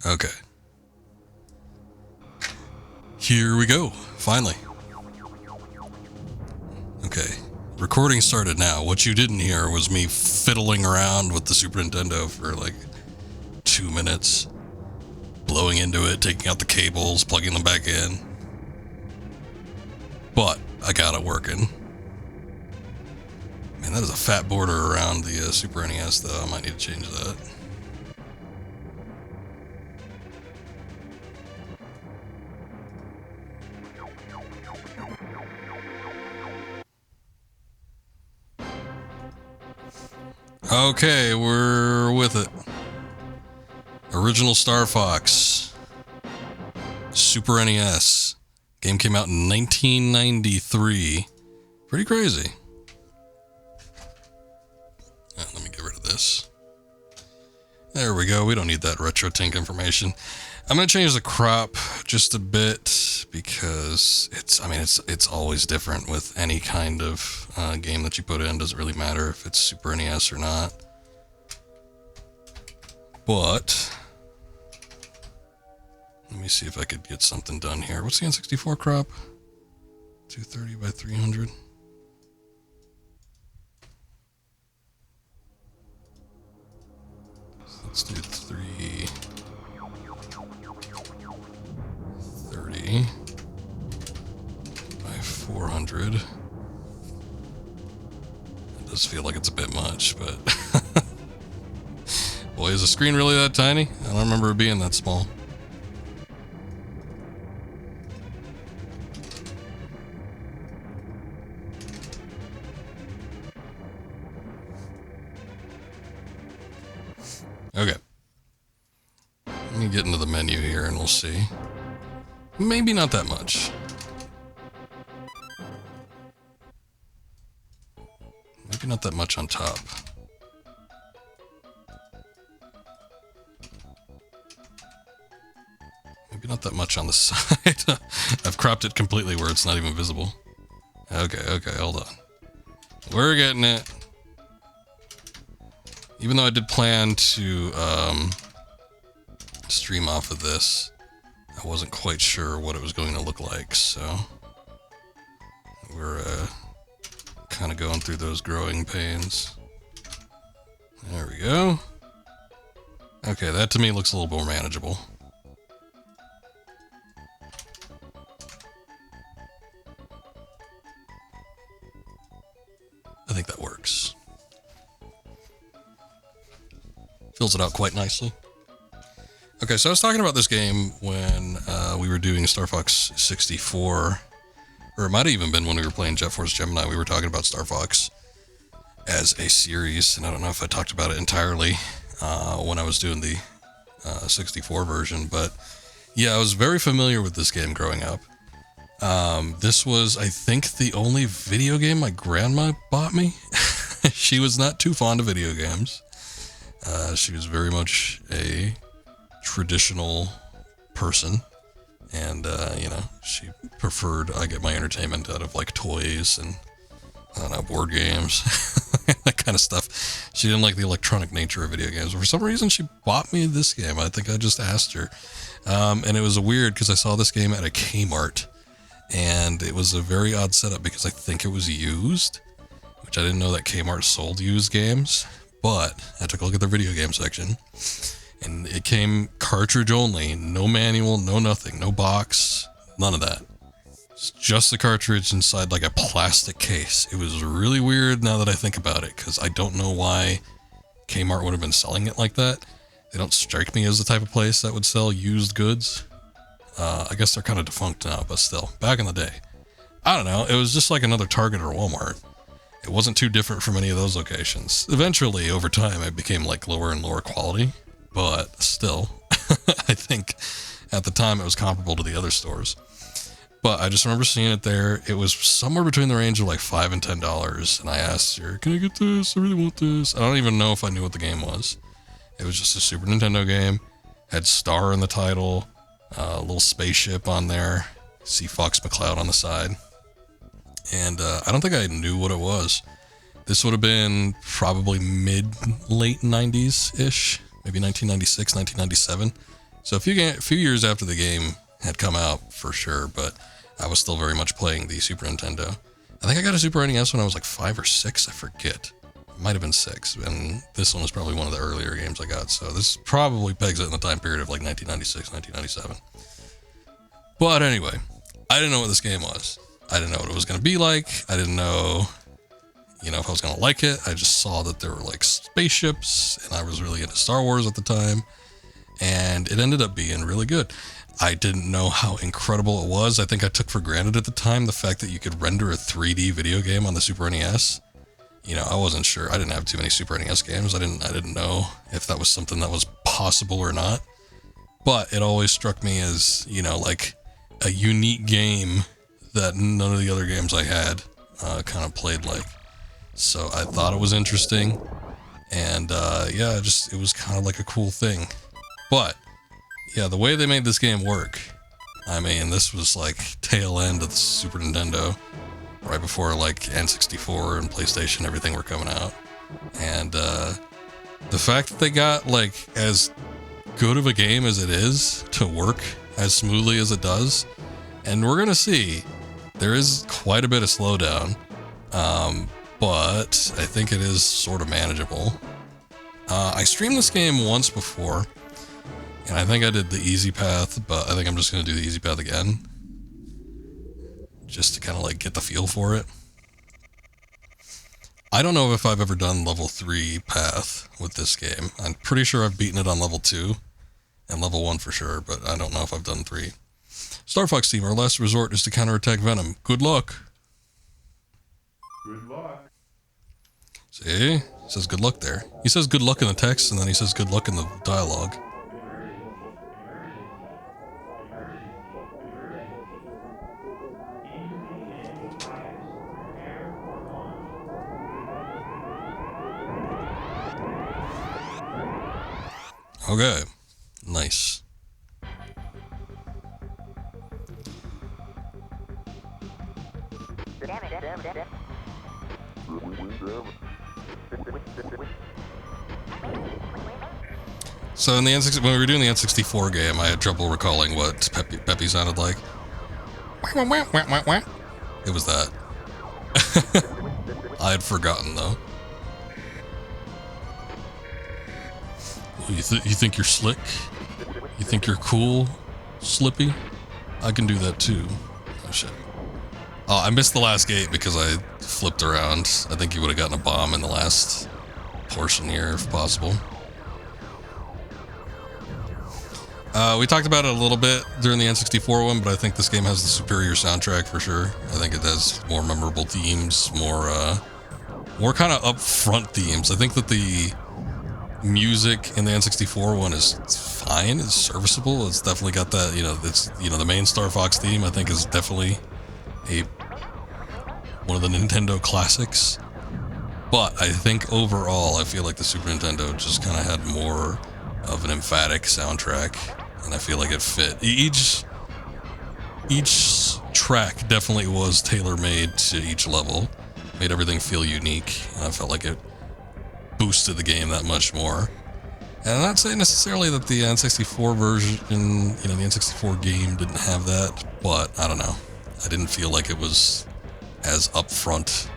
Okay. Here we go, finally. Okay, recording started now. What you didn't hear was me fiddling around with the Super Nintendo for like 2 minutes, blowing into it, taking out the cables, plugging them back in. But I got it working. Man, that is a fat border around the Super NES, though. I might need to change that. Okay, we're with it. Original Star Fox. Super NES. Game came out in 1993. Pretty crazy. Let me get rid of this. There we go. We don't need that RetroTink information. I'm going to change the crop just a bit because it's always different with any kind of game that you put in. Doesn't really matter if it's Super NES or not. But let me see if I could get something done here. What's the N64 crop? 230 by 300. Let's do 330 by 400. It does feel like it's a bit much, but boy, is the screen really that tiny? I don't remember it being that small. Okay. Let me get into the menu here and we'll see. Maybe not that much. Maybe not that much on top. Maybe not that much on the side. I've cropped it completely where it's not even visible. Okay, hold on. We're getting it. Even though I did plan to stream off of this, I wasn't quite sure what it was going to look like, so we're kind of going through those growing pains. There we go. Okay, that to me looks a little more manageable. I think that works. Fills it out quite nicely. Okay, so I was talking about this game when we were doing Star Fox 64, or it might have even been when we were playing Jet Force Gemini. We were talking about Star Fox as a series, and I don't know if I talked about it entirely when I was doing the 64 version, but yeah, I was very familiar with this game growing up. This was, I think, the only video game my grandma bought me. She was not too fond of video games. She was very much a traditional person, and she preferred I get my entertainment out of like toys and I don't know, board games, that kind of stuff. She didn't like the electronic nature of video games. For some reason, she bought me this game. I think I just asked her, and it was weird because I saw this game at a Kmart, and it was a very odd setup because I think it was used, which I didn't know that Kmart sold used games. But I took a look at the video game section, and it came cartridge only, no manual, no nothing, no box, none of that. It's just the cartridge inside like a plastic case. It was really weird now that I think about it, because I don't know why Kmart would have been selling it like that. They don't strike me as the type of place that would sell used goods. I guess they're kind of defunct now, but still, back in the day. I don't know, it was just like another Target or Walmart. It wasn't too different from any of those locations. Eventually, over time, it became like lower and lower quality, but still, I think at the time it was comparable to the other stores. But I just remember seeing it there. It was somewhere between the range of like $5 and $10, and I asked her, "Can I get this? I really want this." I don't even know if I knew what the game was. It was just a Super Nintendo game. Had Star in the title, a little spaceship on there. See Fox McCloud on the side. And I don't think I knew what it was. This would have been probably late 90s-ish, maybe 1996, 1997. So a few years after the game had come out, for sure, but I was still very much playing the Super Nintendo. I think I got a Super NES when I was like 5 or 6, I forget. It might have been 6, and this one was probably one of the earlier games I got, so this probably pegs it in the time period of like 1996, 1997. But anyway, I didn't know what this game was. I didn't know what it was going to be like. I didn't know, if I was going to like it. I just saw that there were like spaceships, and I was really into Star Wars at the time, and it ended up being really good. I didn't know how incredible it was. I think I took for granted at the time the fact that you could render a 3D video game on the Super NES. I wasn't sure. I didn't have too many Super NES games. I didn't know if that was something that was possible or not. But it always struck me as, like a unique game that none of the other games I had kind of played like. So I thought it was interesting. And it was kind of like a cool thing. But yeah, the way they made this game work, I mean, this was like tail end of the Super Nintendo, right before like N64 and PlayStation, everything were coming out. And the fact that they got like as good of a game as it is to work as smoothly as it does, and we're gonna see there is quite a bit of slowdown, but I think it is sort of manageable. I streamed this game once before, and I think I did the easy path, but I think I'm just going to do the easy path again. Just to kind of like get the feel for it. I don't know if I've ever done level 3 path with this game. I'm pretty sure I've beaten it on level 2 and level 1 for sure, but I don't know if I've done 3. Star Fox team, our last resort is to counterattack Venom. Good luck. Good luck. See? It says good luck there. He says good luck in the text, and then he says good luck in the dialogue. Okay, nice. So in the when we were doing the N64 game, I had trouble recalling what Peppy sounded like. It was that. I had forgotten though. You think you're slick? You think you're cool, Slippy? I can do that too. Oh shit. Oh, I missed the last gate because I flipped around. I think he would have gotten a bomb in the last portion here if possible. We talked about it a little bit during the N64 one, but I think this game has the superior soundtrack for sure. I think it has more memorable themes, more kind of upfront themes. I think that the music in the N64 one is fine, it's serviceable. It's definitely got that, it's, the main Star Fox theme I think is definitely one of the Nintendo classics. But I think overall, I feel like the Super Nintendo just kind of had more of an emphatic soundtrack, and I feel like it fit. Each track definitely was tailor-made to each level, made everything feel unique, and I felt like it boosted the game that much more. And I'm not saying necessarily that the N64 version, the N64 game didn't have that, but I don't know. I didn't feel like it was as front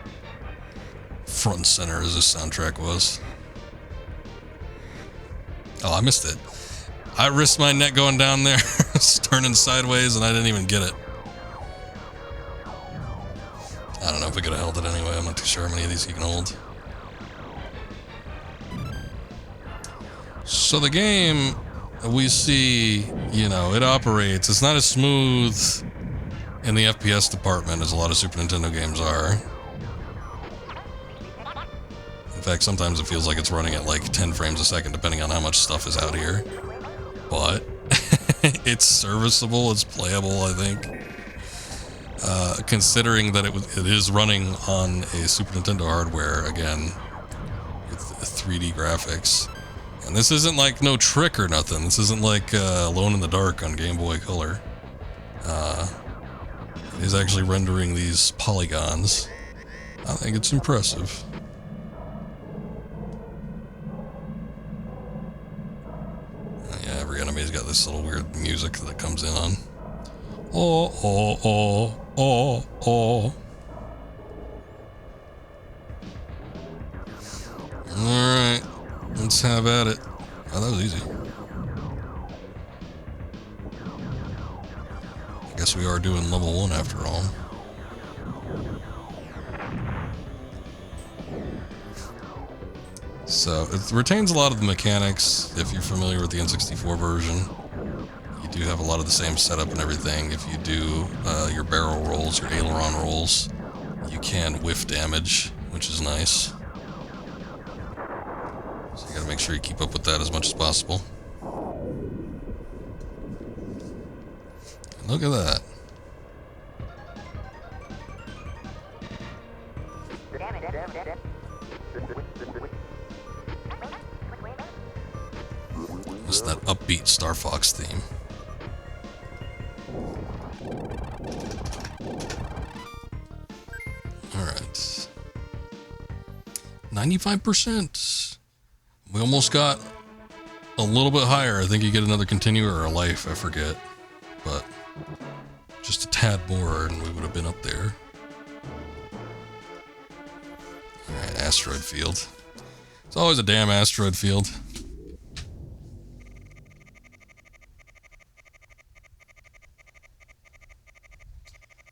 and center as this soundtrack was. Oh, I missed it. I risked my neck going down there, turning sideways, and I didn't even get it. I don't know if we could have held it anyway. I'm not too sure how many of these you can hold. So the game, we see, it operates. It's not as smooth in the FPS department as a lot of Super Nintendo games are. In fact, sometimes it feels like it's running at like 10 frames a second, depending on how much stuff is out here. But it's serviceable, it's playable, I think. Considering that it is running on a Super Nintendo hardware, again, with 3D graphics. And this isn't like no trick or nothing. This isn't like Alone in the Dark on Game Boy Color. It is actually rendering these polygons. I think it's impressive. Yeah, every enemy He's got this little weird music that comes in on. Oh, oh, oh, oh, oh. Alright, let's have at it. Oh, that was easy. I guess we are doing level 1 after all. So, it retains a lot of the mechanics. If you're familiar with the N64 version, you do have a lot of the same setup and everything. If you do your barrel rolls, your aileron rolls, you can whiff damage, which is nice. So you gotta make sure you keep up with that as much as possible. And look at that. It's that upbeat Star Fox theme. Alright. 95%. We almost got a little bit higher. I think you get another continue or a life, I forget. But just a tad more and we would have been up there. Alright, asteroid field. It's always a damn asteroid field.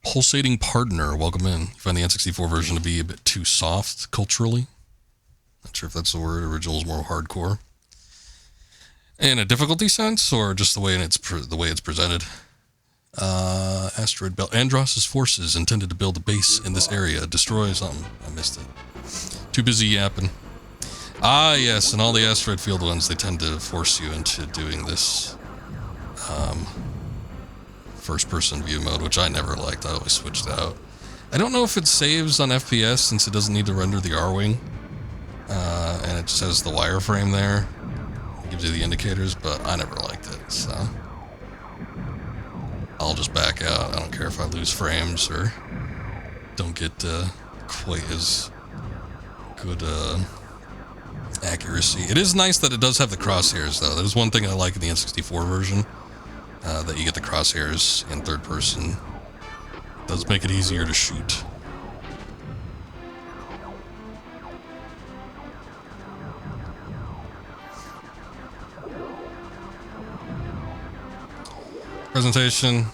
Pulsating Partner, welcome in. You find the N64 version to be a bit too soft culturally. Not sure if that's the word. Original is more hardcore. In a difficulty sense, or just the way it's presented. Asteroid belt. Andross's forces intended to build a base in this area. Destroy something. I missed it. Too busy yapping. Ah, yes, and all the asteroid field ones, they tend to force you into doing this first-person view mode, which I never liked. I always switched out. I don't know if it saves on FPS since it doesn't need to render the R-Wing. And it just has the wireframe there. It gives you the indicators, but I never liked it, so I'll just back out. I don't care if I lose frames or don't get quite as good accuracy. It is nice that it does have the crosshairs, though. There's one thing I like in the N64 version. That you get the crosshairs in third person. It does make it easier to shoot. Presentation.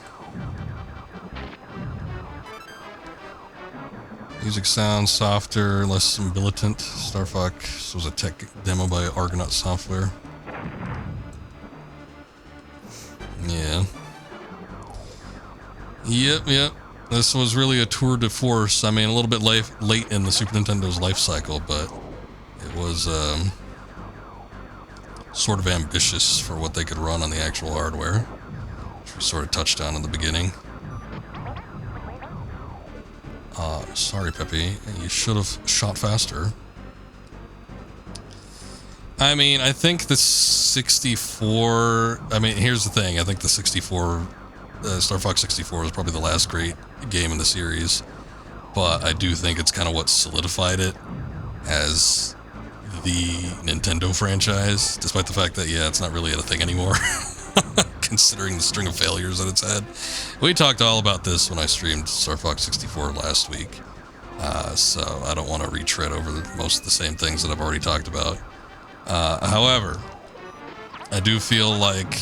Music sounds softer, less militant. Star Fox was a tech demo by Argonaut Software. Yeah. Yep. This was really a tour de force. I mean, a little bit late in the Super Nintendo's life cycle, but it was sort of ambitious for what they could run on the actual hardware, which we sort of touched on in the beginning. Sorry, Peppy. You should have shot faster. I mean, I think the 64... I mean, here's the thing. I think the 64... Star Fox 64 was probably the last great game in the series. But I do think it's kind of what solidified it as the Nintendo franchise. Despite the fact that, yeah, it's not really a thing anymore. Considering the string of failures that it's had. We talked all about this when I streamed Star Fox 64 last week. So I don't want to retread over most of the same things that I've already talked about. However, I do feel like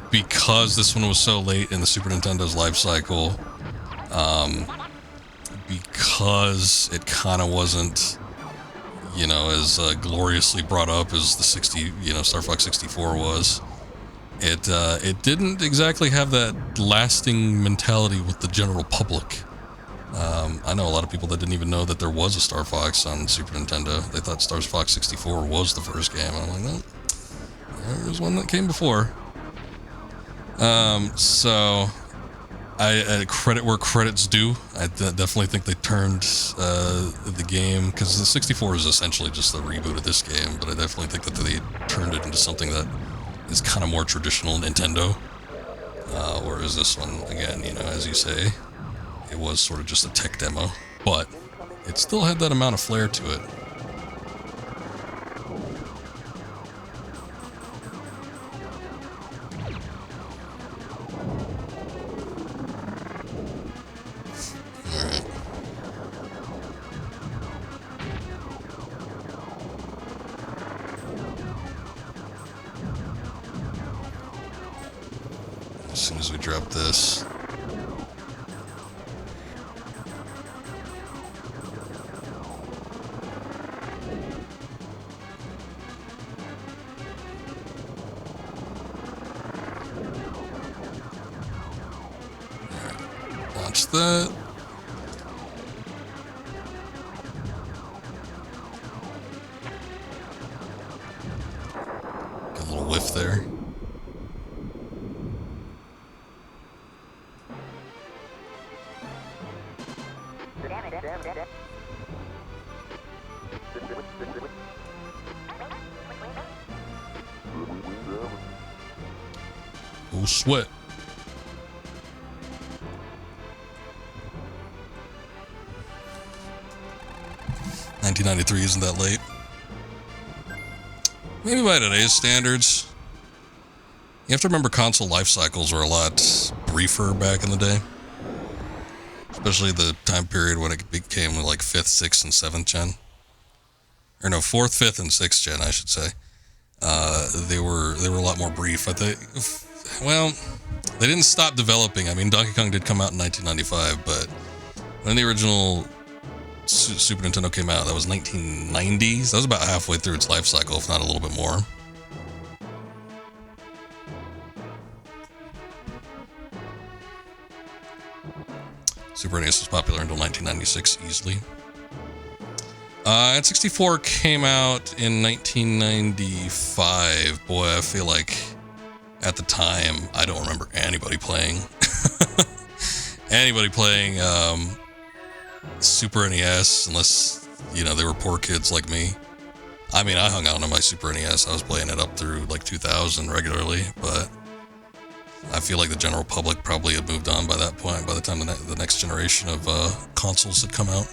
because this one was so late in the Super Nintendo's life cycle, because it kind of wasn't, you know, as gloriously brought up as the Star Fox 64 was, it didn't exactly have that lasting mentality with the general public. I know a lot of people that didn't even know that there was a Star Fox on Super Nintendo. They thought Star Fox 64 was the first game. I'm like, no, there was one that came before. So I credit where credit's due. I definitely think they turned the game, because the 64 is essentially just the reboot of this game, but I definitely think that they turned it into something that is kind of more traditional Nintendo. Whereas this one, again, you know, as you say, it was sort of just a tech demo, but it still had that amount of flair to it. as soon as we drop this. Alright, launch that. Get a little whiff there. Oh, sweat. $1993 isn't that late. Maybe by today's standards. You have to remember console life cycles were a lot briefer back in the day. Especially the time period when it became like 5th, 6th, and 7th gen. Or no, 4th, 5th, and 6th gen, I should say. They were a lot more brief. Well, they didn't stop developing. I mean, Donkey Kong did come out in 1995, but when the original Super Nintendo came out, that was 1990s. That was about halfway through its life cycle, if not a little bit more. Super NES was popular until 1996, easily. N64 came out in 1995. Boy, I feel like at the time, I don't remember anybody playing. Super NES, unless, you know, they were poor kids like me. I mean, I hung out on my Super NES. I was playing it up through like 2000 regularly, but I feel like the general public probably had moved on by that point, by the time the next generation of consoles had come out.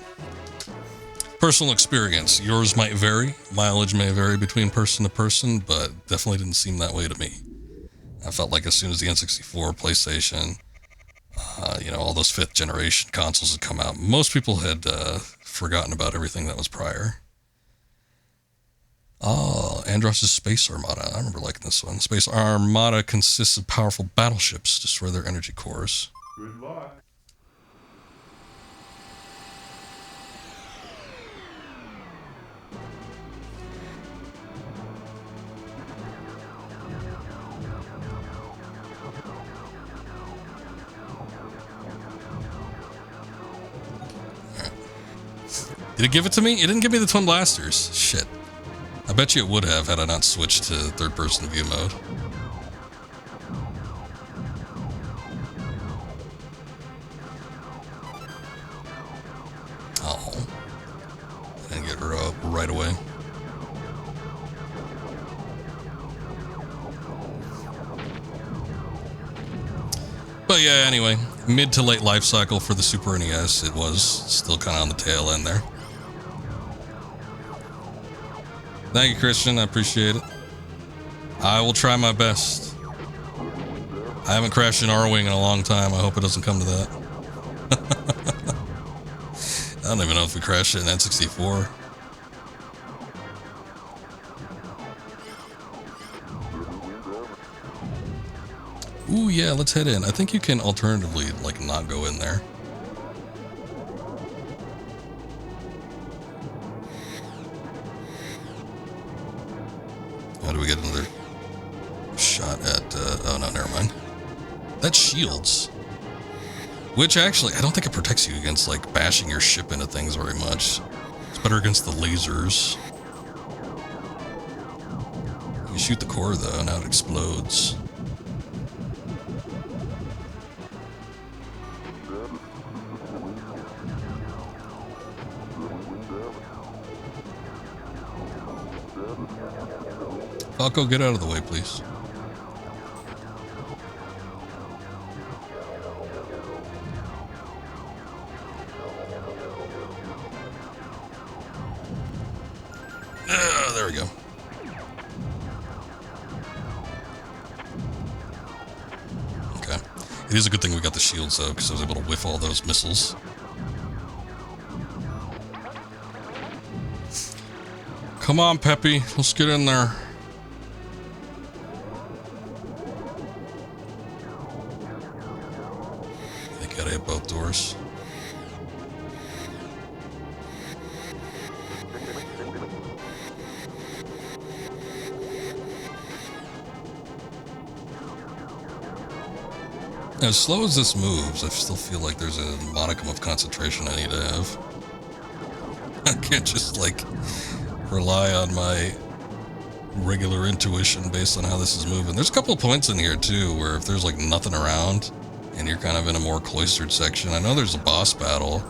Personal experience. Yours might vary. Mileage may vary between person to person, but definitely didn't seem that way to me. I felt like as soon as the N64, PlayStation, all those 5th generation consoles had come out, most people had forgotten about everything that was prior. Oh, Andros' Space Armada. I remember liking this one. Space Armada consists of powerful battleships. Destroy their energy cores. Good luck. Did it give it to me? It didn't give me the Twin Blasters. Shit. I bet you it would have had I not switched to third-person view mode. Oh. I didn't get her up right away. But yeah, anyway, mid to late life cycle for the Super NES, it was still kind of on the tail end there. Thank you, Christian. I appreciate it. I will try my best. I haven't crashed an R-Wing in a long time. I hope it doesn't come to that. I don't even know if we crashed it in N64. Ooh, yeah, let's head in. I think you can alternatively, like, not go in there. How do we get another shot at, oh no, never mind. That's shields. Which actually, I don't think it protects you against, like, bashing your ship into things very much. It's better against the lasers. You shoot the core, though, and now it explodes. Falco, get out of the way, please. There we go. Okay. It is a good thing we got the shields, though, because I was able to whiff all those missiles. Come on, Peppy. Let's get in there. way at both doors. As slow as this moves, I still feel like there's a modicum of concentration I need to have. I can't just, like, rely on my regular intuition based on how this is moving. There's a couple of points in here, too, where if there's, like, nothing around and you're kind of in a more cloistered section. I know there's a boss battle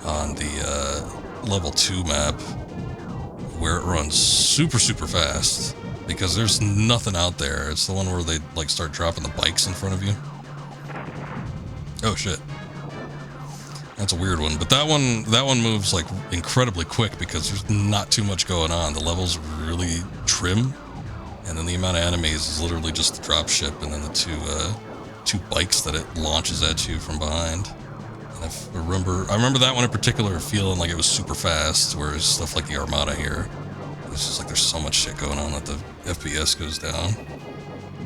on the level 2 map where it runs super, super fast because there's nothing out there. It's the one where they, like, start dropping the bikes in front of you. Oh shit. That's a weird one, but that one moves like incredibly quick because there's not too much going on. The level's really trim, and then the amount of enemies is literally just the drop ship and then the two bikes that it launches at you from behind. And I remember that one in particular feeling like it was super fast, whereas stuff like the Armada here, it's just like there's so much shit going on that the FPS goes down.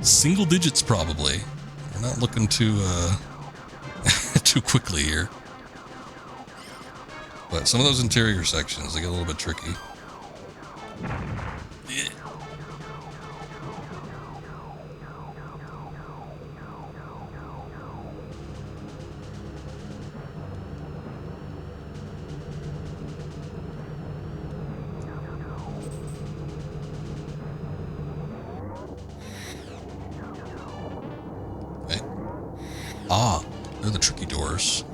Single digits probably. We're not looking too too quickly here. But some of those interior sections, they get a little bit tricky. Yeah. Hey. Ah, they're the tricky doors.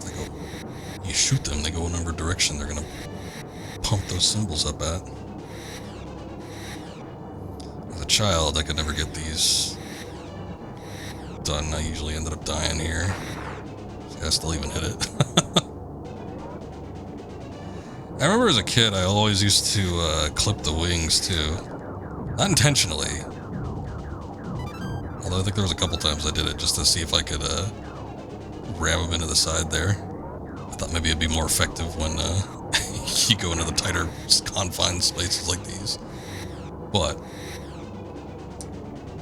You shoot them, they go in whatever direction they're gonna pump those symbols up at. As a child, I could never get these done. I usually ended up dying here. I still even hit it. I remember as a kid, I always used to clip the wings too. Not intentionally. Although I think there was a couple times I did it just to see if I could ram them into the side there. I thought maybe it'd be more effective when you go into the tighter confined spaces like these. But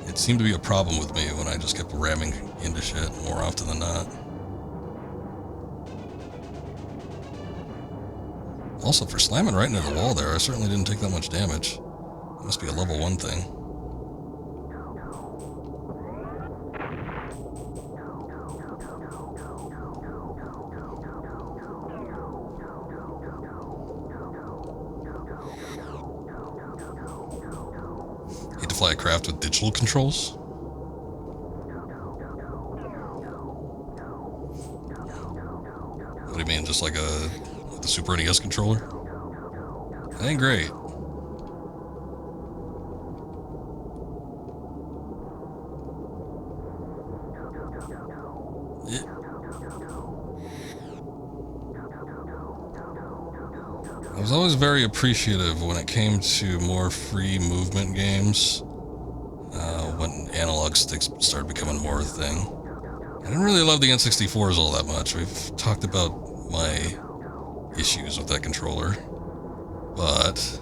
it seemed to be a problem with me when I just kept ramming into shit more often than not. Also, for slamming right into the wall there, I certainly didn't take that much damage. It must be a level 1 thing. Fly a craft with digital controls? What do you mean, just like the Super NES controller? That ain't great. Yeah. I was always very appreciative when it came to more free movement games. When analog sticks started becoming more a thing. I didn't really love the N64s all that much. We've talked about my issues with that controller. But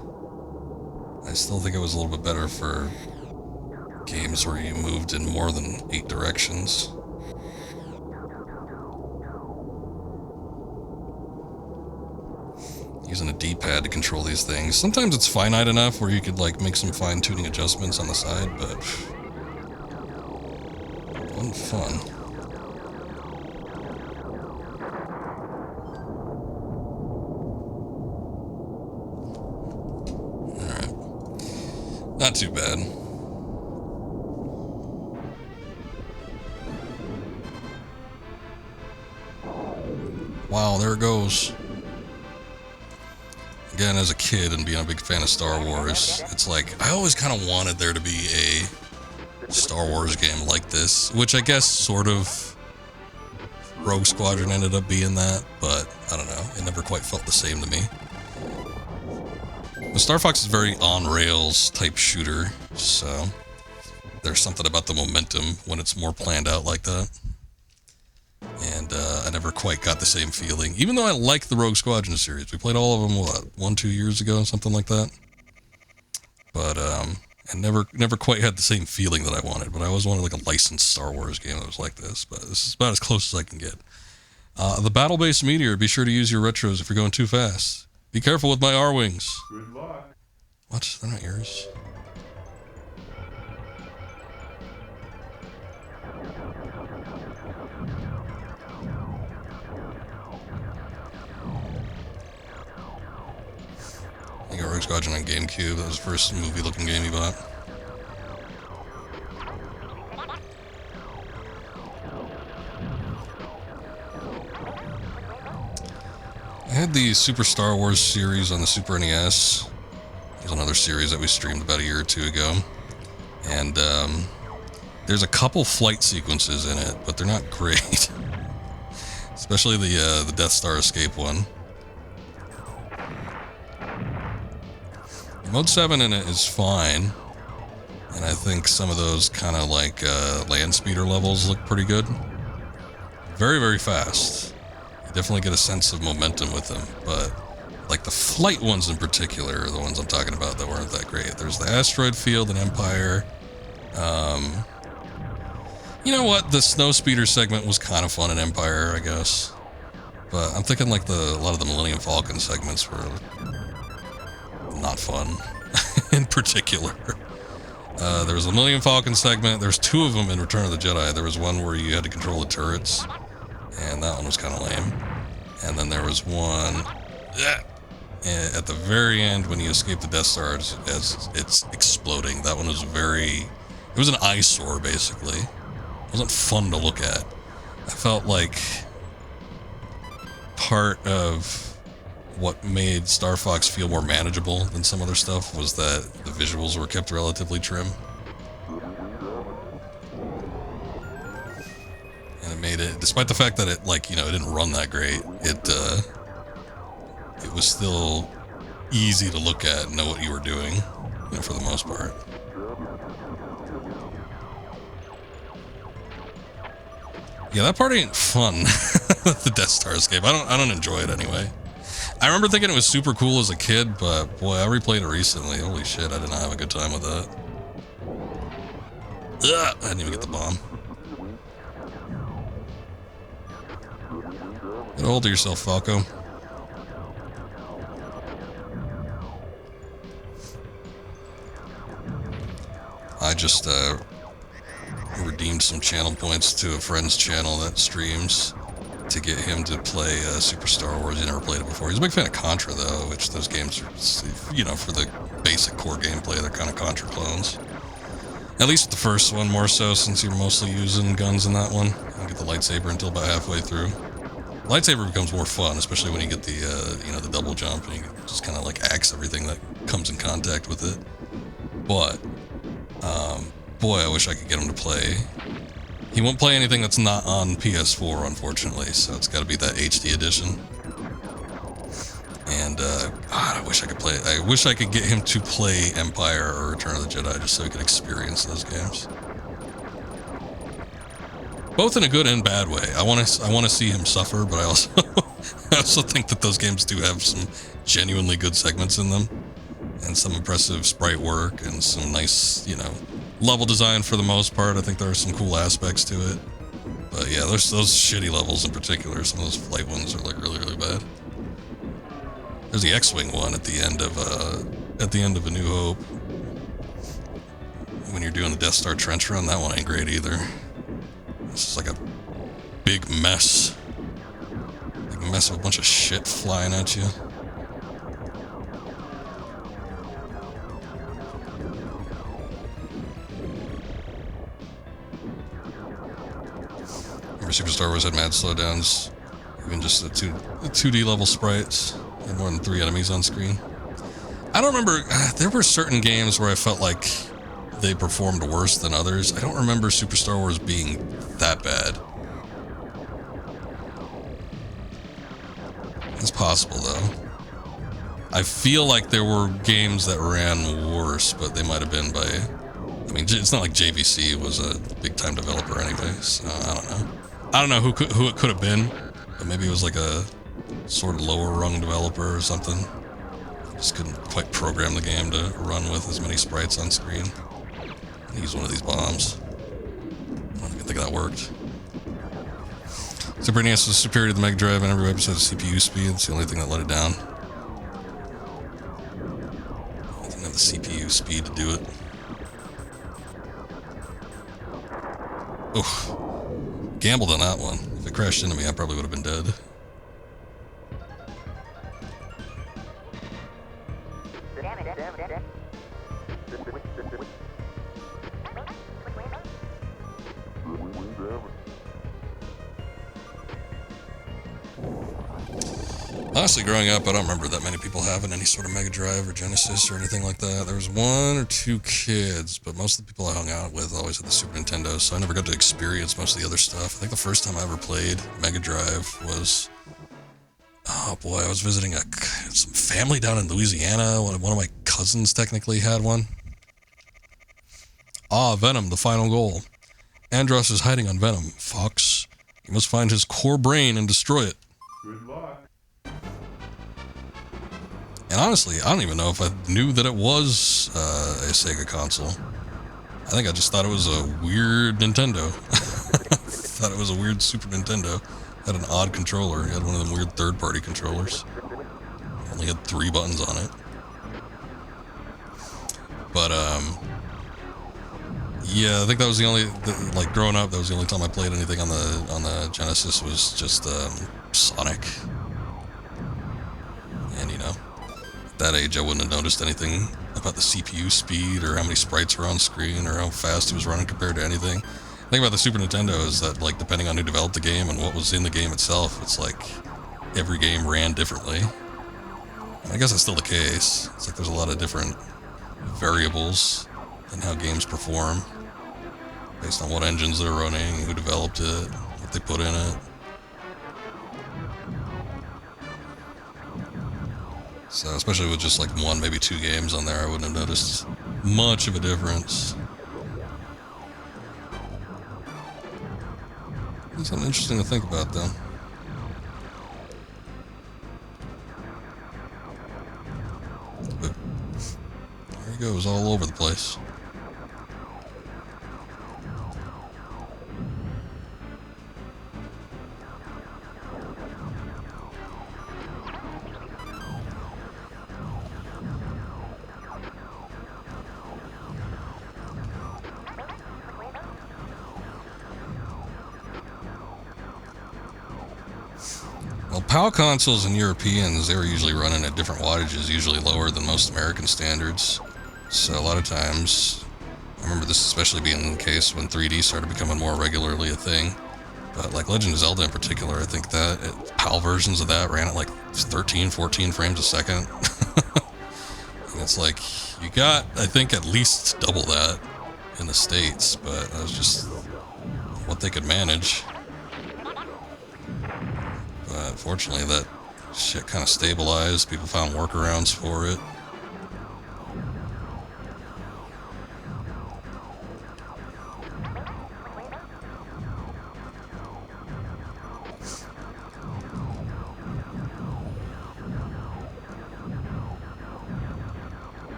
I still think it was a little bit better for games where you moved in more than 8 directions. Using a D-pad to control these things. Sometimes it's finite enough where you could like make some fine-tuning adjustments on the side, but wasn't fun. Alright. Not too bad. Wow, there it goes. Again, as a kid and being a big fan of Star Wars, it's like, I always kind of wanted there to be a Star Wars game like this, which I guess sort of Rogue Squadron ended up being that, but I don't know, it never quite felt the same to me. But Star Fox is a very on-rails type shooter, so there's something about the momentum when it's more planned out like that. And I never quite got the same feeling, even though I like the Rogue Squadron series. We played all of them, what, 1-2 years ago, something like that. But I never quite had the same feeling that I wanted. But I always wanted like a licensed Star Wars game that was like this. But this is about as close as I can get. The battle-based meteor, be sure to use your retros if you're going too fast. Be careful with my R-wings. Good luck. What? They're not yours. You got Rogue Squadron on GameCube. That was the first movie-looking game you bought. I had the Super Star Wars series on the Super NES. It was another series that we streamed about a year or two ago. And there's a couple flight sequences in it, but they're not great. Especially the Death Star escape one. Mode 7 in it is fine. And I think some of those kind of like land speeder levels look pretty good. Very, very fast. You definitely get a sense of momentum with them, but like the flight ones in particular are the ones I'm talking about that weren't that great. There's the asteroid field in Empire. You know what? The snow speeder segment was kind of fun in Empire, I guess. But I'm thinking like a lot of the Millennium Falcon segments were not fun in particular. There was a Millennium Falcon segment. There's two of them in Return of the Jedi. There was one where you had to control the turrets, and that one was kind of lame. And then there was one at the very end when you escape the Death Star as it's exploding. That one was it was an eyesore, basically. It wasn't fun to look at. I felt like part of what made Star Fox feel more manageable than some other stuff was that the visuals were kept relatively trim. And it made it, despite the fact that it, like, you know, it didn't run that great, it was still easy to look at and know what you were doing, you know, for the most part. Yeah, that part ain't fun. The Death Star escape. I don't enjoy it anyway. I remember thinking it was super cool as a kid, but boy, I replayed it recently. Holy shit, I did not have a good time with that. Ugh, I didn't even get the bomb. Get a hold of yourself, Falco. I just redeemed some channel points to a friend's channel that streams to get him to play Super Star Wars. He never played it before. He's a big fan of Contra, though, which those games are, you know, for the basic core gameplay, they're kind of Contra clones. At least the first one, more so, since you're mostly using guns in that one. You don't get the lightsaber until about halfway through. Lightsaber becomes more fun, especially when you get the, you know, the double jump, and you just kind of like axe everything that comes in contact with it. But, boy, I wish I could get him to play. He won't play anything that's not on PS4, unfortunately, so it's got to be that HD edition. And, God, I wish I could play it. I wish I could get him to play Empire or Return of the Jedi just so he could experience those games. Both in a good and bad way. I want to see him suffer, but I also think that those games do have some genuinely good segments in them, and some impressive sprite work, and some nice, you know, level design for the most part. I think there are some cool aspects to it. But yeah, those shitty levels in particular, some of those flight ones are like really, really bad. There's the X-Wing one at the end of A New Hope. When you're doing the Death Star trench run, that one ain't great either. It's just like a big mess. Big mess of a bunch of shit flying at you. Super Star Wars had mad slowdowns, even just the 2D level sprites, and more than 3 enemies on screen. I don't remember, there were certain games where I felt like they performed worse than others. I don't remember Super Star Wars being that bad. It's possible, though. I feel like there were games that ran worse, but they might have been by, I mean, it's not like JVC was a big-time developer anyway, so I don't know. I don't know who it could have been, but maybe it was like a sort of lower-rung developer or something. Just couldn't quite program the game to run with as many sprites on screen. Use one of these bombs. I don't even think that worked. Super NES was superior to the Mega Drive in every way besides CPU speed. It's the only thing that let it down. I didn't have the CPU speed to do it. Oof. Gambled on that one. If it crashed into me, I probably would have been dead. Honestly, growing up, I don't remember that many people having any sort of Mega Drive or Genesis or anything like that. There was one or two kids, but most of the people I hung out with always had the Super Nintendo, so I never got to experience most of the other stuff. I think the first time I ever played Mega Drive was, oh boy, I was visiting some family down in Louisiana. One of my cousins technically had one. Ah, Venom, the final goal. Andros is hiding on Venom. Fox, you must find his core brain and destroy it. Good luck. And honestly, I don't even know if I knew that it was a Sega console. I think I just thought it was a weird Nintendo. Thought it was a weird Super Nintendo. Had an odd controller. It had one of them weird third-party controllers. Only had 3 buttons on it. But, yeah, I think that was the only, like, growing up, that was the only time I played anything on the Genesis was just, Sonic. And, you know, at that age I wouldn't have noticed anything about the CPU speed or how many sprites were on screen or how fast it was running compared to anything. The thing about the Super Nintendo is that, like, depending on who developed the game and what was in the game itself, it's like every game ran differently. And I guess that's still the case. It's like there's a lot of different variables in how games perform based on what engines they're running, who developed it, what they put in it. So, especially with just like 1, maybe 2 games on there, I wouldn't have noticed much of a difference. It's something interesting to think about, though. But there he goes, all over the place. Well, PAL consoles and Europeans, they were usually running at different wattages, usually lower than most American standards. So a lot of times, I remember this especially being the case when 3D started becoming more regularly a thing. But like Legend of Zelda in particular, I think that PAL versions of that ran at like 13, 14 frames a second. And it's like, you got, I think, at least double that in the States, but that was just what they could manage. But fortunately, that shit kind of stabilized. People found workarounds for it.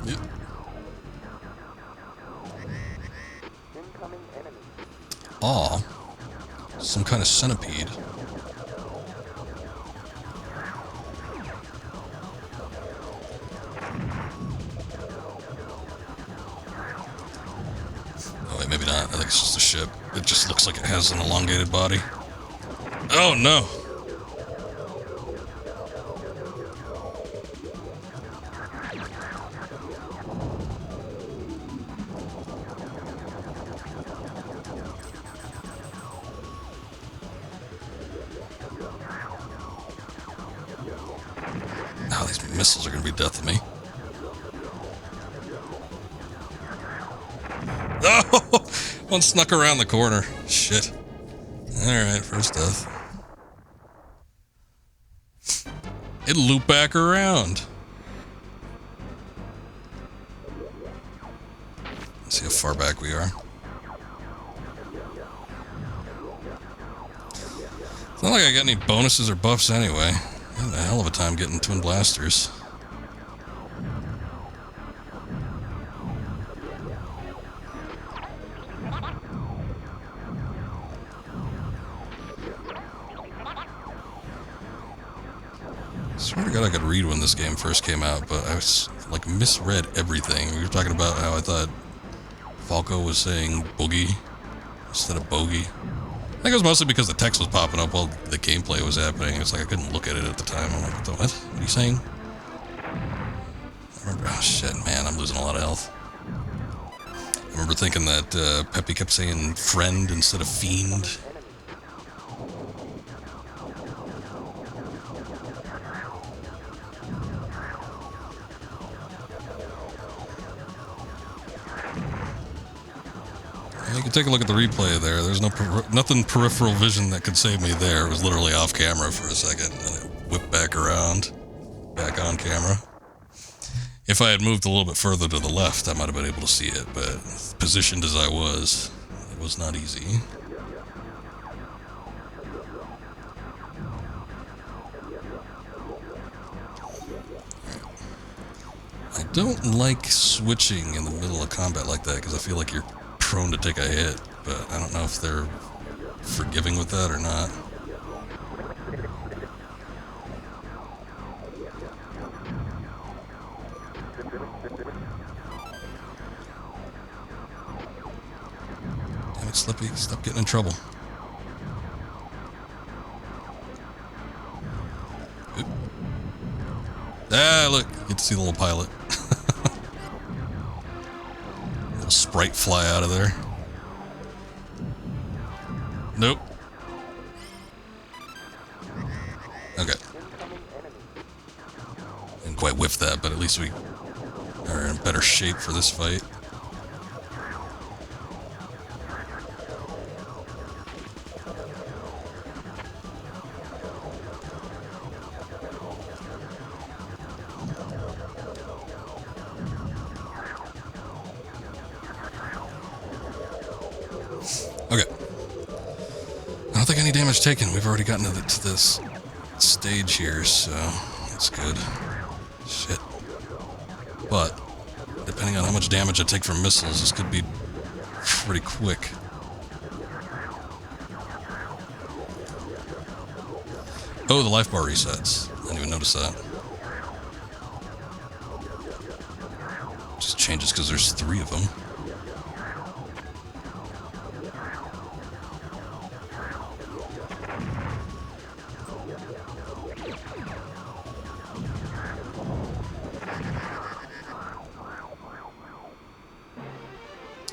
Yep. Aw, some kind of centipede. Oh wait, maybe not. I think it's just a ship. It just looks like it has an elongated body. Oh no! Oh, these missiles are gonna be death of me. Oh! One snuck around the corner. Shit. Alright, first death. It looped back around. Let's see how far back we are. It's not like I got any bonuses or buffs anyway. I had a hell of a time getting twin blasters. swear to God I could read when this game first came out, but I was, like, misread everything. We were talking about how I thought Falco was saying boogie instead of bogey. I think it was mostly because the text was popping up while the gameplay was happening. It's like I couldn't look at it at the time. I'm like, what? What are you saying? I remember, oh shit, man, I'm losing a lot of health. I remember thinking that Peppy kept saying friend instead of fiend. You can take a look at the replay there. There's nothing peripheral vision that could save me there. It was literally off camera for a second, and it whipped back around, back on camera. If I had moved a little bit further to the left, I might have been able to see it, but positioned as I was, it was not easy. I don't like switching in the middle of combat like that, because I feel like you're prone to take a hit, but I don't know if they're forgiving with that or not. Damn it, Slippy, stop getting in trouble. Oop. Ah, look, you get to see the little pilot. Little sprite fly out of there. Nope. Okay. Didn't quite whiff that, but at least we are in better shape for this fight. Okay. I don't think any damage taken. We've already gotten to this stage here, so that's good. Shit. But, depending on how much damage I take from missiles, this could be pretty quick. Oh, the life bar resets. I didn't even notice that. Just changes because there's 3 of them.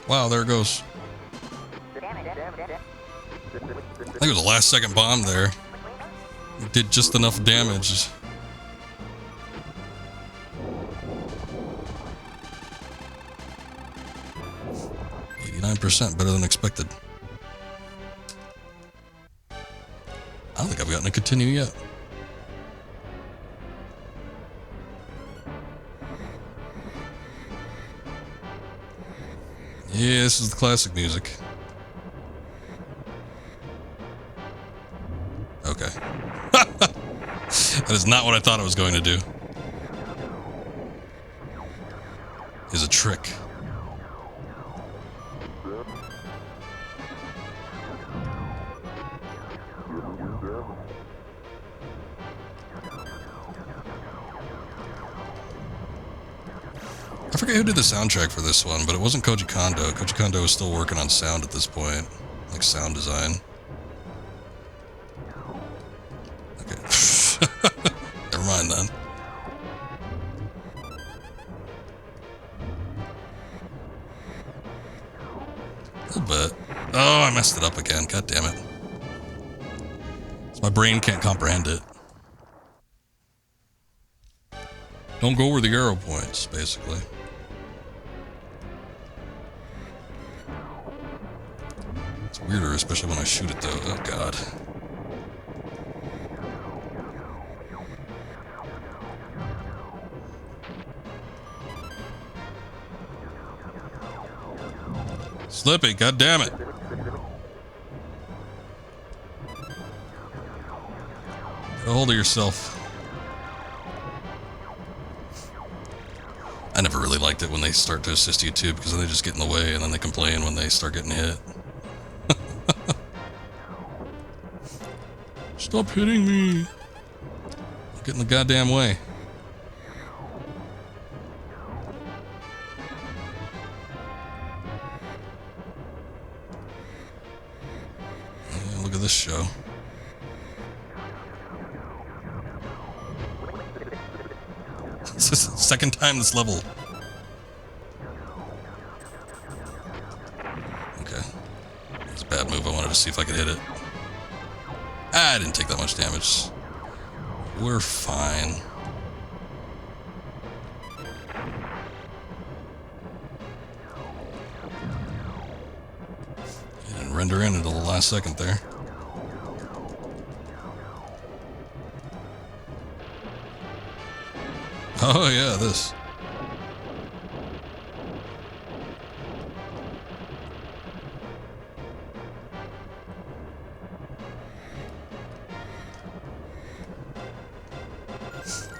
Wow, there it goes. I think it was a last second bomb there. It did just enough damage. %, better than expected. I don't think I've gotten to continue yet. Yeah, this is the classic music. Okay. That is not what I thought I was going to do. Is a trick. I forget who did the soundtrack for this one, but it wasn't Koji Kondo. Koji Kondo was still working on sound at this point, like sound design. Okay. Never mind then. A little bit. Oh, I messed it up again. God damn it. So my brain can't comprehend it. Don't go where the arrow points, basically. It's weirder, especially when I shoot it, though. Oh, God. Slippy, God damn it. Get a hold of yourself. I never really liked it when they start to assist you too, because then they just get in the way and then they complain when they start getting hit. Stop hitting me. Get in the goddamn way. Yeah, look at this show. This is the second time this level. Okay. That's a bad move. I wanted to see if I could hit it. Ah, I didn't take that much damage. We're fine. It didn't render in until the last second there. Oh yeah, this.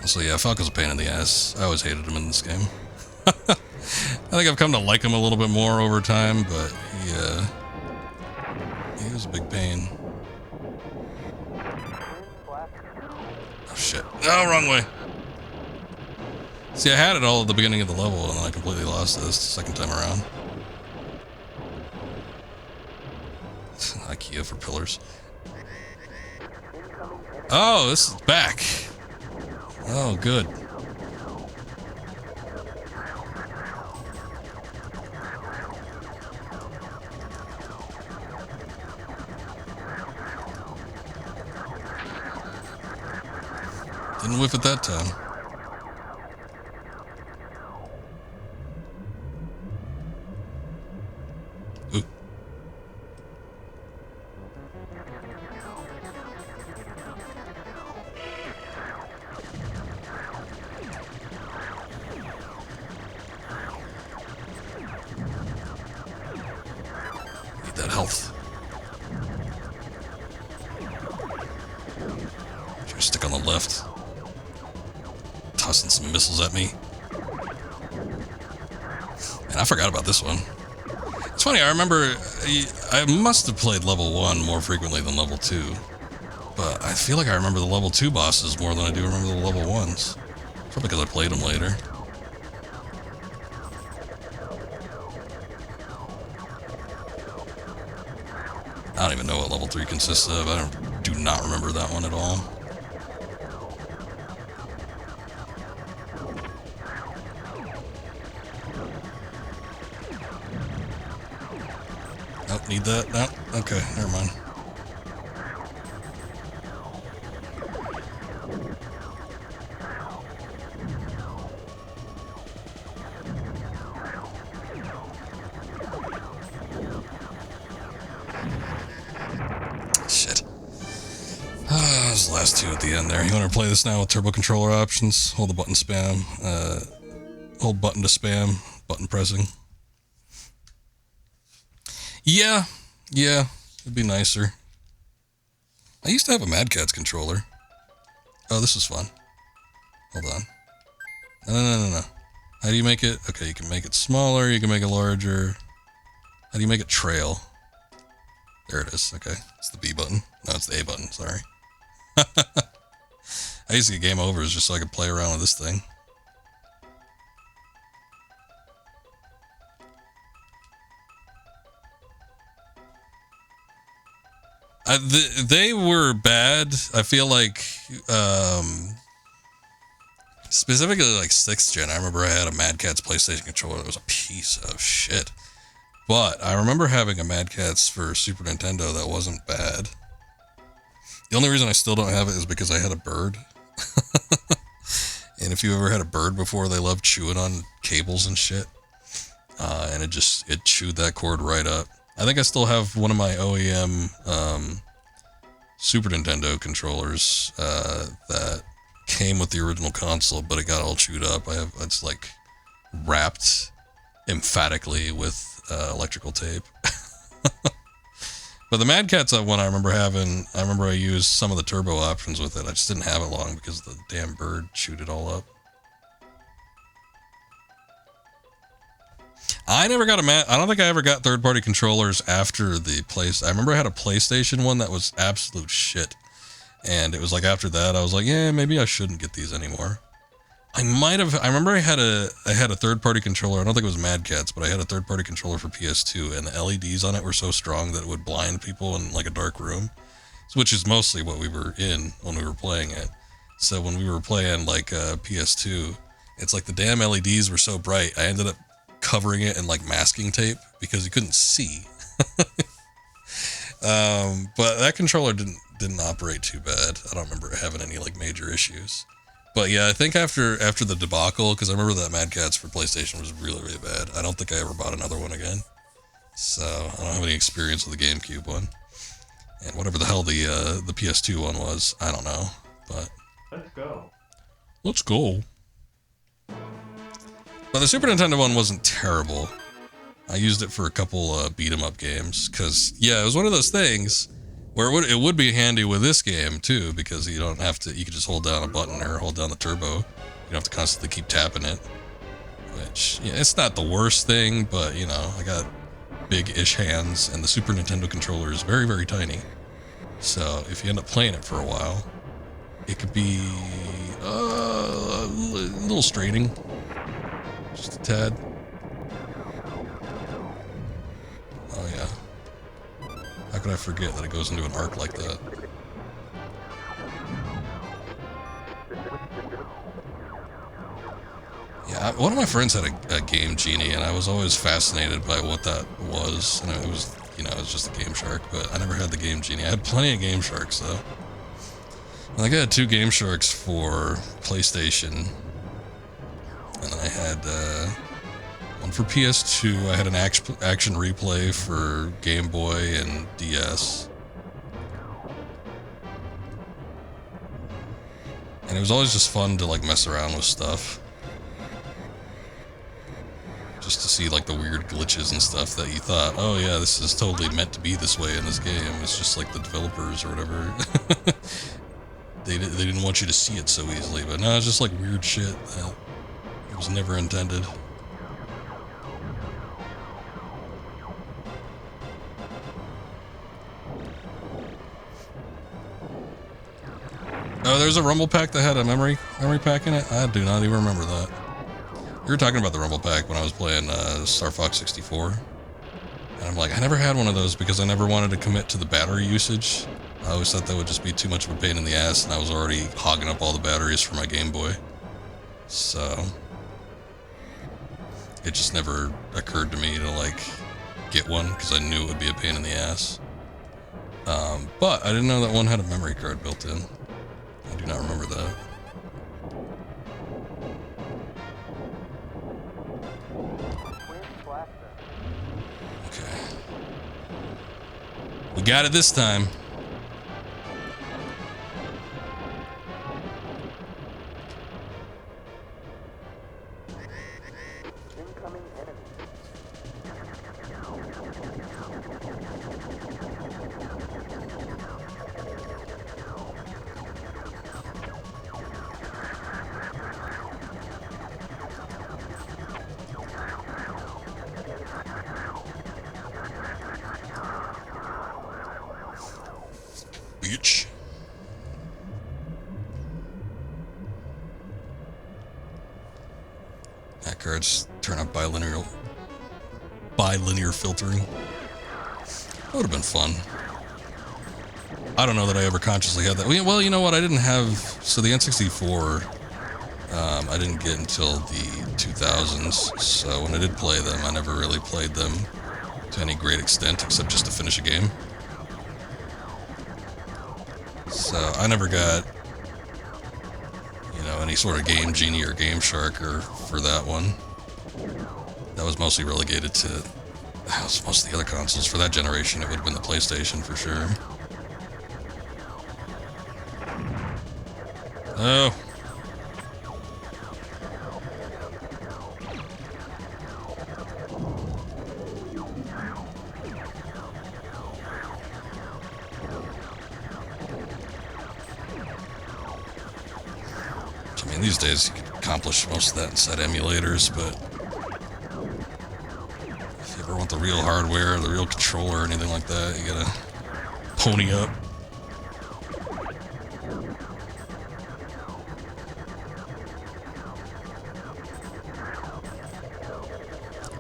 So yeah, Falco's a pain in the ass. I always hated him in this game. I think I've come to like him a little bit more over time, but he was a big pain. Oh shit. No, wrong way. See, I had it all at the beginning of the level, and then I completely lost this the second time around. IKEA for pillars. Oh, this is back. Oh, good. Didn't whiff it that time. Ooh. Need that health. Should stick on the left. Tossing some missiles at me. And I forgot about this one. It's funny, I remember I must have played level 1 more frequently than level 2. But I feel like I remember the level 2 bosses more than I do remember the level 1s. Probably because I played them later. I don't even know what level 3 consists of. I do not remember that one at all. Nope, need that? No? Okay, never mind. Shit. Those last two at the end there. You want to play this now with turbo controller options? Hold the button spam. Hold button to spam. Button pressing. Yeah, it'd be nicer. I used to have a Mad Catz controller. Oh, this is fun. Hold on. No. How do you make it? Okay, you can make it smaller, you can make it larger. How do you make it trail? There it is, okay. It's the B button. No, it's the A button, sorry. I used to get game overs just so I could play around with this thing. They were bad. I feel like, specifically like 6th gen, I remember I had a Mad Catz PlayStation controller that was a piece of shit. But I remember having a Mad Catz for Super Nintendo that wasn't bad. The only reason I still don't have it is because I had a bird. And if you ever had a bird before, they love chewing on cables and shit. And it chewed that cord right up. I think I still have one of my OEM Super Nintendo controllers that came with the original console, but it got all chewed up. It's like wrapped emphatically with electrical tape. But the Mad Catz one I remember I used some of the turbo options with it. I just didn't have it long because the damn bird chewed it all up. I never got I don't think I ever got third-party controllers after the I remember I had a PlayStation one that was absolute shit. And it was like after that, I was like, yeah, maybe I shouldn't get these anymore. I remember I had a third-party controller. I don't think it was Mad Catz, but I had a third-party controller for PS2, and the LEDs on it were so strong that it would blind people in like a dark room, which is mostly what we were in when we were playing it. So when we were playing like PS2, it's like the damn LEDs were so bright, I ended up covering it in like masking tape because you couldn't see. But that controller didn't operate too bad. I don't remember it having any like major issues. But yeah, I think after the debacle, because I remember that Mad Catz for PlayStation was really, really bad. I don't think I ever bought another one again. So I don't have any experience with the GameCube one. And whatever the hell the PS2 one was, I don't know. But Let's go. But the Super Nintendo one wasn't terrible. I used it for a couple beat 'em up games, because yeah, it was one of those things where it would be handy with this game too, because you don't have to, you can just hold down a button or hold down the turbo. You don't have to constantly keep tapping it. Which, yeah, it's not the worst thing, but you know, I got big-ish hands, and the Super Nintendo controller is very, very tiny. So if you end up playing it for a while, it could be a little straining, just a tad. Oh yeah. How could I forget that it goes into an arc like that? Yeah, one of my friends had a Game Genie, and I was always fascinated by what that was. And it was, you know, it was just a Game Shark, but I never had the Game Genie. I had plenty of Game Sharks, though. Like, I had 2 Game Sharks for PlayStation, and then I had one for PS2. I had an action replay for Game Boy and DS. And it was always just fun to, like, mess around with stuff. Just to see, like, the weird glitches and stuff that you thought, oh yeah, this is totally meant to be this way in this game. It's just like the developers or whatever. They didn't want you to see it so easily, but no, it's just like weird shit that it was never intended. Oh, there's a Rumble Pack that had a memory pack in it? I do not even remember that. We were talking about the Rumble Pack when I was playing Star Fox 64. And I'm like, I never had one of those because I never wanted to commit to the battery usage. I always thought that would just be too much of a pain in the ass, and I was already hogging up all the batteries for my Game Boy. So it just never occurred to me to, like, get one because I knew it would be a pain in the ass. But I didn't know that one had a memory card built in. I do not remember that. Okay. We got it this time. Bitch. That cards turn up bilinear filtering. That would have been fun. I don't know that I ever consciously had that. Well, you know what? I didn't have... So the N64, I didn't get until the 2000s. So when I did play them, I never really played them to any great extent, except just to finish a game. So I never got, you know, any sort of Game Genie or Game Shark or for that one. That was mostly relegated to most of the other consoles. For that generation, it would have been the PlayStation for sure. Oh. I mean, these days you can accomplish most of that inside emulators, but if you ever want the real hardware, the real controller, or anything like that, you gotta pony up.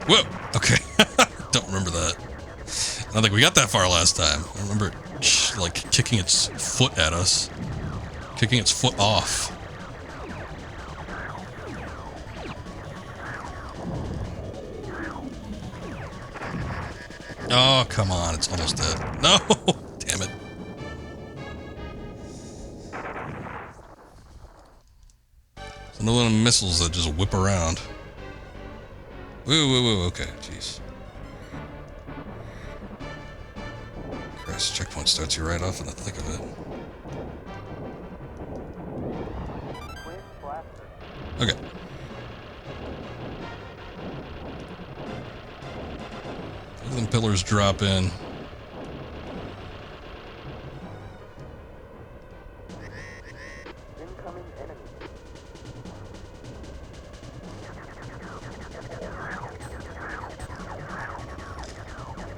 Whoa! Okay. Don't remember that. I don't think we got that far last time. I remember it, like, kicking its foot at us. Kicking its foot off. Oh, come on. It's almost dead. No! Damn it. It's another one of the missiles that just whip around. Whoa, whoa, whoa. Okay, jeez. Christ, checkpoint starts you right off in the thick of it. Okay. Then pillars drop in.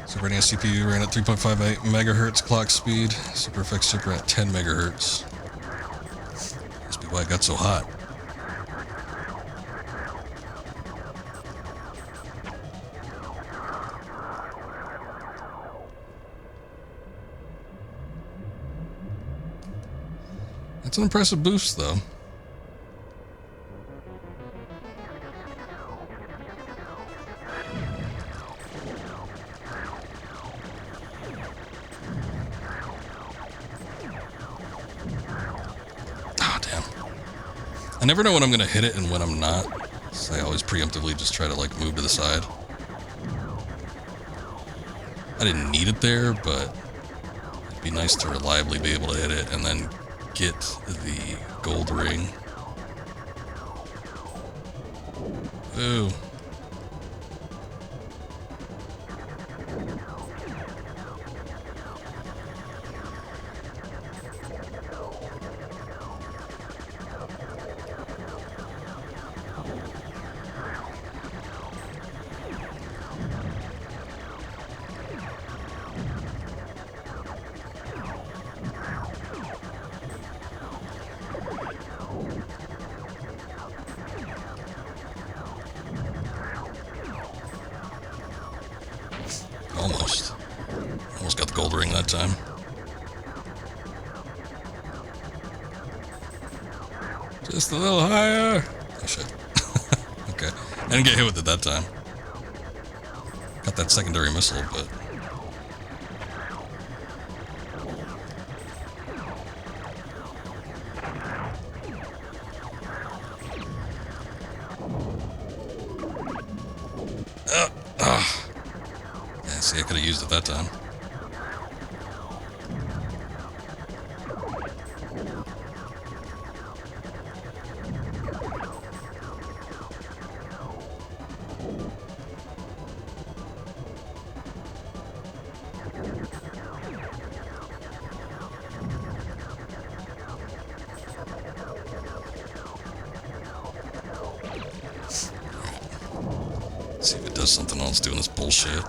Super NES CPU ran at 3.58 megahertz clock speed. Super FX Super at 10 megahertz. Must be why it got so hot. That's an impressive boost, though. Oh, damn. I never know when I'm going to hit it and when I'm not. So I always preemptively just try to, like, move to the side. I didn't need it there, but it'd be nice to reliably be able to hit it and then get the gold ring. Ooh. Almost. Almost got the gold ring that time. Just a little higher. Oh, shit. Okay. I didn't get hit with it that time. Got that secondary missile, but... Yeah, see, I could have used it that time. See if it does something else doing this bullshit.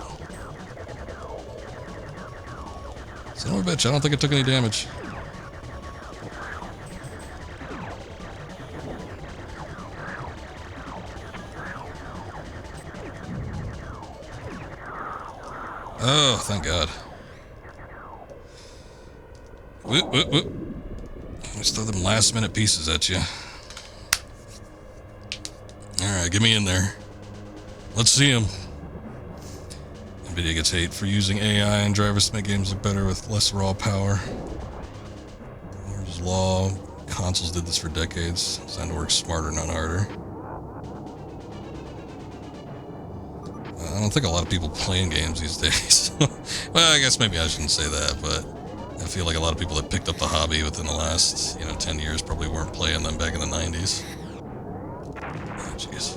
Son of a bitch, I don't think it took any damage. Oh, thank God. Whoop, whoop, whoop. Let's throw them last minute pieces at you. Alright, get me in there. Let's see him. NVIDIA gets hate for using AI and drivers to make games look better with less raw power. Moore's law. Consoles did this for decades. Designed to work smarter, not harder. I don't think a lot of people playing games these days. Well, I guess maybe I shouldn't say that, but I feel like a lot of people that picked up the hobby within the last, 10 years probably weren't playing them back in the 90s. Oh, jeez.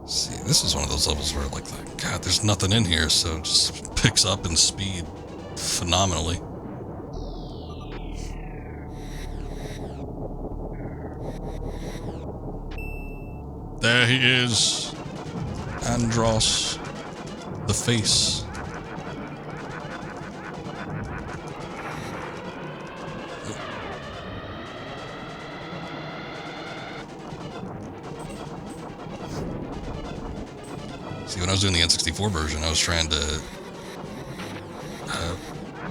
See, this is one of those levels where, like, God, there's nothing in here, so it just picks up in speed phenomenally. There he is. Andros. The face. See, when I was doing the N64 version, I was trying to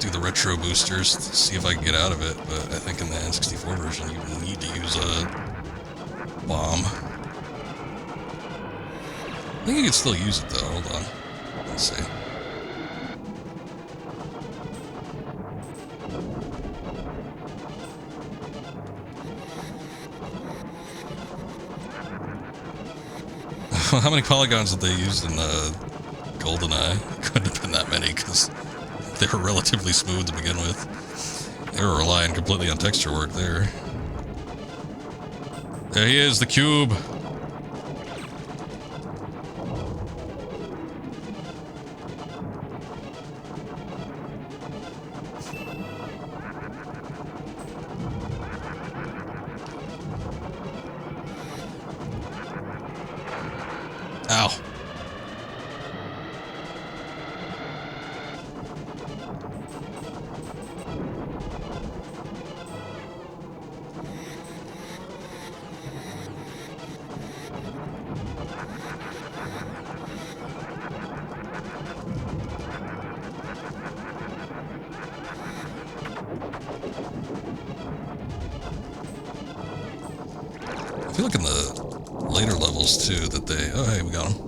do the retro boosters to see if I could get out of it, but I think in the N64 version you need to use a bomb. I think you can still use it though, hold on. Let's see. How many polygons did they use in GoldenEye? Couldn't have been that many, because they were relatively smooth to begin with. They were relying completely on texture work there. There he is, the cube. Ow. I feel like in the later levels too that they, oh hey, we got him.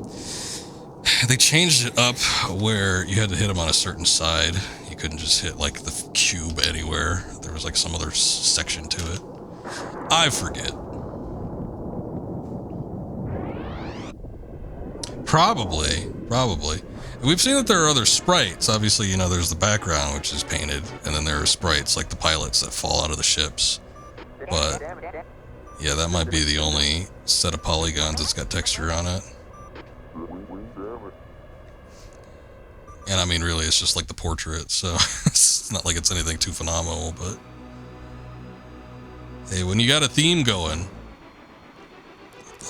They changed it up where you had to hit him on a certain side. You couldn't just hit like the cube anywhere. There was like some other section to it. I forget. Probably. We've seen that there are other sprites. Obviously, you know, there's the background, which is painted, and then there are sprites like the pilots that fall out of the ships. But yeah, that might be the only set of polygons that's got texture on it. And I mean, really, it's just like the portrait, so it's not like it's anything too phenomenal, but hey, when you got a theme going,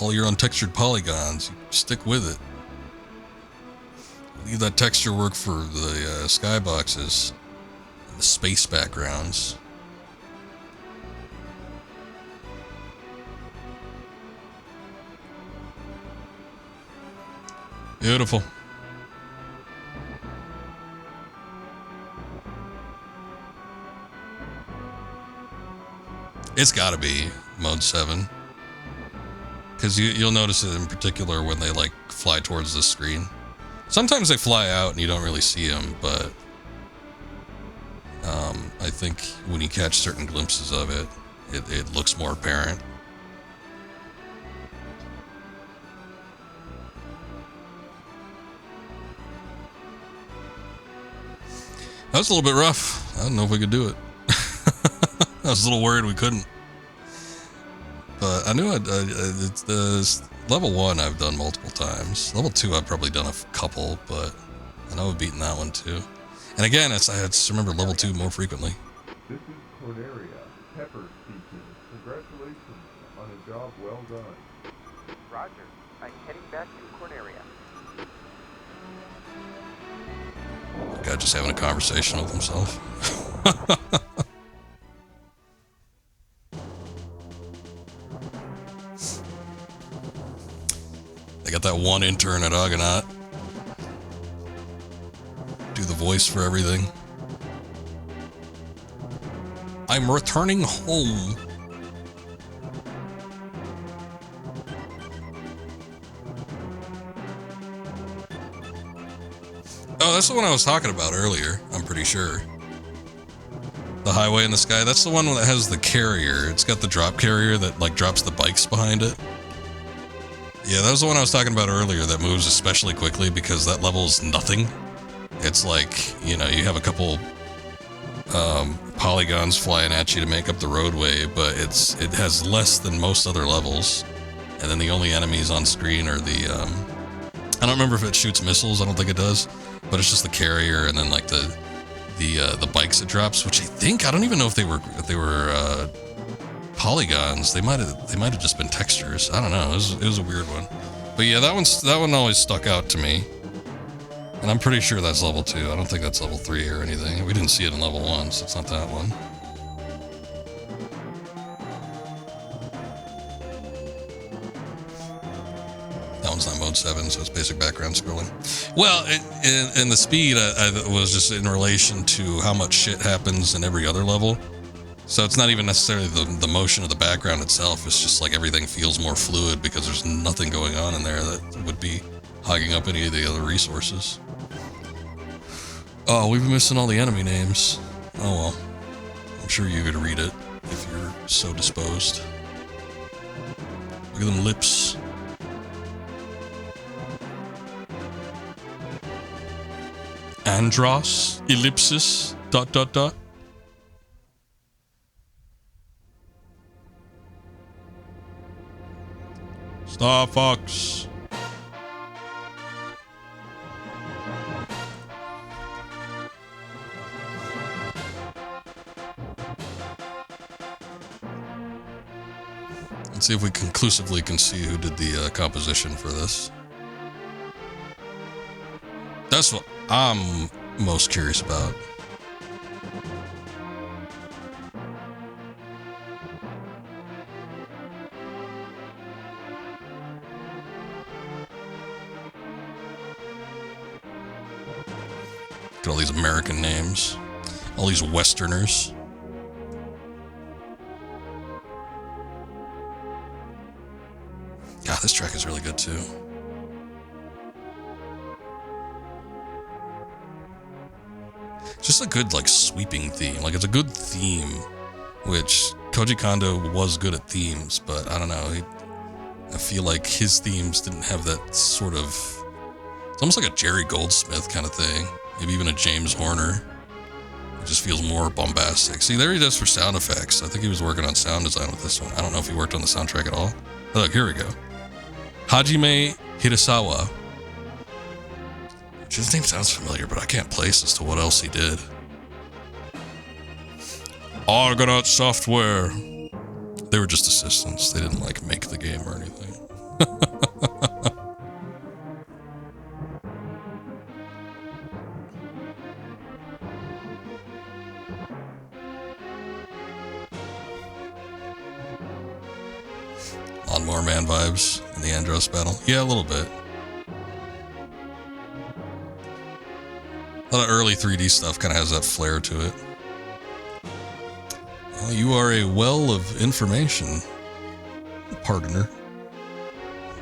all your untextured polygons, you stick with it. Leave that texture work for the skyboxes, the space backgrounds. Beautiful. It's got to be mode 7. Because you'll notice it in particular when they like fly towards the screen. Sometimes they fly out and you don't really see them, but I think when you catch certain glimpses of it, it looks more apparent. That was a little bit rough. I don't know if we could do it. I was a little worried we couldn't. But I knew it's the level 1 I've done multiple times. Level 2 I've probably done a couple, but I know I've beaten that one too. And again, I just remember level 2 more frequently. This is Corneria, Pepper speaking. Congratulations on a job well done. Roger. I'm heading back to Corneria. Guy just having a conversation with himself. They got that one intern at Argonaut. Do the voice for everything. I'm returning home. Oh, that's the one I was talking about earlier, I'm pretty sure. The highway in the sky, that's the one that has the carrier. It's got the drop carrier that like drops the bikes behind it. Yeah, that was the one I was talking about earlier that moves especially quickly because that level is nothing. It's like, you know, you have a couple polygons flying at you to make up the roadway, but it has less than most other levels. And then the only enemies on screen are the, I don't remember if it shoots missiles, I don't think it does, but it's just the carrier and then like the bikes it drops, which I don't even know if they were polygons. They might have just been textures. I don't know. It was a weird one. But yeah, that one always stuck out to me. And I'm pretty sure that's level 2. I don't think that's level 3 or anything. We didn't see it in level 1, so it's not that one. That one's not mode 7, so it's basic background scrolling. Well, and the speed I was just in relation to how much shit happens in every other level. So it's not even necessarily the motion of the background itself. It's just like everything feels more fluid because there's nothing going on in there that would be hogging up any of the other resources. Oh, we've been missing all the enemy names. Oh well. I'm sure you could read it if you're so disposed. Look at them lips. Andros, ellipsis, ... Star Fox. Let's see if we conclusively can see who did the composition for this. That's what I'm most curious about. Look at all these American names. All these Westerners. God, this track is really good too. Just a good, like, sweeping theme. Like, it's a good theme, which Koji Kondo was good at themes, but I don't know. I feel like his themes didn't have that sort of... It's almost like a Jerry Goldsmith kind of thing. Maybe even a James Horner. It just feels more bombastic. See, there he does for sound effects. I think he was working on sound design with this one. I don't know if he worked on the soundtrack at all. Look, here we go. Hajime Hirasawa. His name sounds familiar, but I can't place as to what else he did. Argonaut Software. They were just assistants. They didn't, like, make the game or anything. Lawnmower Man vibes in the Andros battle. Yeah, a little bit. A lot of early 3D stuff kind of has that flair to it. Well, you are a well of information, partner.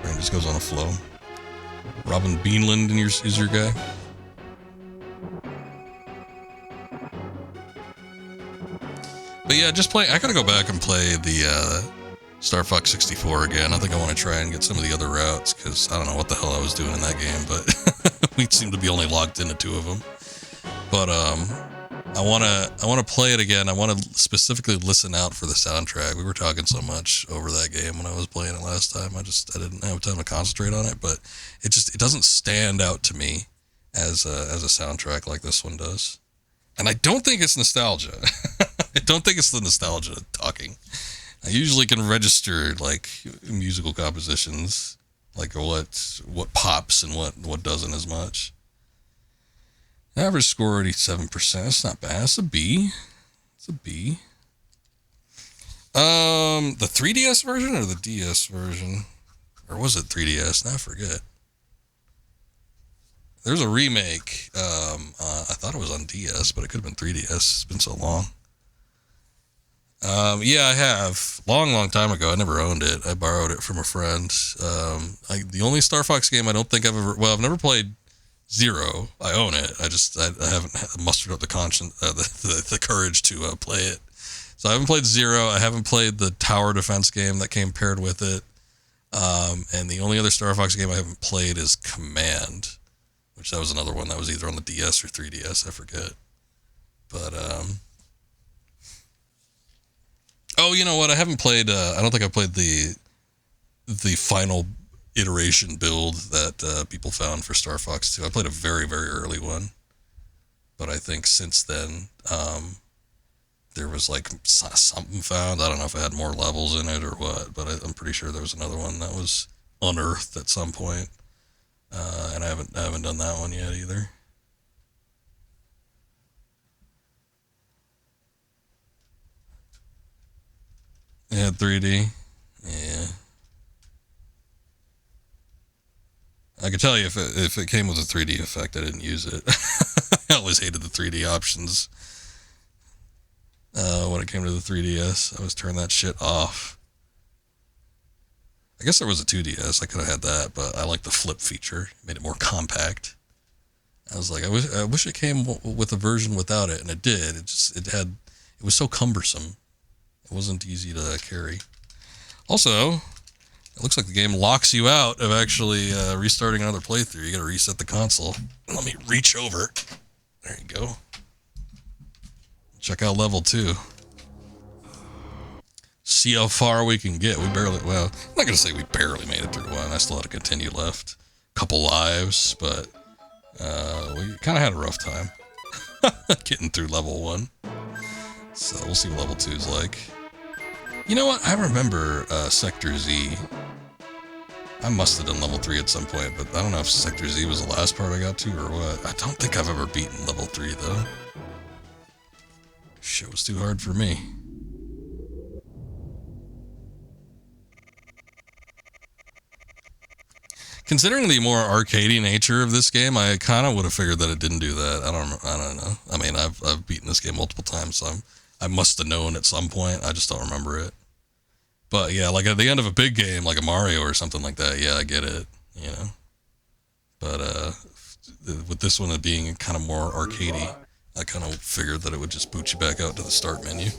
Brain just goes on a flow. Robin Beanland is your guy. But yeah, just play. I gotta go back and play the Star Fox 64 again. I think I want to try and get some of the other routes because I don't know what the hell I was doing in that game, but we seem to be only logged into 2 of them. But I wanna play it again. I want to specifically listen out for the soundtrack. We were talking so much over that game when I was playing it last time. I didn't have time to concentrate on it, but it doesn't stand out to me as a soundtrack like this one does. And I don't think it's nostalgia. I don't think it's the nostalgia talking. I usually can register like musical compositions, like what pops and what doesn't as much. Average score 87%. That's not bad. It's a B. It's a B. The 3DS version or the DS version? Or was it 3DS? Now I forget. There's a remake. I thought it was on DS, but it could have been 3DS. It's been so long. Yeah, I have. Long time ago. I never owned it. I borrowed it from a friend. The only Star Fox game I don't think I've never played Zero. I own it. I haven't mustered up the the courage to play it. So I haven't played Zero. I haven't played the tower defense game that came paired with it. And the only other Star Fox game I haven't played is Command, which that was another one that was either on the DS or 3DS. I forget. But oh, you know what? I haven't played. I don't think I played the final iteration build that people found for Star Fox 2. I played a very, very early one, but I think since then there was like something found. I don't know if it had more levels in it or what, but I'm pretty sure there was another one that was unearthed at some point, and I haven't done that one yet either. Yeah, 3D. Yeah. I could tell you if it came with a 3D effect, I didn't use it. I always hated the 3D options. When it came to the 3DS, I always turned that shit off. I guess there was a 2DS. I could have had that, but I like the flip feature. It made it more compact. I was like, I wish it came with a version without it, and it did. It was so cumbersome. It wasn't easy to carry. Also, it looks like the game locks you out of actually restarting another playthrough. You got to reset the console. Let me reach over. There you go. Check out level 2. See how far we can get. I'm not going to say we barely made it through one. I still had to continue left. Couple lives, but we kind of had a rough time getting through level 1. So we'll see what level 2 is like. You know what? I remember Sector Z. I must have done level 3 at some point, but I don't know if Sector Z was the last part I got to or what. I don't think I've ever beaten level 3 though. Shit was too hard for me. Considering the more arcadey nature of this game, I kind of would have figured that it didn't do that. I don't know. I mean, I've beaten this game multiple times, so I must have known at some point. I just don't remember it. But yeah, like at the end of a big game, like a Mario or something like that, yeah, I get it, you know. But with this one being kind of more arcadey, I kind of figured that it would just boot you back out to the start menu.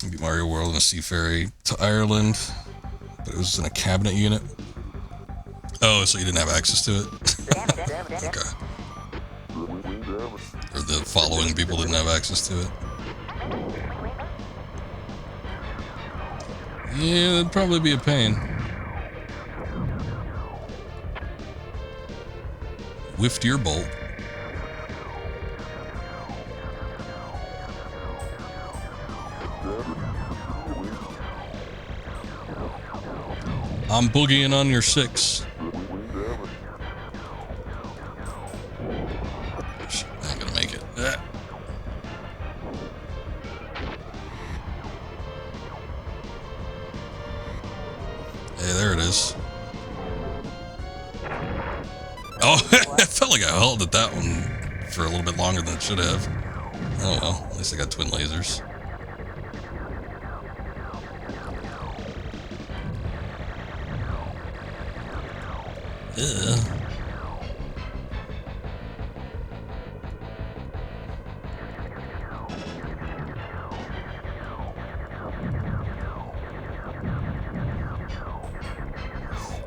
Maybe Mario World and a Sea Ferry to Ireland, but it was in a cabinet unit. Oh, so you didn't have access to it? Okay. Or the following people didn't have access to it? Yeah, that'd probably be a pain. Whiffed your bolt. I'm boogieing on your 6. Shit, I ain't gonna make it. Hey, there it is. Oh, I felt like I held at that one for a little bit longer than it should have. Oh well, at least I got twin lasers. Yeah.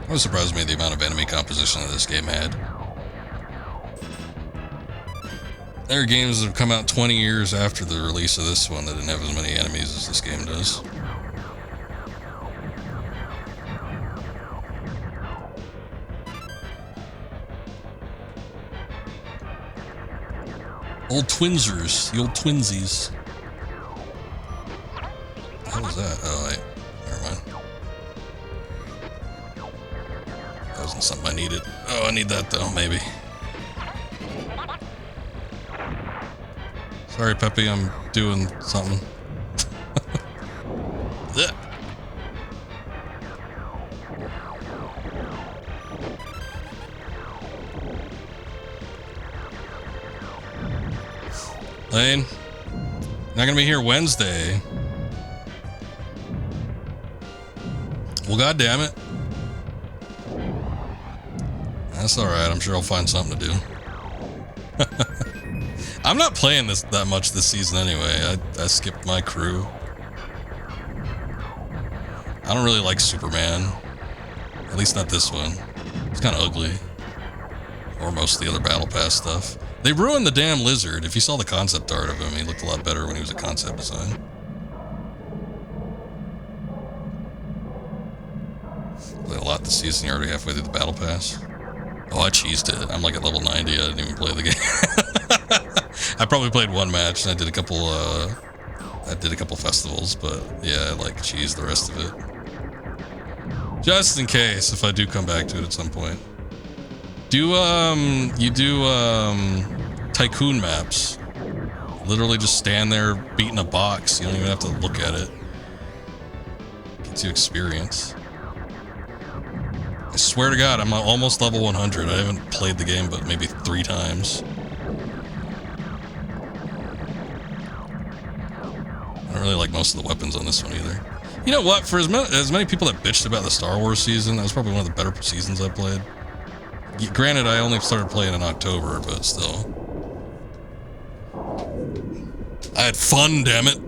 It was surprised me the amount of enemy composition that this game had. There are games that have come out 20 years after the release of this one that didn't have as many enemies as this game does. Old twinsers, the old twinsies. What was that? Oh, wait. Never mind. That wasn't something I needed. Oh, I need that though, maybe. Sorry, Peppy, I'm doing something. Yeah. Lane, not gonna be here Wednesday. Well, goddammit. That's alright, I'm sure I'll find something to do. I'm not playing this that much this season anyway. I skipped my crew. I don't really like Superman. At least not this one. It's kind of ugly. Or most of the other Battle Pass stuff. They ruined the damn lizard. If you saw the concept art of him, he looked a lot better when he was a concept design. Played a lot this season. You're already halfway through the Battle Pass. Oh, I cheesed it. I'm like at level 90. I didn't even play the game. I probably played one match and I did a couple festivals, but yeah, I like cheesed the rest of it. Just in case, if I do come back to it at some point. You do tycoon maps. Literally just stand there beating a box. You don't even have to look at it. Gets you experience. I swear to God, I'm almost level 100. I haven't played the game but maybe 3 times. I don't really like most of the weapons on this one either. You know what? For as many people that bitched about the Star Wars season, that was probably one of the better seasons I played. Granted, I only started playing in October, but still. I had fun, damn it.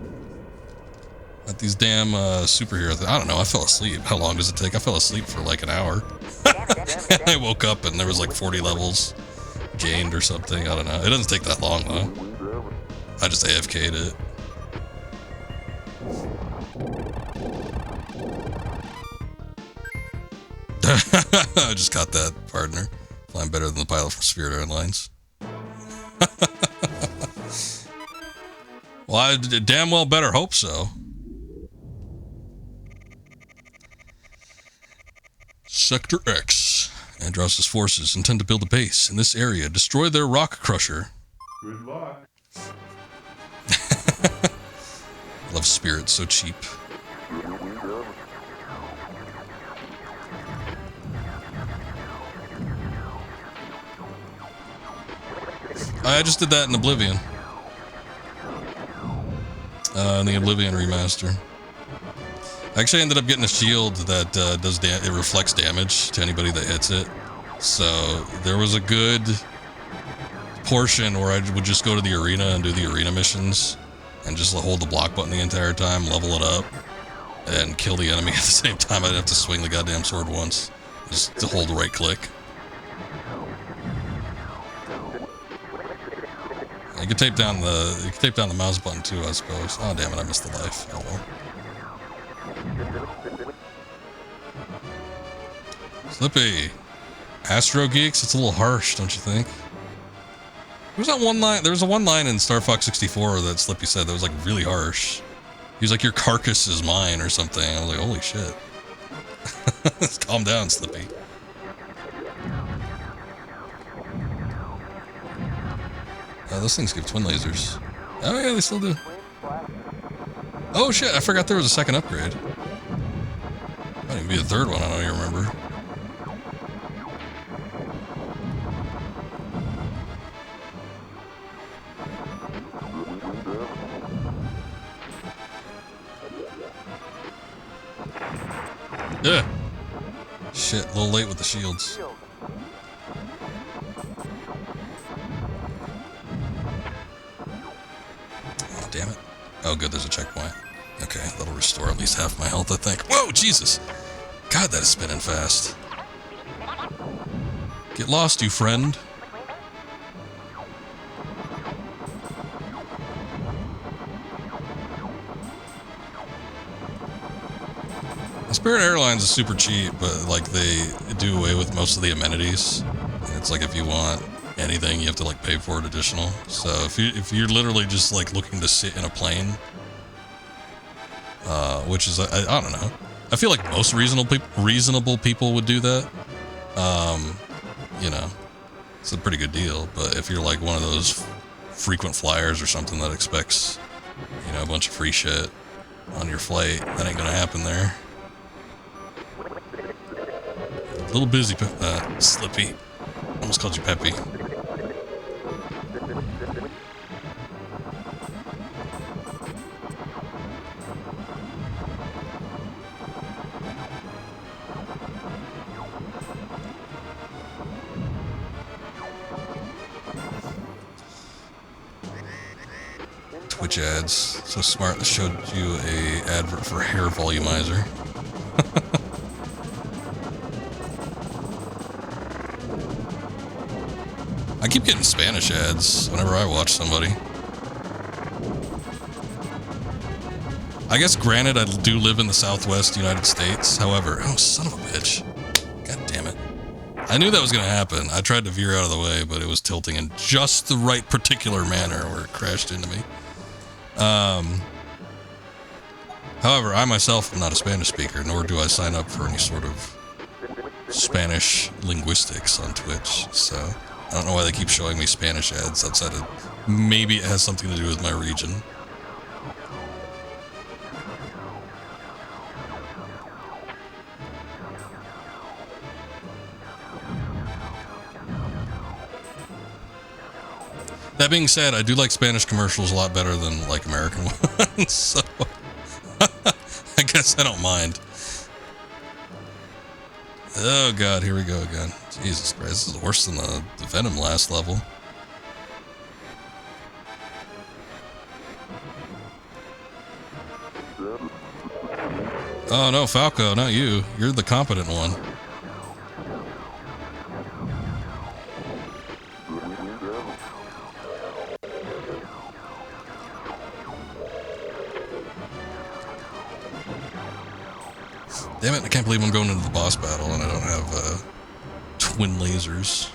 At these damn superhero things. I don't know, I fell asleep. How long does it take? I fell asleep for like an hour. And I woke up and there was like 40 levels gained or something. I don't know. It doesn't take that long though. I just AFK'd it. I just caught that, partner. Flying better than the pilot from Spirit Airlines. Well, I damn well better hope so. Sector X. Andros' forces intend to build a base in this area. Destroy their rock crusher. Good luck. Love Spirit, so cheap. I just did that in Oblivion. In the Oblivion remaster. I actually ended up getting a shield that it reflects damage to anybody that hits it. So there was a good portion where I would just go to the arena and do the arena missions and just hold the block button the entire time, level it up, and kill the enemy at the same time. I'd have to swing the goddamn sword once, just to hold right click. You can tape down the mouse button too, I suppose. Oh damn it, I missed the life. Oh well. Slippy. Astro Geeks, it's a little harsh, don't you think? There was a one line in Star Fox 64 that Slippy said that was like really harsh. He was like, your carcass is mine or something. I was like, holy shit. Calm down, Slippy. Those things give twin lasers. Oh yeah, they still do. Oh shit, I forgot there was a second upgrade. Might even be a third one, I don't even remember. Yeah. Shit, a little late with the shields. Oh, damn it. Oh, good, there's a checkpoint. Okay, that'll restore at least half my health, I think. Whoa, Jesus! God, that is spinning fast. Get lost, you friend. Spirit Airlines is super cheap, but like they do away with most of the amenities. And it's like if you want anything, you have to like pay for it additional. So if you're literally just like looking to sit in a plane, which is I don't know. I feel like most reasonable people would do that. You know, it's a pretty good deal. But if you're like one of those frequent flyers or something that expects, you know, a bunch of free shit on your flight, that ain't gonna happen there. A little busy, Slippy. Almost called you Peppy. Twitch ads. So smart, this showed you a advert for hair volumizer. I keep getting Spanish ads whenever I watch somebody. I guess granted I do live in the Southwest United States, however, oh son of a bitch. God damn it. I knew that was going to happen. I tried to veer out of the way, but it was tilting in just the right particular manner where it crashed into me. However, I myself am not a Spanish speaker, nor do I sign up for any sort of Spanish linguistics on Twitch, so I don't know why they keep showing me Spanish ads outside of... Maybe it has something to do with my region. That being said, I do like Spanish commercials a lot better than like American ones, so I guess I don't mind. Oh god, here we go again. Jesus Christ, this is worse than the Venom last level. Oh no, Falco, not you. You're the competent one. Damn it, I can't believe I'm going into the boss battle and I don't have twin lasers.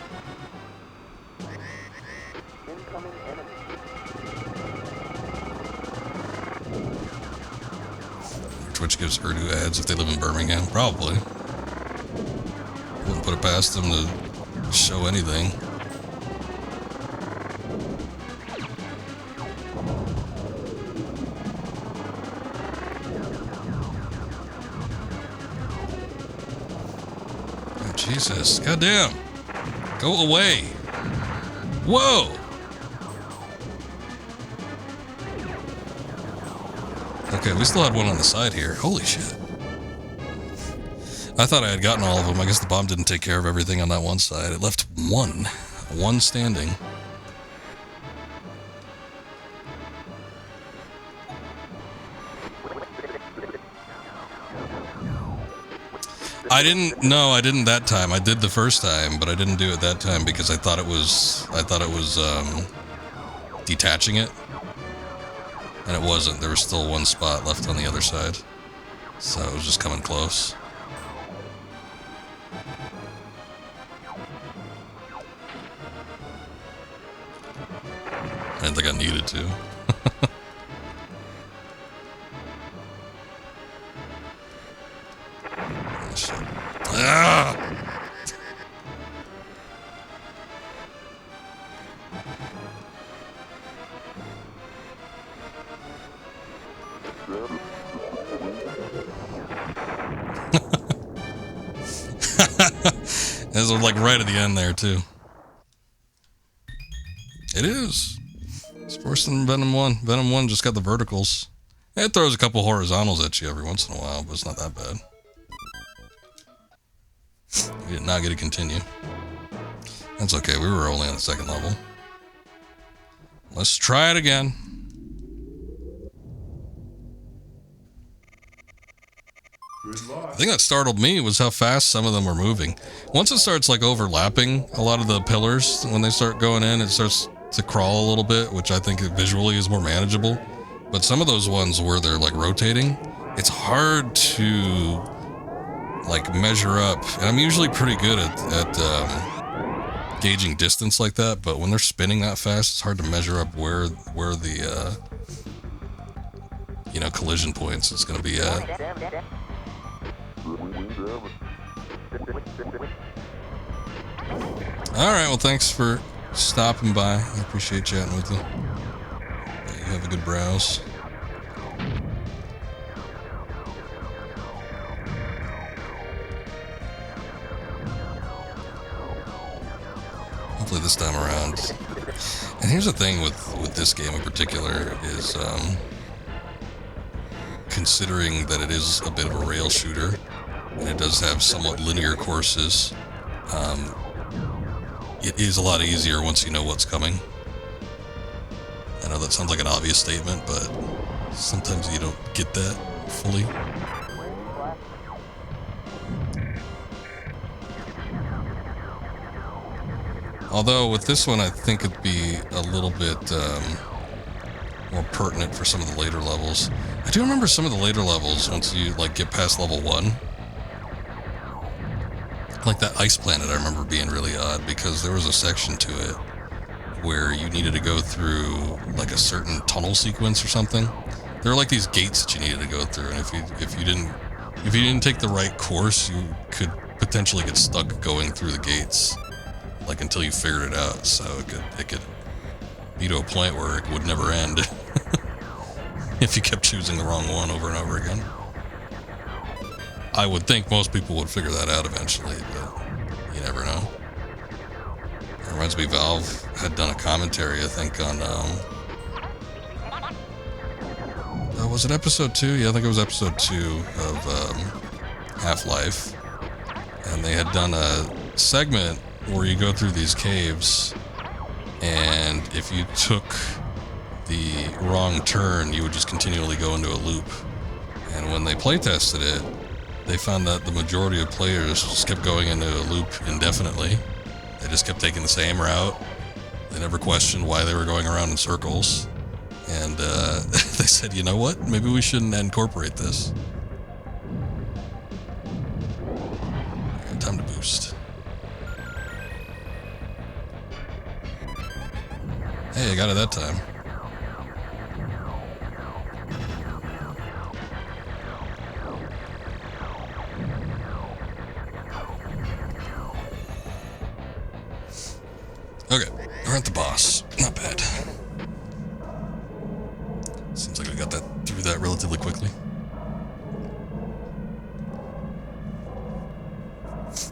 Twitch gives Urdu ads if they live in Birmingham. Probably. Wouldn't put it past them to show anything. Oh, Jesus. Goddamn. Go away. Whoa. Okay, we still had one on the side here. Holy shit. I thought I had gotten all of them. I guess the bomb didn't take care of everything on that one side. It left one standing. I didn't that time. I did the first time, but I didn't do it that time because I thought it was detaching it. And it wasn't. There was still one spot left on the other side. So it was just coming close. I didn't think I needed to. Oh, shit. Ah! This was like right at the end there too. It is. It's worse than Venom 1. Venom 1 just got the verticals. It throws a couple horizontals at you every once in a while, but it's not that bad. We did not get to continue. That's okay, we were only on the second level. Let's try it again. The thing that startled me was how fast some of them were moving. Once it starts like overlapping a lot of the pillars, when they start going in, it starts to crawl a little bit, which I think visually is more manageable. But some of those ones where they're like rotating, it's hard to like measure up. And I'm usually pretty good at gauging distance like that, but when they're spinning that fast, it's hard to measure up where the collision points is going to be at. Alright, well thanks for stopping by. I appreciate chatting with you. You have a good browse. Hopefully this time around. And here's the thing with this game in particular is considering that it is a bit of a rail shooter and it does have somewhat linear courses, it is a lot easier once you know what's coming. I know that sounds like an obvious statement, but sometimes you don't get that fully. Although with this one, I think it'd be a little bit more pertinent for some of the later levels. I do remember some of the later levels once you like get past level 1. Like that ice planet, I remember being really odd because there was a section to it where you needed to go through like a certain tunnel sequence or something, There were like these gates that you needed to go through, and if you didn't take the right course, you could potentially get stuck going through the gates, like until you figured it out. So it could be to a point where it would never end if you kept choosing the wrong one over and over again. I would think most people would figure that out eventually, but you never know. It reminds me, Valve had done a commentary, I think, on was it episode 2? Yeah, I think it was episode 2 of Half-Life. And they had done a segment where you go through these caves, and if you took the wrong turn, you would just continually go into a loop. And when they playtested it, they found that the majority of players just kept going into a loop indefinitely. They just kept taking the same route. They never questioned why they were going around in circles. And they said, you know what? Maybe we shouldn't incorporate this. Right, time to boost. Hey, I got it that time. Okay, we're at the boss. Not bad. Seems like we got that through that relatively quickly.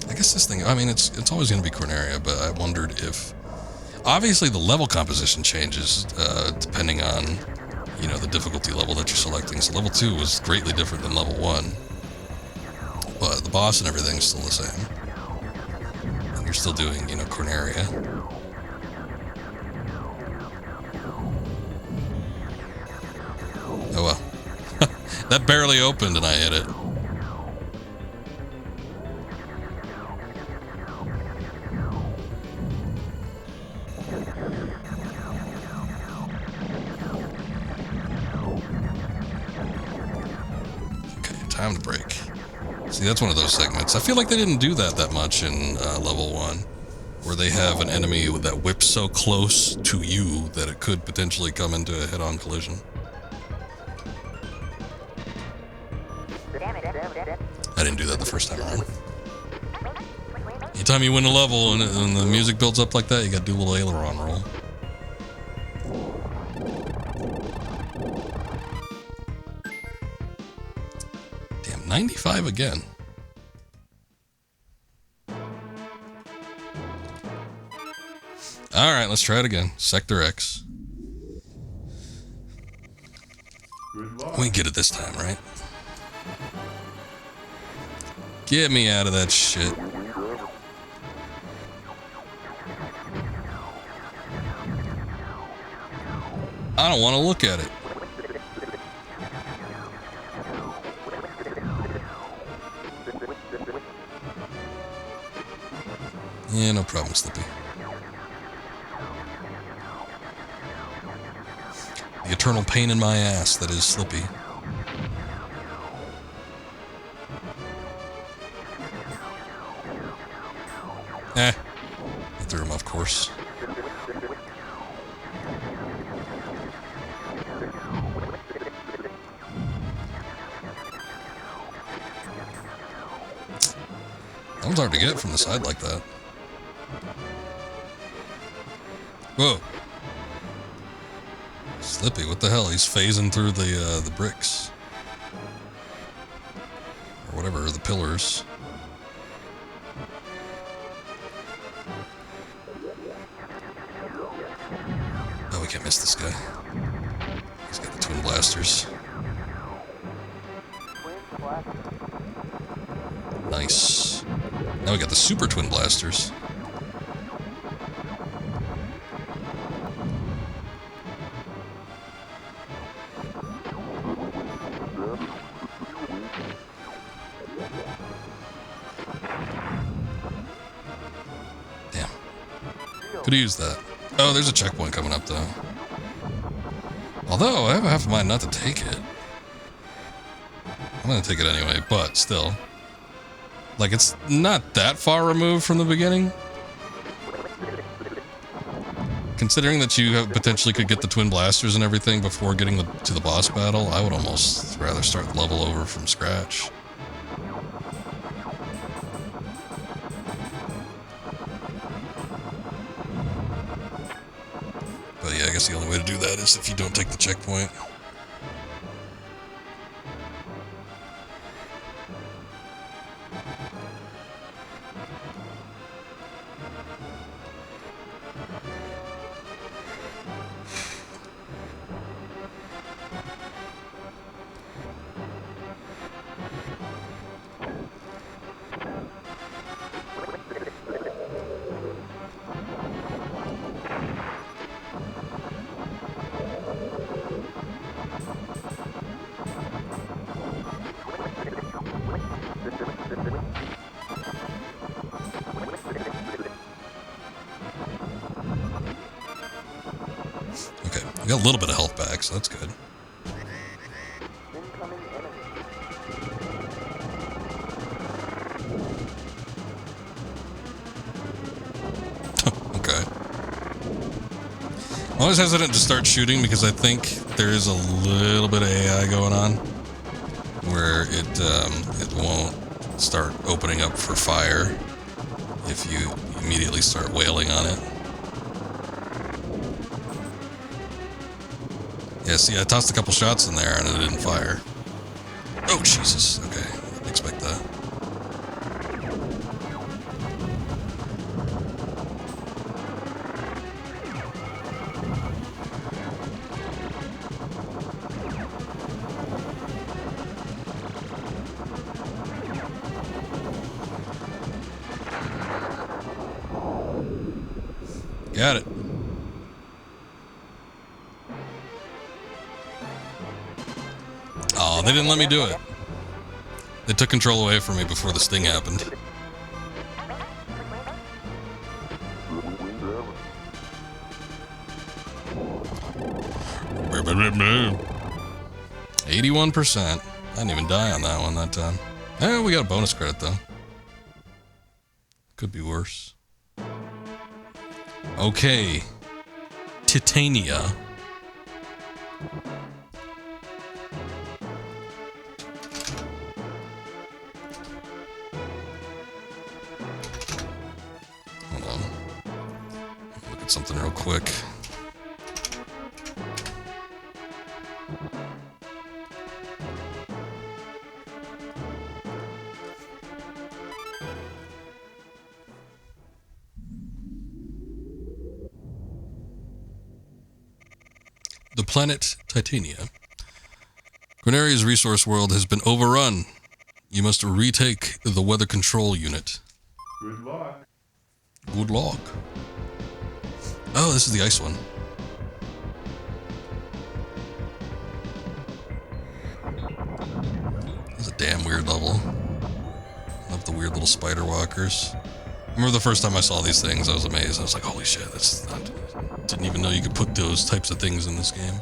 I guess this thing, I mean, it's always going to be Corneria, but I wondered if... Obviously, the level composition changes depending on, you know, the difficulty level that you're selecting. So level 2 was greatly different than level 1. But the boss and everything's still the same. And you're still doing, you know, Corneria. Oh well. That barely opened and I hit it. Okay, time to break. See, that's one of those segments. I feel like they didn't do that much in level 1, where they have an enemy that whips so close to you that it could potentially come into a head-on collision. I didn't do that the first time around. Anytime you win a level and the music builds up like that, you gotta do a little aileron roll. Damn, 95 again. Alright, let's try it again. Sector X. Good luck. We get it this time, right? Get me out of that shit. I don't want to look at it. Yeah, no problem, Slippy. The eternal pain in my ass that is Slippy. I threw him off course. That one's hard to get from the side like that. Whoa. Slippy, what the hell? He's phasing through the bricks. Or whatever, the pillars. Oh, we can't miss this guy. He's got the twin blasters. Nice. Now we got the super twin blasters. Damn. Could've used that. Oh, there's a checkpoint coming up, though. Although, I have half a mind not to take it. I'm gonna take it anyway, but still. Like, it's not that far removed from the beginning. considering that you potentially could get the twin blasters and everything before getting to the boss battle, I would almost rather start the level over from scratch. But yeah, I guess the only way to do that is if you don't take the checkpoint. We got a little bit of health back, so that's good. Incoming enemy. Okay. I'm always hesitant to start shooting because I think there is a little bit of AI going on where it won't start opening up for fire if you immediately start wailing on it. Yeah, see, I tossed a couple shots in there and it didn't fire. Oh, Jesus. Okay, didn't expect that. Got it. Oh, they didn't let me do it. They took control away from me before the sting happened. Boom. 81%. I didn't even die on that one that time. Eh, we got a bonus credit though. Could be worse. Okay. Titania. Hold on. Look at something real quick. The planet Titania. Grenaria's resource world has been overrun. You must retake the weather control unit. Good luck. Good luck. Oh, this is the ice one. That's a damn weird level. Love the weird little spider walkers. I remember the first time I saw these things, I was amazed. I was like, holy shit, that's not... Didn't even know you could put those types of things in this game.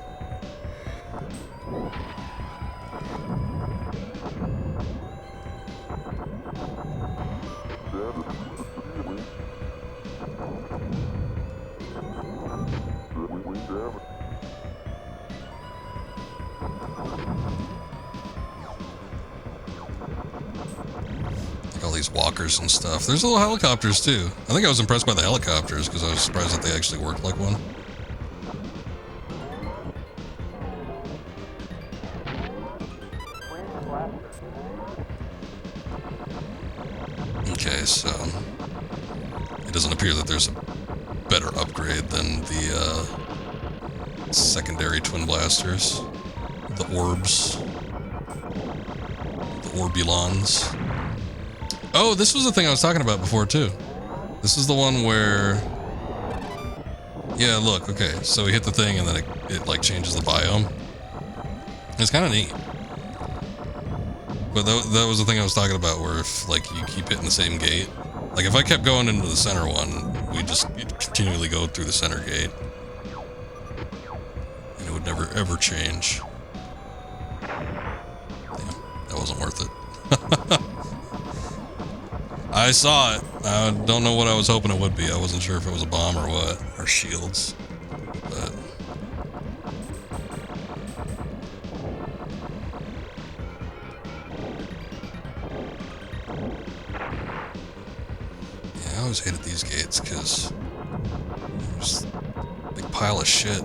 Like all these walkers and stuff. There's little helicopters too. I think I was impressed by the helicopters because I was surprised that they actually worked like one. Okay, so it doesn't appear that there's a better upgrade than the secondary twin blasters. The orbs. The orbulons. Oh, this was the thing I was talking about before too. This is the one where... Yeah, look, okay, so we hit the thing and then it like changes the biome. It's kind of neat. But that was the thing I was talking about, where if like you keep hitting the same gate, like if I kept going into the center one, we'd just continually go through the center gate, and it would never ever change. Damn, that wasn't worth it. I saw it. I don't know what I was hoping it would be. I wasn't sure if it was a bomb or what, or shields. always hated these gates because there's a big pile of shit.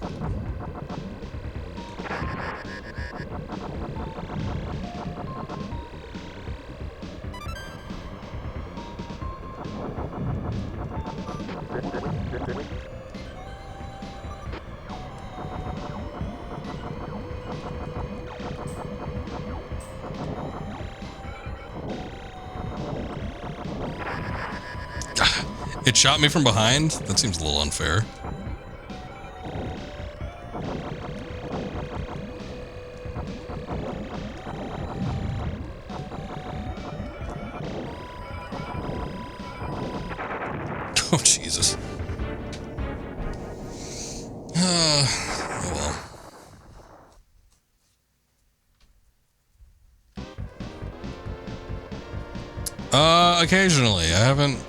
It shot me from behind? That seems a little unfair. Oh, Jesus. Oh well. Occasionally. I haven't...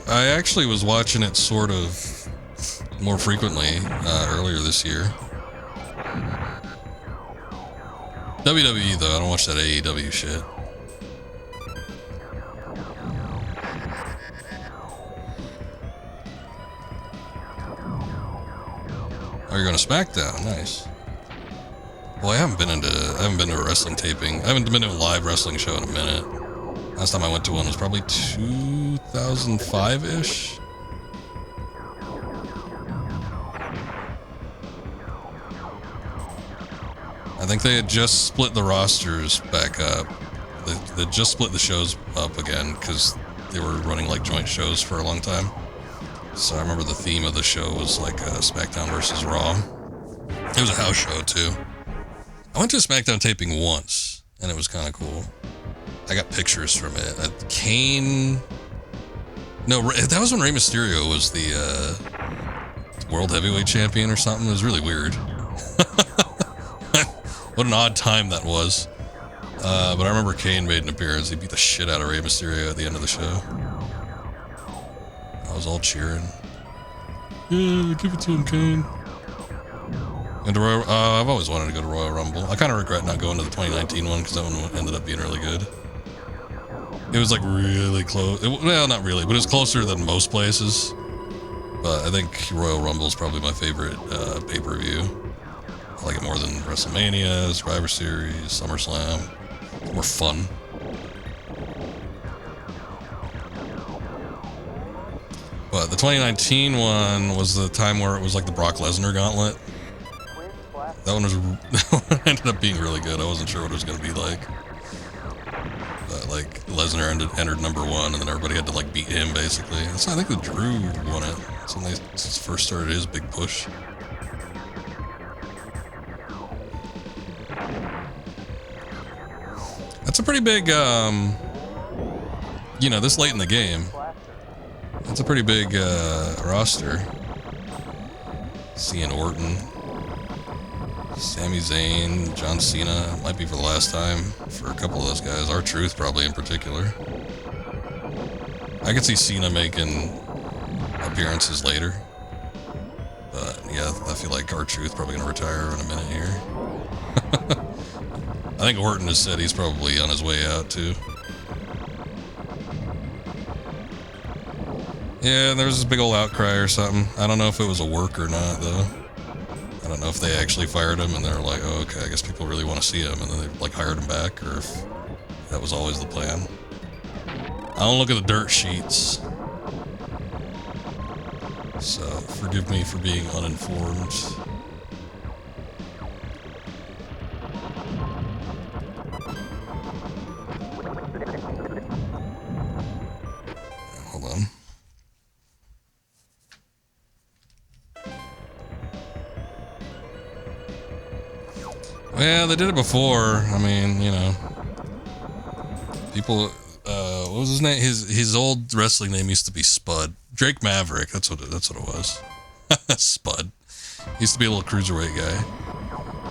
I actually was watching it sort of more frequently earlier this year. WWE though, I don't watch that AEW shit. Oh, you're going to SmackDown, nice. Well, I haven't been to a wrestling taping. I haven't been to a live wrestling show in a minute. Last time I went to one was probably 2005-ish. I think they had just split the rosters back up. They just split the shows up again because they were running like joint shows for a long time. So I remember the theme of the show was like SmackDown versus Raw. It was a house show too. I went to a SmackDown taping once and it was kind of cool. I got pictures from it. Kane... No, that was when Rey Mysterio was the World Heavyweight Champion or something. It was really weird. What an odd time that was. But I remember Kane made an appearance. He beat the shit out of Rey Mysterio at the end of the show. I was all cheering. Yeah, give it to him, Kane. And I've always wanted to go to Royal Rumble. I kind of regret not going to the 2019 one because that one ended up being really good. It was like really close. Well, not really, but it was closer than most places. But I think Royal Rumble is probably my favorite pay-per-view. I like it more than WrestleMania, Survivor Series, SummerSlam. More fun. But the 2019 one was the time where it was like the Brock Lesnar gauntlet. That one ended up being really good. I wasn't sure what it was going to be like. But like Lesnar entered number one, and then everybody had to like beat him basically. So I think the Drew won it. That's when they first started his big push. That's a pretty big, you know, this late in the game. That's a pretty big roster. Seeing Orton, Sami Zayn, John Cena, might be for the last time for a couple of those guys. R-Truth probably in particular. I could see Cena making appearances later. But yeah, I feel like R-Truth probably gonna retire in a minute here. I think Orton has said he's probably on his way out too. Yeah, there was this big old outcry or something. I don't know if it was a work or not though. I don't know if they actually fired him and they're like, oh, okay, I guess people really want to see him, and then they like hired him back, or if that was always the plan. I don't look at the dirt sheets, so forgive me for being uninformed. Hold on. Well, they did it before. I mean, you know, people. What was his name? His old wrestling name used to be Spud. Drake Maverick. That's what it was. Spud. He used to be a little cruiserweight guy,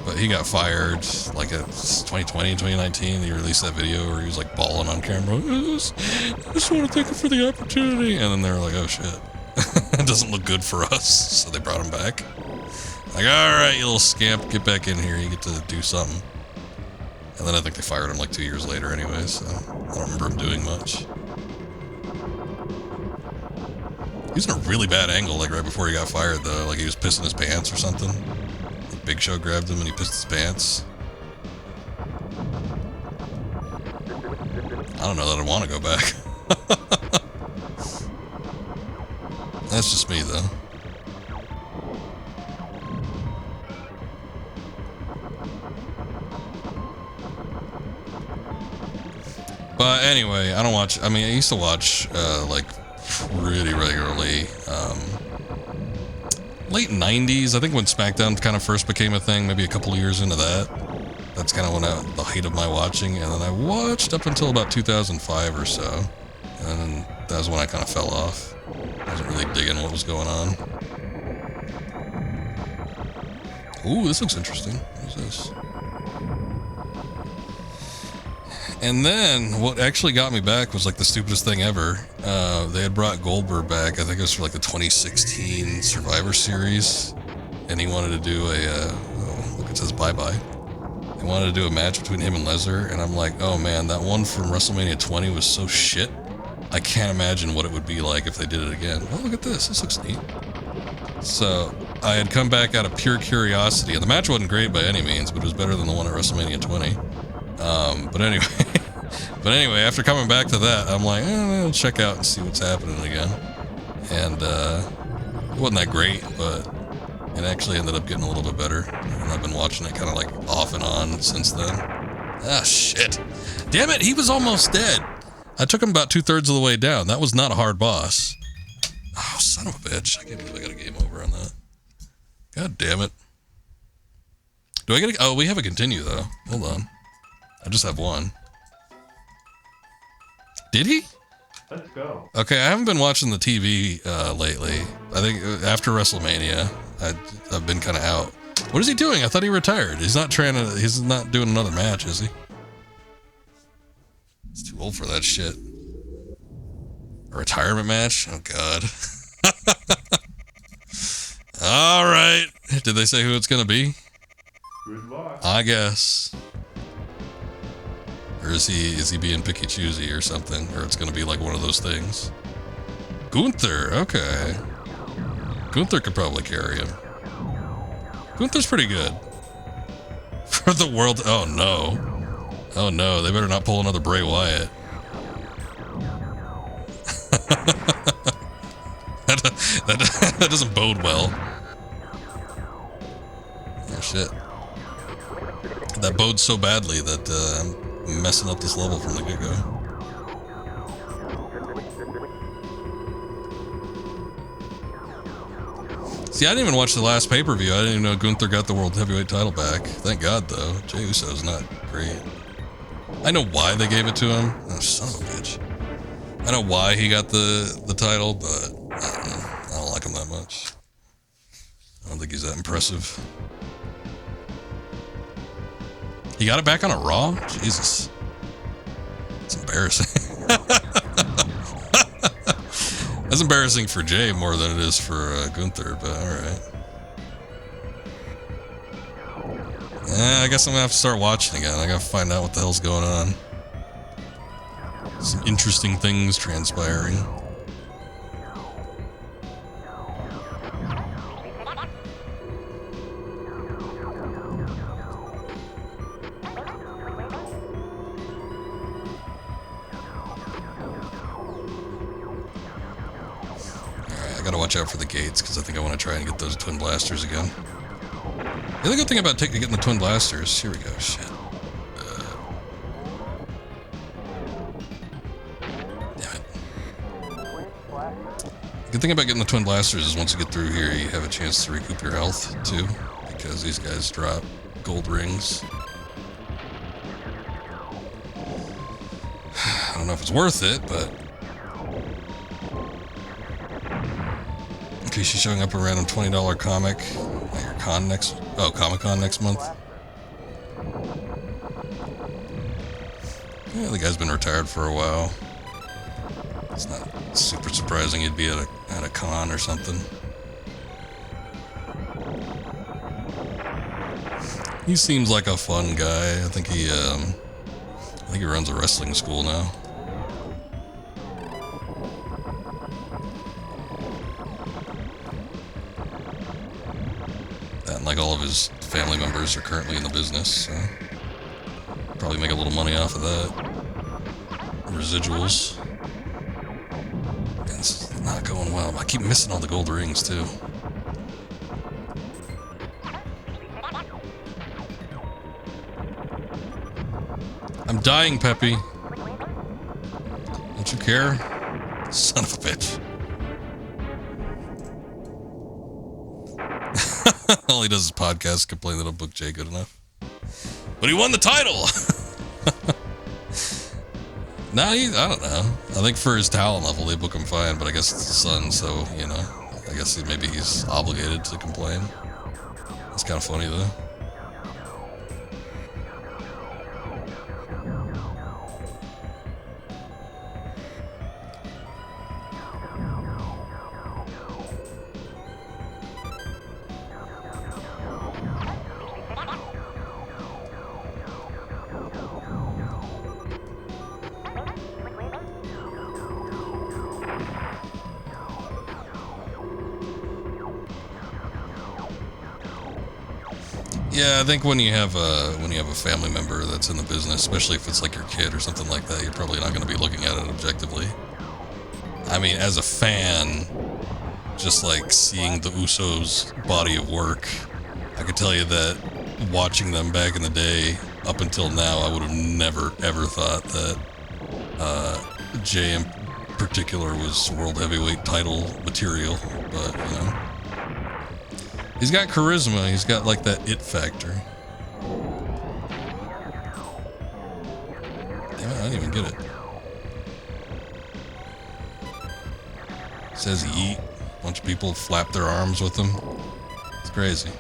but he got fired like at 2020, 2019. He released that video where he was like bawling on camera. I just want to thank him for the opportunity. And then they were like, oh shit, it doesn't look good for us. So they brought him back. Like, all right, you little scamp, get back in here. You get to do something. And then I think they fired him like 2 years later anyway, so I don't remember him doing much. He's in a really bad angle, like right before he got fired, though. Like he was pissing his pants or something. Big Show grabbed him and he pissed his pants. I don't know that I want to go back. That's just me, though. But anyway, I don't watch. I mean, I used to watch like pretty regularly. Late 90s, I think, when SmackDown kind of first became a thing. Maybe a couple of years into that. That's kind of when the height of my watching. And then I watched up until about 2005 or so, and then that was when I kind of fell off. I wasn't really digging what was going on. Ooh, this looks interesting. What is this? And then what actually got me back was like the stupidest thing ever. They had brought Goldberg back. I think it was for like the 2016 Survivor Series, and he wanted to do a oh, look, it says bye-bye. He wanted to do a match between him and Lesnar, and I'm like, oh man, that one from WrestleMania 20 was so shit. I can't imagine what it would be like if they did it again. Oh, look at this. This looks neat. So I had come back out of pure curiosity, and the match wasn't great by any means, but it was better than the one at WrestleMania 20. But anyway, after coming back to that, I'm like, I'll check out and see what's happening again. And it wasn't that great, but it actually ended up getting a little bit better. And I've been watching it kind of like off and on since then. Ah, shit. Damn it, he was almost dead. I took him about 2/3 of the way down. That was not a hard boss. Oh, son of a bitch. I can't believe I got a game over on that. God damn it. Do I get a... Oh, we have a continue, though. Hold on. I just have one. Did he? Let's go. Okay, I haven't been watching the TV lately. I think after WrestleMania, I've been kind of out. What is he doing? I thought he retired. He's not doing another match, is he? He's too old for that shit. A retirement match? Oh, God. All right. Did they say who it's going to be? Good luck. I guess. Or is he being picky choosy or something? Or it's going to be like one of those things? Gunther. Okay. Gunther could probably carry him. Gunther's pretty good. For the world. Oh, no. Oh no, they better not pull another Bray Wyatt. that doesn't bode well. Oh shit. That bodes so badly that I'm messing up this level from the get-go. See, I didn't even watch the last pay-per-view. I didn't even know Gunther got the World Heavyweight title back. Thank God, though. Jey Uso's not great. I know why they gave it to him. Oh, son of a bitch. I know why he got the title, but I don't like him that much. I don't think he's that impressive. He got it back on a Raw? Jesus. It's embarrassing. That's embarrassing for Jey more than it is for Gunther, but alright. I guess I'm gonna have to start watching again. I gotta find out what the hell's going on. Some interesting things transpiring. Alright, I gotta watch out for the gates because I think I want to try and get those twin blasters again. The other good thing about getting the twin blasters, here we go, shit. Damn it. The good thing about getting the twin blasters is once you get through here, you have a chance to recoup your health, too, because these guys drop gold rings. I don't know if it's worth it, but... in case you're showing up a random $20 comic at your con Comic-Con next month. Yeah, the guy's been retired for a while. It's not super surprising he'd be at a con or something. He seems like a fun guy. I think he runs a wrestling school now. like all of his family members are currently in the business, so probably make a little money off of that. Residuals. It's not going well. I keep missing all the gold rings too. I'm dying, Peppy. Don't you care? Son of a bitch. All he does is podcast, complain that I booked Jay good enough. But he won the title! Nah, I don't know. I think for his talent level, they book him fine, but I guess it's his son, so, you know. I guess maybe he's obligated to complain. It's kind of funny, though. Yeah, I think when you have a family member that's in the business, especially if it's like your kid or something like that, you're probably not going to be looking at it objectively. I mean, as a fan, just like seeing the Usos' body of work, I could tell you that watching them back in the day, up until now, I would have never ever thought that Jay in particular was world heavyweight title material, but you know. He's got charisma, he's got like that it factor. Damn it, I didn't even get it. Says he eat. A bunch of people flap their arms with him. It's crazy.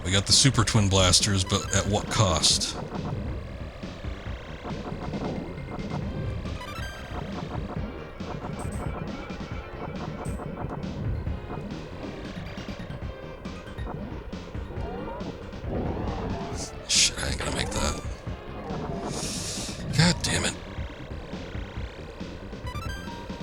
We got the Super Twin Blasters, but at what cost? Shit, I ain't gonna make that. God damn it.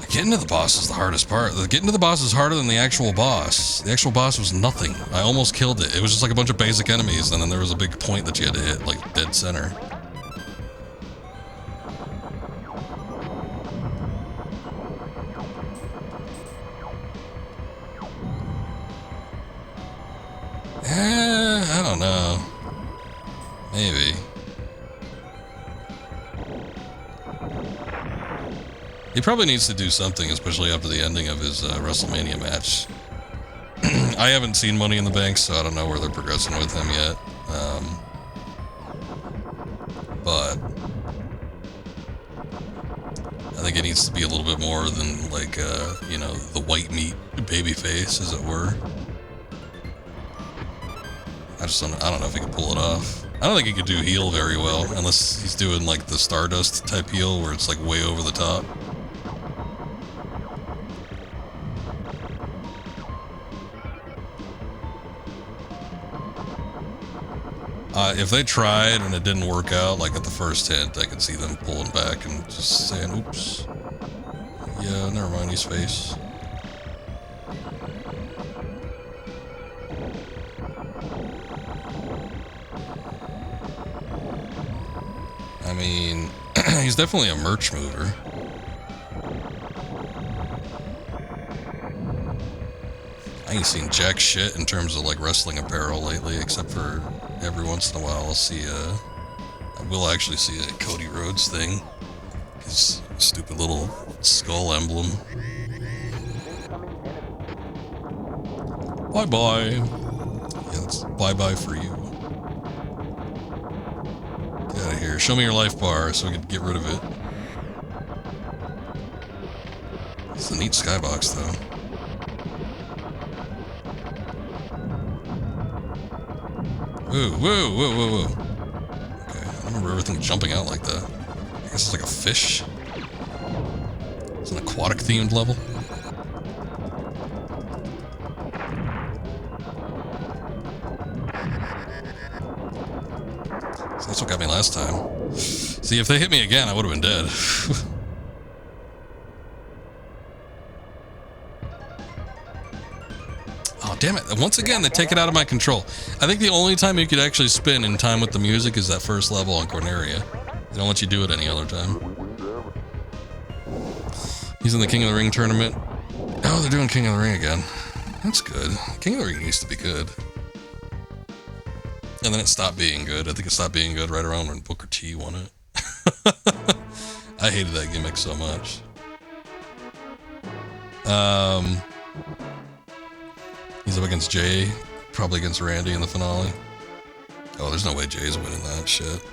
Getting to the boss is the hardest part. Getting to the boss is harder than the actual boss. The actual boss was nothing. I almost killed it. It was just like a bunch of basic enemies, and then there was a big point that you had to hit, like dead center. I don't know. Maybe. He probably needs to do something, especially after the ending of his WrestleMania match. I haven't seen Money in the Bank, so I don't know where they're progressing with him yet. But I think it needs to be a little bit more than like, you know, the white meat babyface, as it were. I don't know if he can pull it off. I don't think he could do heel very well, unless he's doing like the Stardust type heel, where it's like way over the top. If they tried and it didn't work out, like at the first hint, I could see them pulling back and just saying, oops. Yeah, never mind, he's face. I mean, he's definitely a merch mover. I ain't seen jack shit in terms of like wrestling apparel lately, except for every once in a while I'll see I will actually see a Cody Rhodes thing. His stupid little skull emblem. Bye-bye. Yeah, it's bye-bye for you. Get out of here. Show me your life bar so we can get rid of it. It's a neat skybox, though. Whoa, whoa, whoa, whoa, whoa. Okay, I don't remember everything jumping out like that. I guess it's like a fish. It's an aquatic themed level. That's what got me last time. See, if they hit me again, I would have been dead. Oh, damn it. Once again, they take it out of my control. I think the only time you could actually spin in time with the music is that first level on Corneria. They don't let you do it any other time. He's in the King of the Ring tournament. Oh, they're doing King of the Ring again. That's good. King of the Ring used to be good. And then it stopped being good. I think it stopped being good right around when Booker T won it. I hated that gimmick so much. He's up against Jay, probably against Randy in the finale. Oh, there's no way Jay's winning that shit.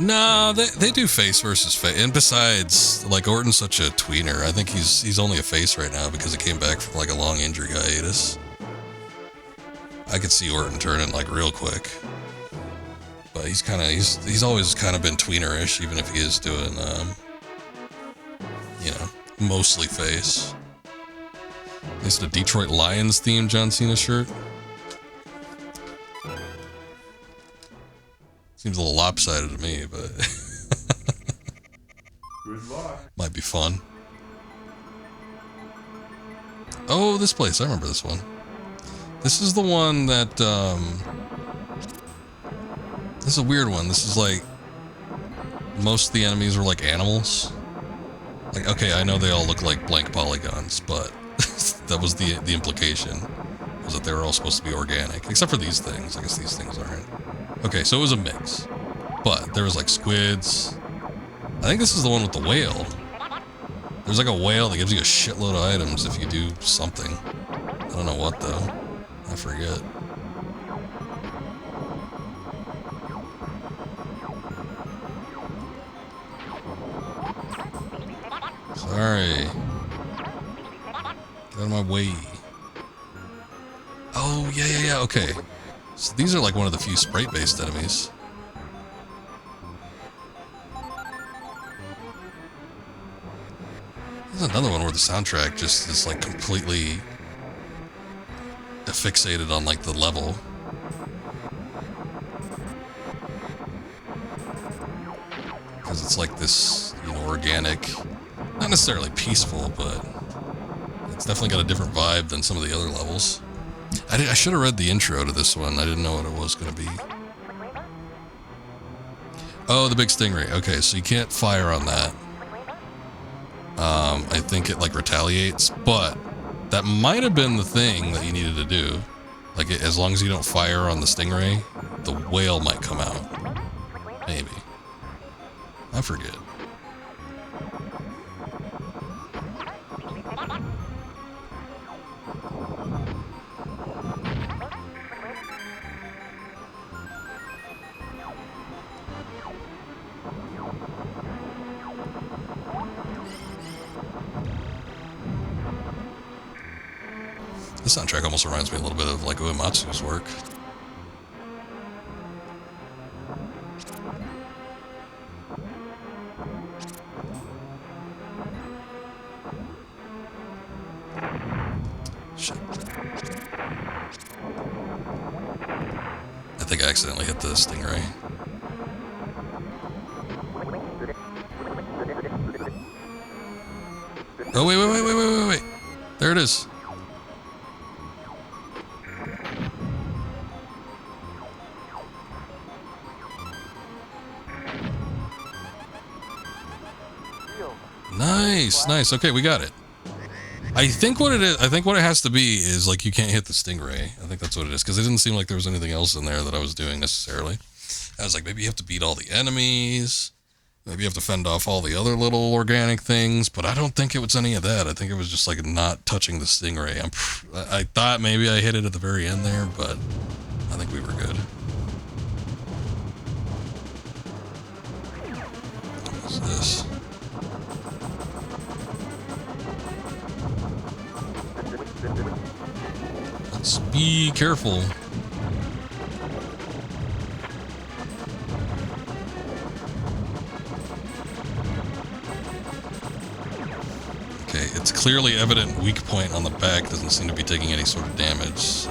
No, they do face versus face. And besides, like, Orton's such a tweener. I think he's only a face right now because he came back from like a long injury hiatus. I could see Orton turning like real quick. But he's always kind of been tweener-ish, even if he is doing, you know, mostly face. It's the Detroit Lions themed John Cena shirt. Seems a little lopsided to me, but Good luck. might be fun. Oh, this place. I remember this one. This is the one that, this is a weird one. This is like, most of the enemies were like animals. Like, okay, I know they all look like blank polygons, but that was the implication, was that they were all supposed to be organic, except for these things. I guess these things aren't. Okay, so it was a mix, but there was like squids. I think this is the one with the whale. There's like a whale that gives you a shitload of items if you do something. I don't know what though. I forget. Sorry. Get out of my way. Oh, yeah, okay. So these are like one of the few sprite-based enemies. There's another one where the soundtrack just is like completely fixated on like the level. Because it's like this, you know, organic, not necessarily peaceful, but it's definitely got a different vibe than some of the other levels. I should have read the intro to this one. I didn't know what it was going to be. Oh, the big stingray. Okay, so you can't fire on that. I think it like retaliates, but that might have been the thing that you needed to do. Like, as long as you don't fire on the stingray, the whale might come out. Maybe. I forget. This soundtrack almost reminds me a little bit of like Uematsu's work. Shit. I think I accidentally hit the stingray. Oh, wait. There it is. Nice. Okay, we got it. I think what it is, I think what it has to be is like you can't hit the stingray. I think that's what it is, because it didn't seem like there was anything else in there that I was doing necessarily. I was like, maybe you have to beat all the enemies. Maybe you have to fend off all the other little organic things, but I don't think it was any of that. I think it was just like not touching the stingray. I thought maybe I hit it at the very end there, but I think we were good. What's this? Let's be careful. Okay, it's clearly evident weak point on the back doesn't seem to be taking any sort of damage, so.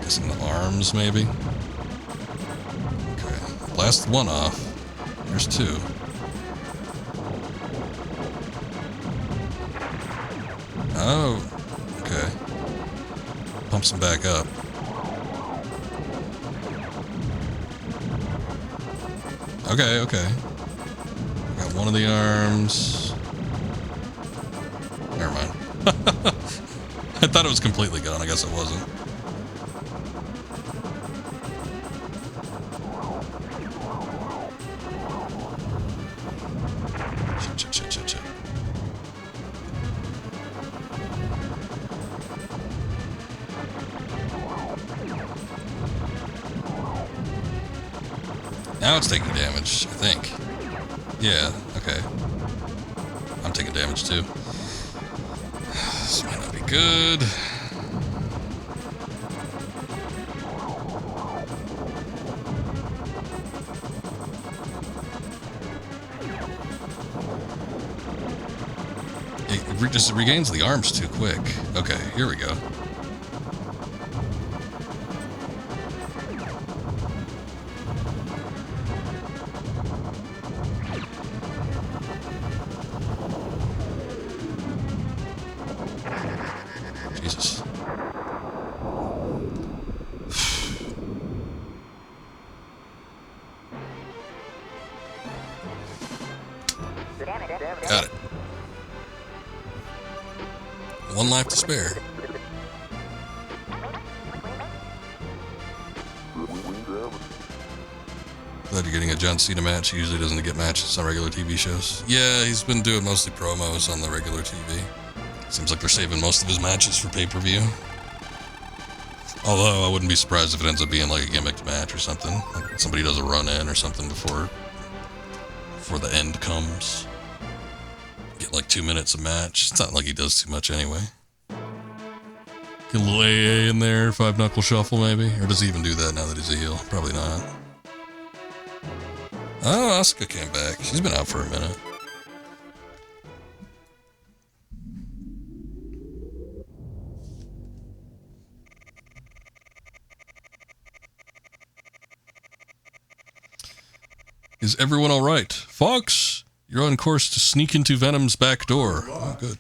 Guessing the arms, maybe? Okay. Blast one off. There's two. Oh. Okay. Pumps them back up. Okay, okay. Got one of the arms. Never mind. I thought it was completely gone. I guess it wasn't. Shit. Now it's taking damage, I think. Yeah, okay. I'm taking damage too. This might not be good. It just regains the arms too quick. Okay, here we go. Jesus. Got it. One life to spare. Glad you're getting a John Cena match. He usually doesn't get matches on regular TV shows. Yeah, he's been doing mostly promos on the regular TV. Seems like they're saving most of his matches for pay-per-view. Although, I wouldn't be surprised if it ends up being like a gimmicked match or something. Like somebody does a run-in or something before the end comes. Get like 2 minutes of match. It's not like he does too much anyway. Get a little AA in there, 5-knuckle shuffle maybe? Or does he even do that now that he's a heel? Probably not. Oh, Asuka came back. She's been out for a minute. Is everyone alright? Fox, you're on course to sneak into Venom's back door. Oh, good.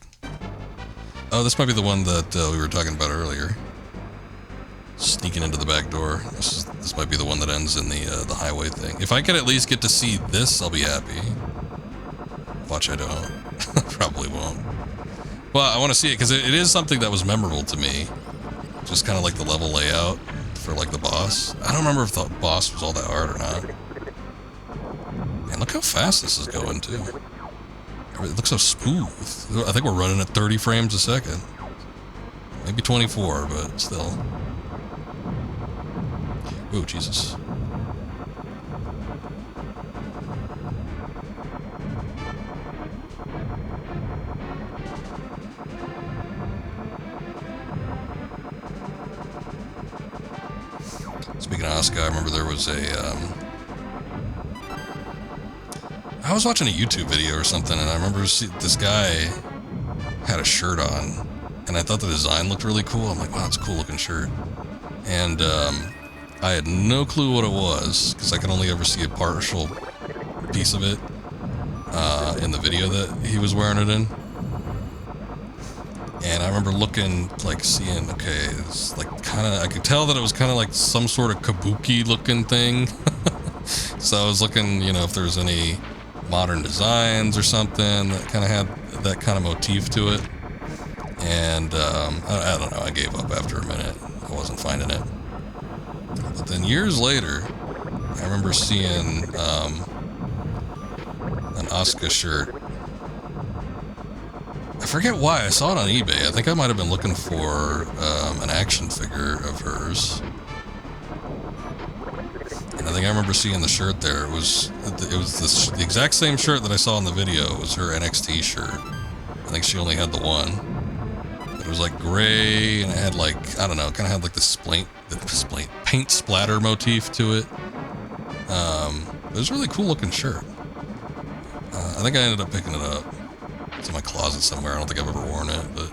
Oh, this might be the one that we were talking about earlier. Sneaking into the back door. This might be the one that ends in the highway thing. If I could at least get to see this, I'll be happy. Watch, I don't. Probably won't. Well, I want to see it because it is something that was memorable to me. Just kind of like the level layout for like the boss. I don't remember if the boss was all that hard or not. Man, look how fast this is going too. It looks so smooth. I think we're running at 30 frames a second. Maybe 24, but still. Ooh, Jesus. Speaking of Asuka, I remember there was I was watching a YouTube video or something, and I remember this guy had a shirt on, and I thought the design looked really cool. I'm like, wow, it's a cool looking shirt. And I had no clue what it was, because I could only ever see a partial piece of it in the video that he was wearing it in. And I remember looking, like, seeing, okay, it's like kind of, I could tell that it was kind of like some sort of kabuki looking thing. So I was looking, you know, if there was any modern designs or something that kind of had that kind of motif to it. And I don't know, I gave up after a minute. I wasn't finding it. But then years later, I remember seeing an Asuka shirt. I forget why. I saw it on eBay. I think I might have been looking for an action figure of hers. And I think I remember seeing the shirt there. It was the exact same shirt that I saw in the video. It was her NXT shirt. I think she only had the one. But it was like gray, and it had like, I don't know, it kind of had like the paint splatter motif to it. It was a really cool looking shirt. I think I ended up picking it up. It's in my closet somewhere. I don't think I've ever worn it, but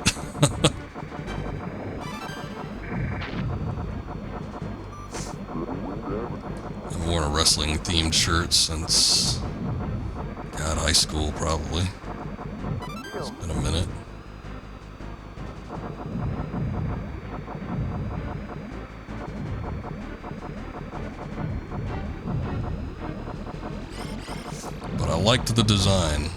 themed shirt since, God, high school probably. It's been a minute. But I liked the design.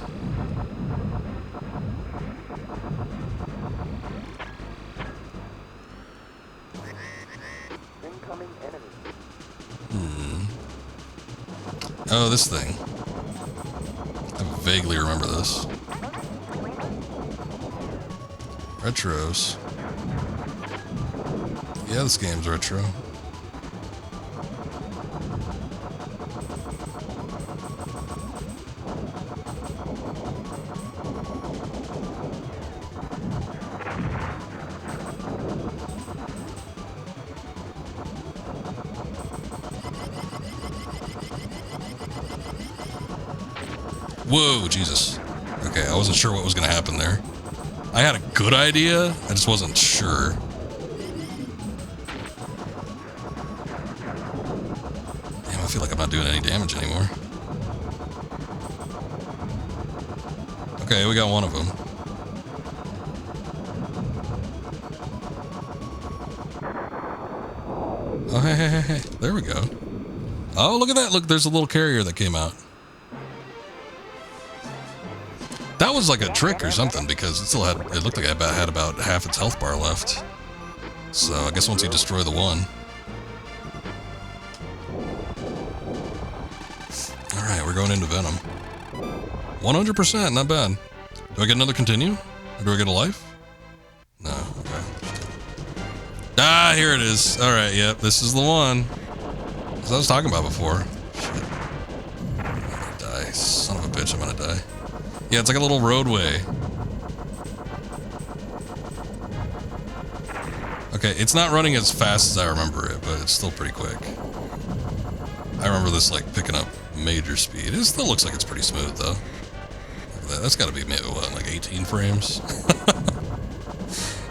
Incoming enemy. Oh, this thing. I vaguely remember this. Retros. Yeah, this game's retro. Whoa, Jesus. Okay, I wasn't sure what was going to happen there. I had a good idea, I just wasn't sure. Damn, I feel like I'm not doing any damage anymore. Okay, we got one of them. Oh, hey, hey, hey, hey. There we go. Oh, look at that. Look, there's a little carrier that came out. That was like a trick or something because it still had, it looked like it had about half its health bar left. So I guess once you destroy the one. Alright, we're going into Venom. 100%, not bad. Do I get another continue? Or do I get a life? No, okay. Ah, here it is. Alright, yep, this is the one. As I was talking about before. Shit. I'm gonna die. Son of a bitch, I'm gonna die. Yeah, it's like a little roadway. Okay, it's not running as fast as I remember it, but it's still pretty quick. I remember this like picking up major speed. It still looks like it's pretty smooth though. Look at that. That's gotta be maybe what, like 18 frames?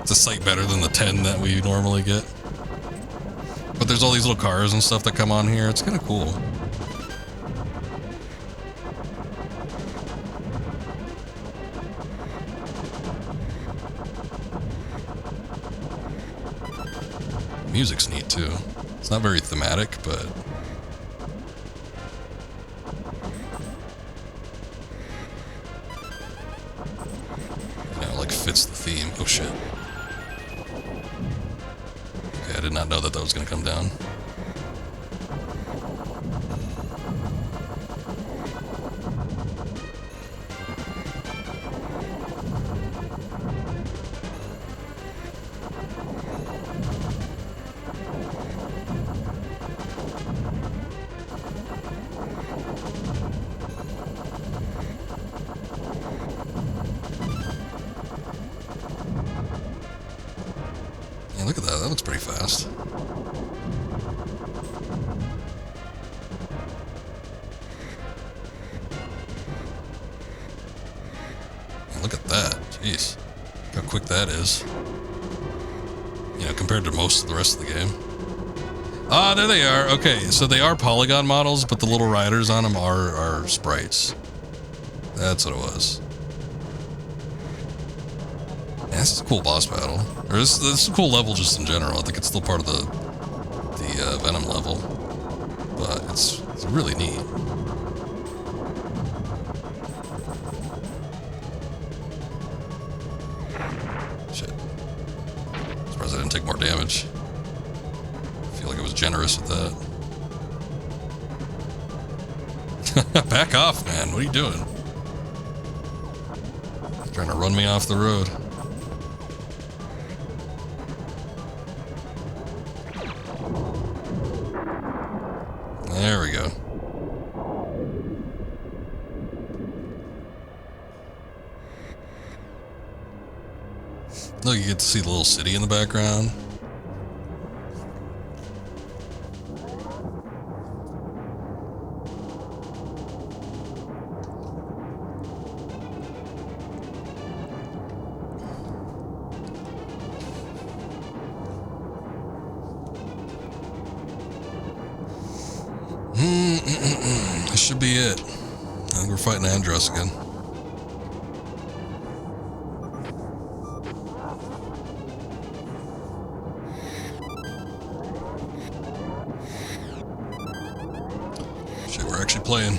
It's a sight better than the 10 that we normally get. But there's all these little cars and stuff that come on here. It's kind of cool. Music's neat too. It's not very thematic, but you know, like fits the theme. Oh shit. Okay, I did not know that that was gonna come down. Yeah, look at that. That looks pretty fast. Yeah, look at that. Jeez. Look how quick that is. You know, compared to most of the rest of the game. Ah, there they are. Okay, so they are polygon models, but the little riders on them are sprites. That's what it was. Yeah, this is a cool boss battle. Or this is a cool level just in general. I think it's still part of the Venom level. But it's really neat. Shit. Surprised I didn't take more damage. I feel like I was generous with that. Back off, man. What are you doing? Trying to run me off the road. There we go. Look, you get to see the little city in the background. should be it. I think we're fighting Andros again. Shit, we're actually playing.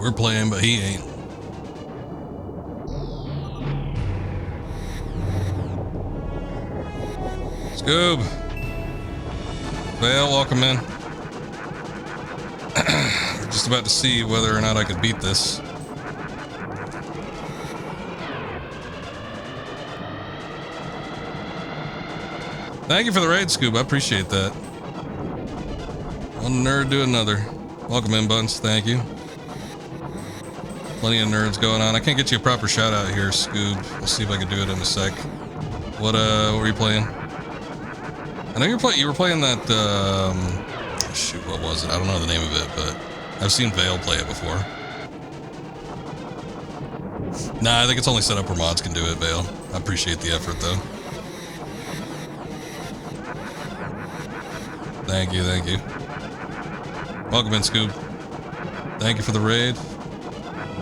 We're playing, but he ain't. Scoob. Vale, welcome in. We're just about to see whether or not I could beat this. Thank you for the raid, Scoob. I appreciate that. One nerd to another. Welcome in, Buns. Thank you. Plenty of nerds going on. I can't get you a proper shout out here, Scoob. We'll see if I can do it in a sec. What were you playing? I know you were playing that, shoot, what was it? I don't know the name of it, but I've seen Vale play it before. Nah, I think it's only set up where mods can do it, Vale. I appreciate the effort, though. Thank you, thank you. Welcome in, Scoob. Thank you for the raid.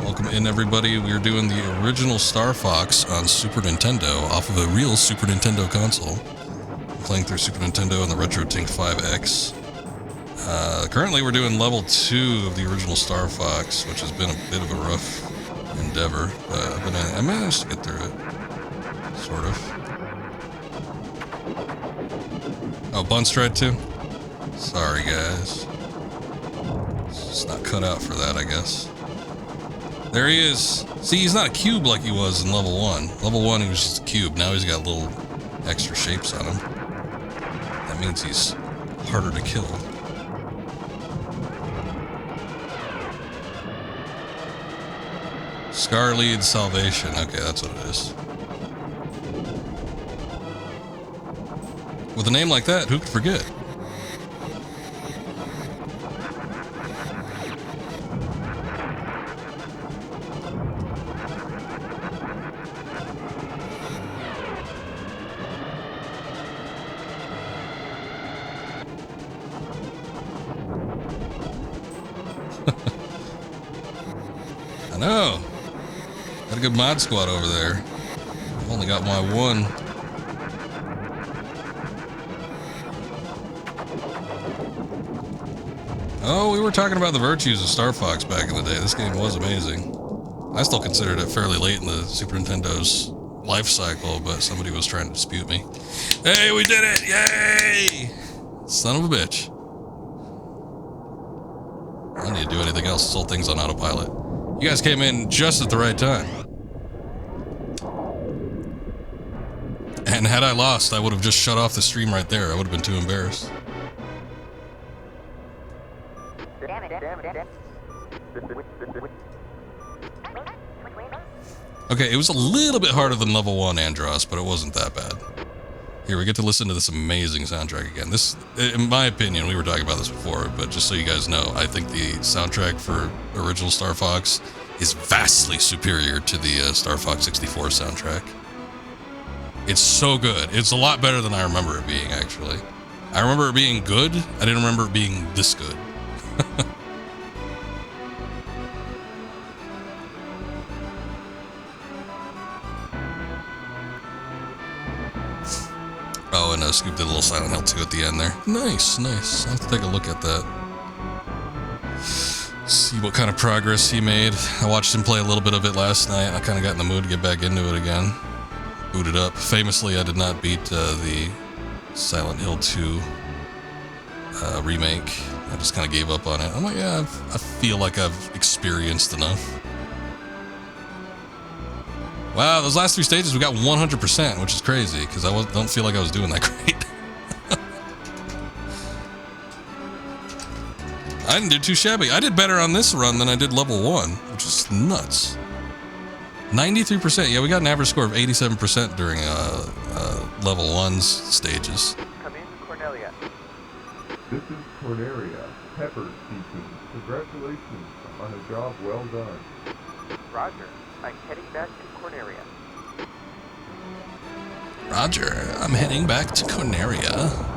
Welcome in, everybody. We're doing the original Star Fox on Super Nintendo off of a real Super Nintendo console. I'm playing through Super Nintendo and the RetroTink 5X. Currently, we're doing level 2 of the original Star Fox, which has been a bit of a rough endeavor, but I managed to get through it. Sort of. Oh, Bunce tried to? Sorry, guys. It's just not cut out for that, I guess. There he is. See, he's not a cube like he was in level 1. Level 1, he was just a cube. Now he's got little extra shapes on him. That means he's harder to kill. Scar leads salvation. Okay, that's what it is. With a name like that, who could forget? I know. Got a good mod squad over there. I've only got my one. Oh, we were talking about the virtues of Star Fox back in the day. This game was amazing. I still considered it fairly late in the Super Nintendo's life cycle, but somebody was trying to dispute me. Hey, we did it! Yay! Son of a bitch. I don't need to do anything else. This whole thing's on autopilot. You guys came in just at the right time. And had I lost, I would have just shut off the stream right there. I would have been too embarrassed. Okay, it was a little bit harder than level 1 Andros, but it wasn't that bad. Here, we get to listen to this amazing soundtrack again. This, in my opinion, we were talking about this before, but just so you guys know, I think the soundtrack for original Star Fox is vastly superior to the Star Fox 64 soundtrack. It's so good. It's a lot better than I remember it being, actually. I remember it being good. I didn't remember it being this good. Oh, and Scoop did a little Silent Hill 2 at the end there. Nice, nice. I'll have to take a look at that. See what kind of progress he made. I watched him play a little bit of it last night, and I kind of got in the mood to get back into it again. Booted up. Famously, I did not beat the Silent Hill 2 remake. I just kind of gave up on it. I'm like, yeah, I feel like I've experienced enough. Wow, those last 3 stages we got 100%, which is crazy, because I don't feel like I was doing that great. I didn't do too shabby. I did better on this run than I did level 1, which is nuts. 93%. Yeah, we got an average score of 87% during level 1's stages. Come in, Cornelia. This is Cornelia, Pepper speaking. Congratulations on a job well done. Roger. I'm heading back to Corneria. Roger, I'm heading back to Corneria.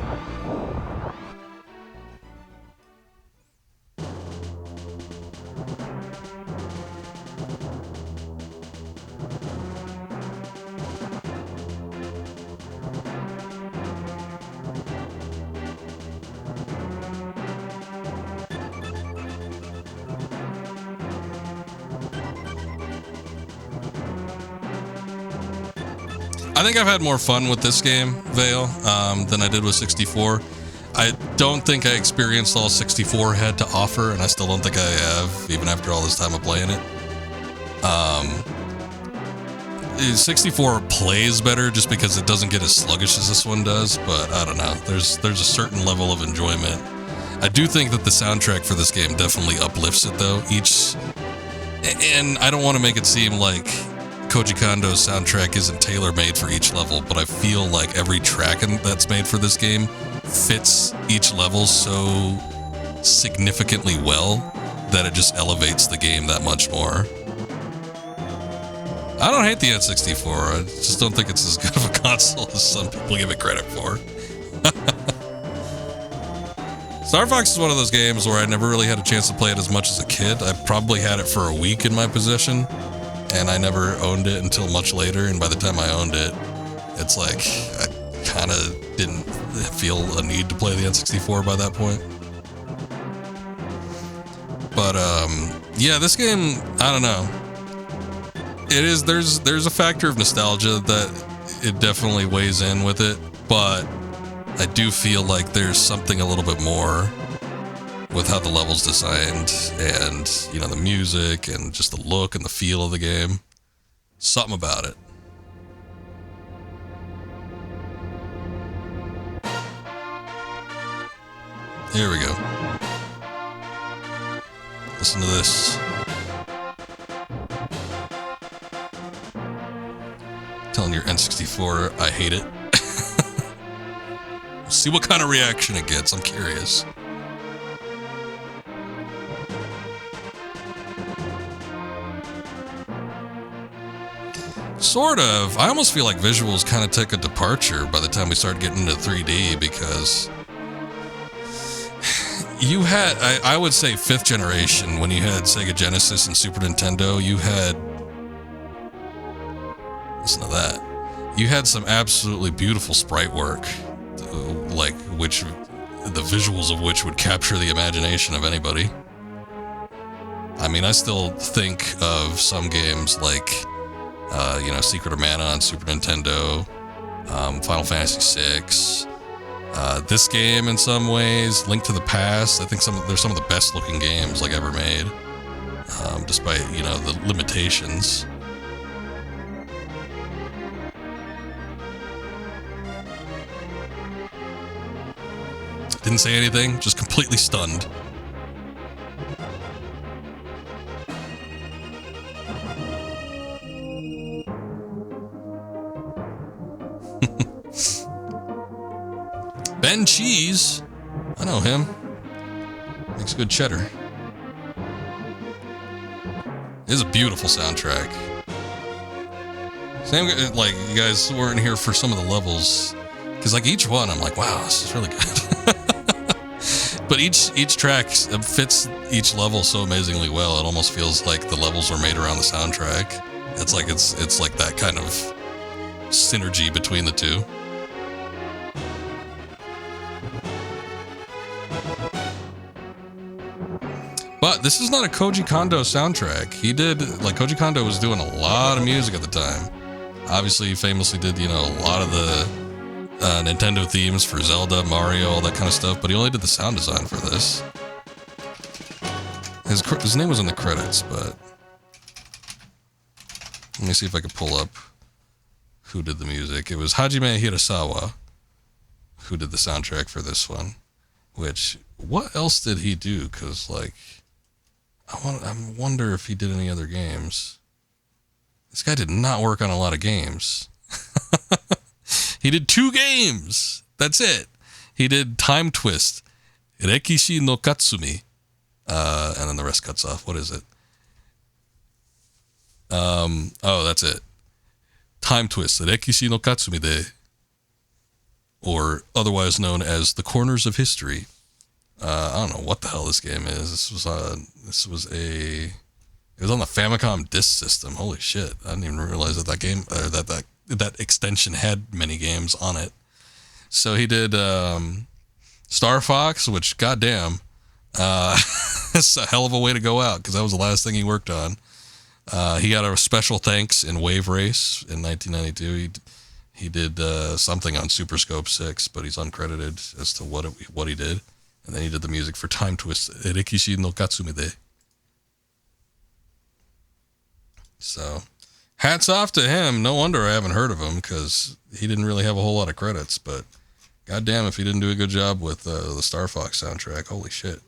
I think I've had more fun with this game, Vale, than I did with 64. I don't think I experienced all 64 had to offer, and I still don't think I have, even after all this time of playing it. 64 plays better just because it doesn't get as sluggish as this one does, but I don't know. There's a certain level of enjoyment. I do think that the soundtrack for this game definitely uplifts it, though. And I don't want to make it seem like Koji Kondo's soundtrack isn't tailor-made for each level, but I feel like every track that's made for this game fits each level so significantly well that it just elevates the game that much more. I don't hate the N64, I just don't think it's as good of a console as some people give it credit for. Star Fox is one of those games where I never really had a chance to play it as much as a kid. I probably had it for a week in my possession, and I never owned it until much later, and by the time I owned it, it's like I kind of didn't feel a need to play the N64 by that point. But yeah, this game, I don't know. There's a factor of nostalgia that it definitely weighs in with it, but I do feel like there's something a little bit more with how the level's designed and, you know, the music and just the look and the feel of the game. Something about it. Here we go. Listen to this. Telling your N64 I hate it. See what kind of reaction it gets. I'm curious. Sort of. I almost feel like visuals kind of took a departure by the time we started getting into 3D, because you had, I would say 5th generation, when you had Sega Genesis and Super Nintendo, you had, listen to that, you had some absolutely beautiful sprite work, like which, the visuals of which would capture the imagination of anybody. I mean, I still think of some games like, you know, Secret of Mana on Super Nintendo, Final Fantasy VI, this game in some ways, Link to the Past. I think there's some of the best looking games like ever made, despite, you know, the limitations. Didn't say anything, just completely stunned. Ben Cheese, I know him. Makes good cheddar. It is a beautiful soundtrack. Same, like, you guys weren't here for some of the levels, because like each one, I'm like, wow, this is really good. But each track fits each level so amazingly well. It almost feels like the levels were made around the soundtrack. It's like that kind of synergy between the two. But this is not a Koji Kondo soundtrack. Koji Kondo was doing a lot of music at the time. Obviously, he famously did, you know, a lot of the Nintendo themes for Zelda, Mario, all that kind of stuff, but he only did the sound design for this. His name was in the credits, but let me see if I can pull up who did the music. It was Hajime Hirasawa who did the soundtrack for this one. Which, what else did he do? Because, like, I wonder if he did any other games. This guy did not work on a lot of games. He did 2 games. That's it. He did Time Twist, Rekishi no Katsumi, and then the rest cuts off. What is it? Oh, that's it. Time Twist, Rekishi no Katsumi, or otherwise known as The Corners of History. I don't know what the hell this game is. It was on the Famicom disk system. Holy shit! I didn't even realize that game that extension had many games on it. So he did Star Fox, which goddamn, that's a hell of a way to go out because that was the last thing he worked on. He got a special thanks in Wave Race in 1992. He did something on Super Scope 6, but he's uncredited as to what he did. And then he did the music for Time Twist, Rekishi no Katsumi. So, hats off to him. No wonder I haven't heard of him, because he didn't really have a whole lot of credits. But, goddamn, if he didn't do a good job with the Star Fox soundtrack, holy shit.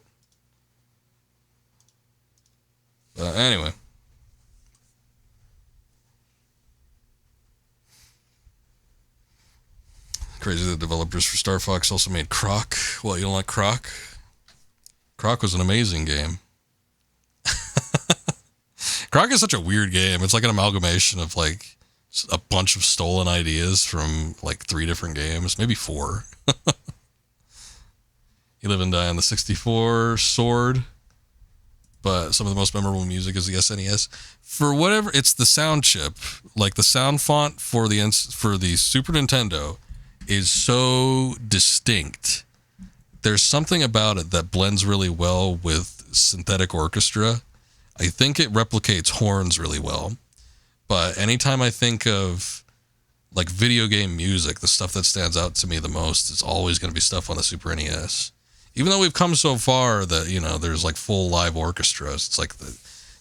But anyway. Crazy that developers for Star Fox also made Croc. Well, you don't like Croc? Croc was an amazing game. Croc is such a weird game. It's like an amalgamation of like a bunch of stolen ideas from like 3 different games, maybe 4. You Live and Die on the 64, Sword. But some of the most memorable music is the SNES. For whatever, it's the sound chip, like the sound font for the Super Nintendo is so distinct. There's something about it that blends really well with synthetic orchestra. I think it replicates horns really well. But anytime I think of like video game music, the stuff that stands out to me the most is always going to be stuff on the Super NES. Even though we've come so far that, you know, there's like full live orchestras, it's like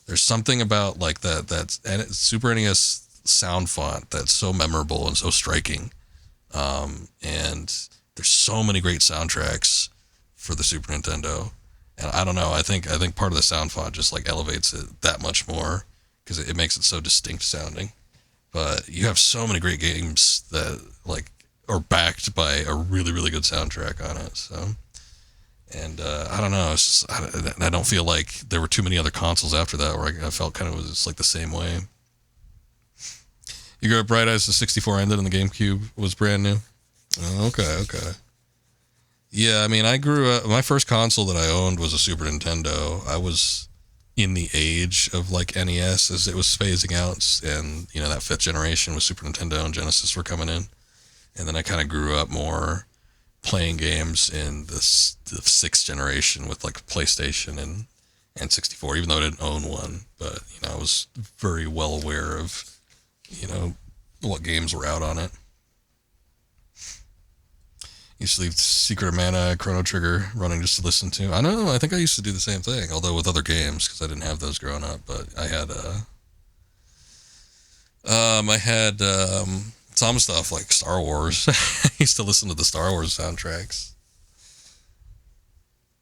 there's something about like that Super NES sound font that's so memorable and so striking. And there's so many great soundtracks for the Super Nintendo, and I don't know. I think part of the sound font just like elevates it that much more because it makes it so distinct sounding. But you have so many great games that like are backed by a really really good soundtrack on it. So, and I don't know. It's just, I don't feel like there were too many other consoles after that where I felt kind of was like the same way. You grew up right as the 64 ended and the GameCube was brand new? Oh, okay. Yeah, I mean, I grew up, my first console that I owned was a Super Nintendo. I was in the age of like NES as it was phasing out, and, you know, that 5th generation with Super Nintendo and Genesis were coming in. And then I kind of grew up more playing games in the 6th generation with like PlayStation and 64, even though I didn't own one. But, you know, I was very well aware of, you know, what games were out on it. Used to leave Secret of Mana, Chrono Trigger running just to listen to. I know, I think I used to do the same thing, although with other games, because I didn't have those growing up. But I had some stuff like Star Wars. I used to listen to the Star Wars soundtracks.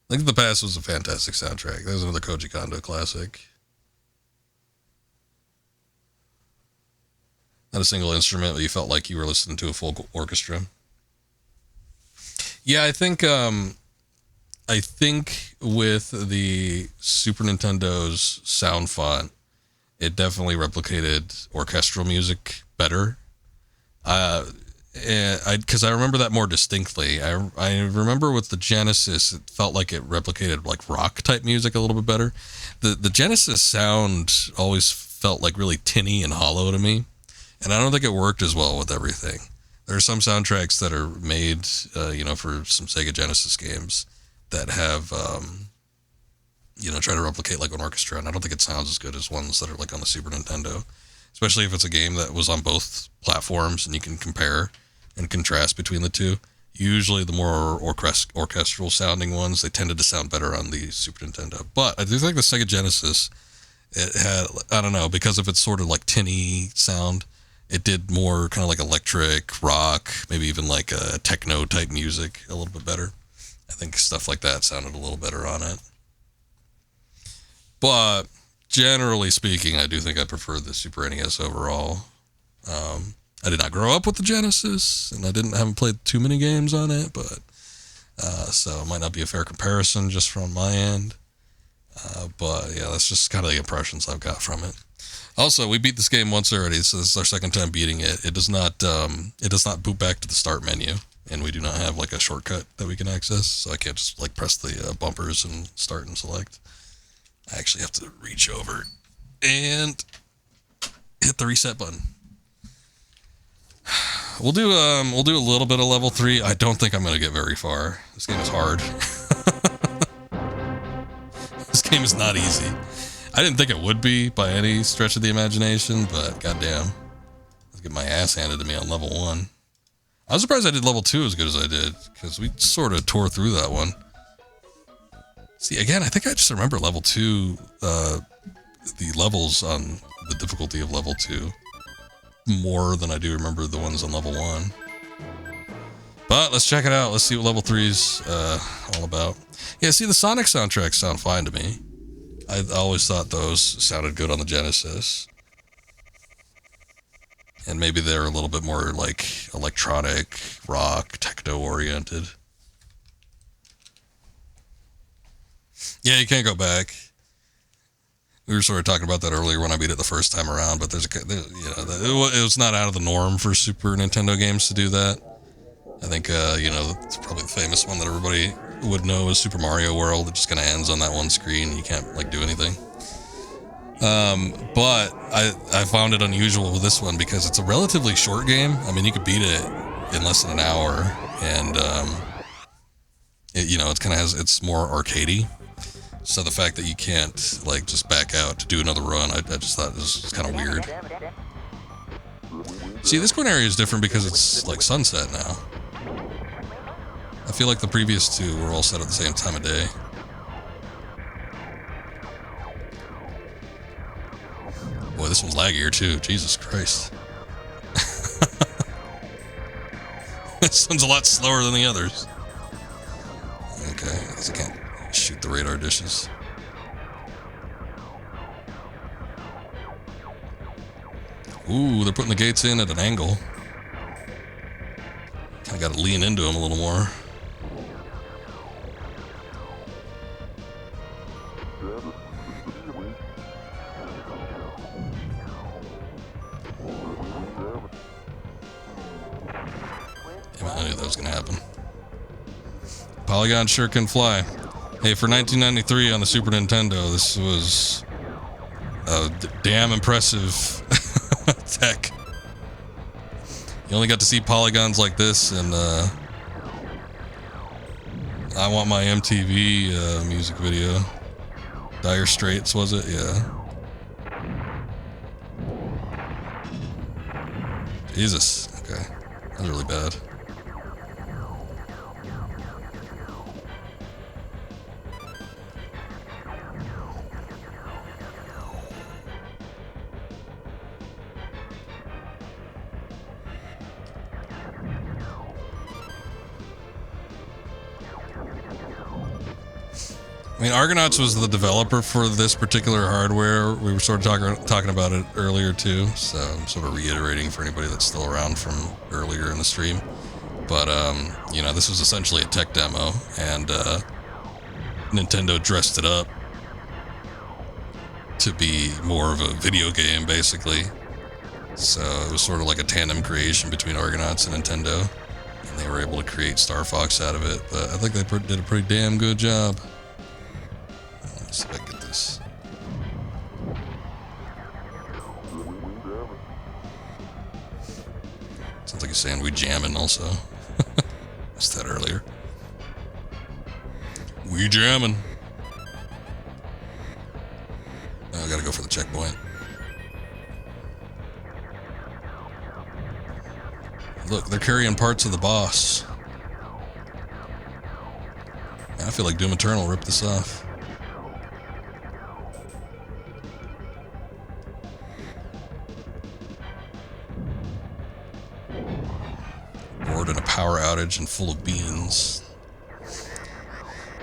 Link to the Past was a fantastic soundtrack. That was another Koji Kondo classic. Not a single instrument, but you felt like you were listening to a full orchestra. Yeah, I think with the Super Nintendo's sound font, it definitely replicated orchestral music better. Because I remember that more distinctly. I remember with the Genesis, it felt like it replicated like rock type music a little bit better. The Genesis sound always felt like really tinny and hollow to me. And I don't think it worked as well with everything. There are some soundtracks that are made, you know, for some Sega Genesis games that have, you know, try to replicate like an orchestra. And I don't think it sounds as good as ones that are like on the Super Nintendo, especially if it's a game that was on both platforms and you can compare and contrast between the two. Usually the more orchestral sounding ones, they tended to sound better on the Super Nintendo. But I do think the Sega Genesis, it had, I don't know, because of its sort of like tinny sound, it did more kind of like electric, rock, maybe even like a techno type music a little bit better. I think stuff like that sounded a little better on it. But generally speaking, I do think I prefer the Super NES overall. I did not grow up with the Genesis, and I haven't played too many games on it, but so it might not be a fair comparison just from my end. But yeah, that's just kind of the impressions I've got from it. Also, we beat this game once already, so this is our second time beating it. It does not boot back to the start menu, and we do not have like a shortcut that we can access, so I can't just like press the bumpers and start and select. I actually have to reach over and hit the reset button. We'll do a little bit of level 3. I don't think I'm gonna get very far. This game is hard. This game is not easy. I didn't think it would be by any stretch of the imagination, but goddamn, let's get my ass handed to me on level 1. I was surprised I did level 2 as good as I did, because we sort of tore through that one. See, again, I think I just remember level 2, the levels on the difficulty of level 2 more than I do remember the ones on level 1. But let's check it out. Let's see what level 3's all about. Yeah, see, the Sonic soundtracks sound fine to me. I always thought those sounded good on the Genesis. And maybe they're a little bit more like electronic, rock, techno-oriented. Yeah, you can't go back. We were sort of talking about that earlier when I beat it the first time around, but it was not out of the norm for Super Nintendo games to do that. I think, it's probably the famous one that everybody would know is Super Mario World. It just kind of ends on that one screen. You can't, do anything. But I found it unusual with this one because it's a relatively short game. I mean, you could beat it in less than an hour, and, it's more arcadey. So the fact that you can't, just back out to do another run, I just thought it was kind of weird. See, this corner area is different because it's, sunset now. I feel like the previous two were all set at the same time of day. Boy, this one's laggier, too. Jesus Christ. This one's a lot slower than the others. Okay, I guess I can't shoot the radar dishes. Ooh, they're putting the gates in at an angle. Kinda gotta lean into them a little more. Damn it, I knew that was gonna happen. Polygon sure can fly. Hey, for 1993 on the Super Nintendo, this was a damn impressive tech. You only got to see polygons like this, and I Want My MTV music video. Dire Straits, was it? Yeah. Jesus. Okay. That was really bad. I mean, Argonauts was the developer for this particular hardware. We were sort of talking about it earlier too, so I'm sort of reiterating for anybody that's still around from earlier in the stream. But, this was essentially a tech demo, and Nintendo dressed it up to be more of a video game, basically. So it was sort of like a tandem creation between Argonauts and Nintendo, and they were able to create Star Fox out of it. But I think they did a pretty damn good job. Let's see if I can get this. Sounds like he's saying we jamming also. Missed that earlier. We jamming. Oh, I gotta go for the checkpoint. Look, they're carrying parts of the boss. I feel like Doom Eternal ripped this off. Bored in a power outage and full of beans.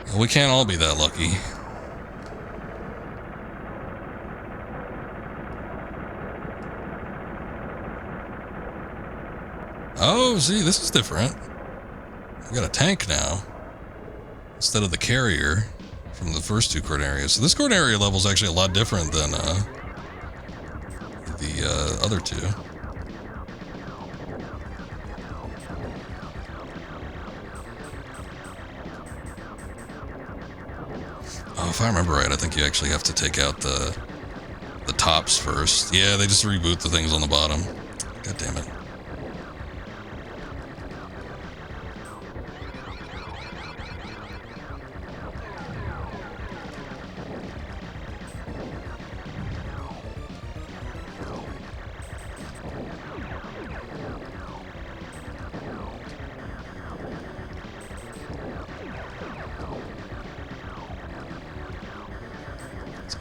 Well, we can't all be that lucky. Oh, see, this is different. We got a tank now instead of the carrier from the first two Corneria. So this Corneria level is actually a lot different than the other two. Oh, if I remember right, I think you actually have to take out the tops first. Yeah, they just reboot the things on the bottom. God damn it.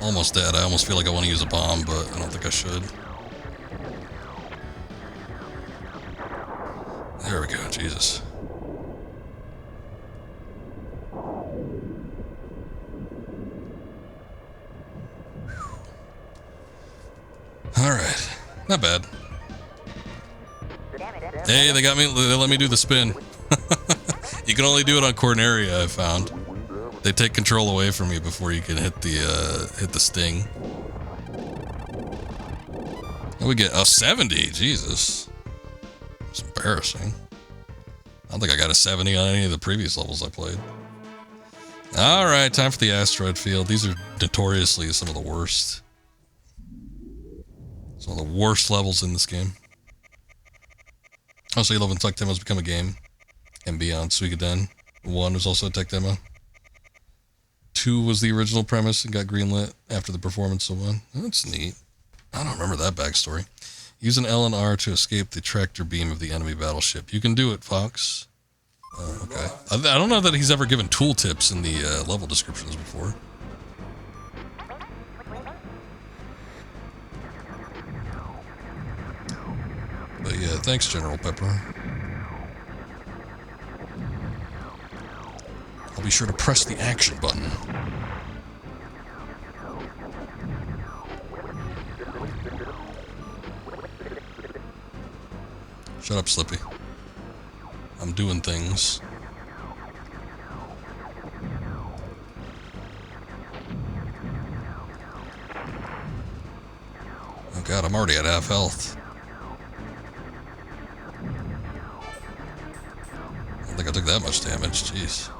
Almost dead. I almost feel like I want to use a bomb, but I don't think I should. There we go. Jesus. Alright. Not bad. Hey, they got me. They let me do the spin. You can only do it on Corneria, I found. They take control away from you before you can hit the sting. And we get a 70. Jesus, it's embarrassing. I don't think I got a 70 on any of the previous levels I played. All right, time for the asteroid field. These are notoriously some of the worst. Some of the worst levels in this game. Also, 11 Tech Demos become a game, and beyond. Suikoden 1 was also a tech demo. 2 was the original premise and got greenlit after the performance of 1. That's neat. I don't remember that backstory. Use an L and R to escape the tractor beam of the enemy battleship. You can do it, Fox. Okay. I don't know that he's ever given tooltips in the level descriptions before. But yeah, thanks, General Pepper. I'll be sure to press the action button. Shut up, Slippy. I'm doing things. Oh god, I'm already at half health. I don't think I took that much damage, jeez.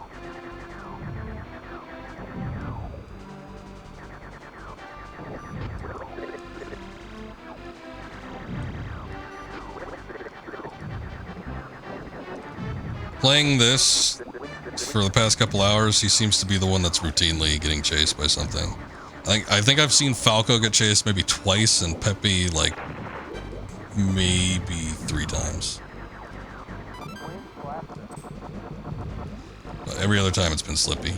Playing this for the past couple hours, he seems to be the one that's routinely getting chased by something. I think I've seen Falco get chased maybe twice and Pepe like maybe 3 times. But every other time it's been Slippy.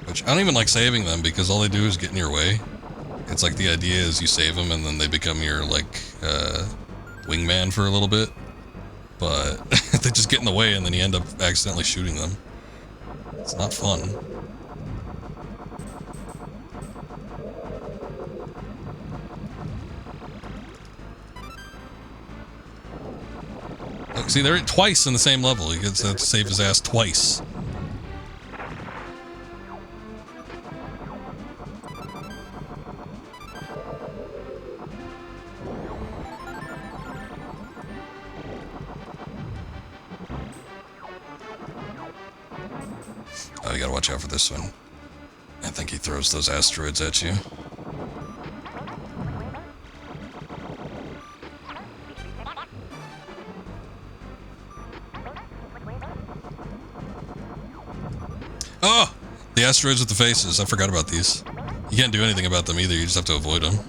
Which I don't even like saving them because all they do is get in your way. It's like the idea is you save them and then they become your, like, wingman for a little bit. But they just get in the way and then you end up accidentally shooting them. It's not fun. Look, see, they're twice in the same level. He gets to save his ass twice. Oh, you gotta watch out for this one. I think he throws those asteroids at you. Oh! The asteroids with the faces. I forgot about these. You can't do anything about them either. You just have to avoid them.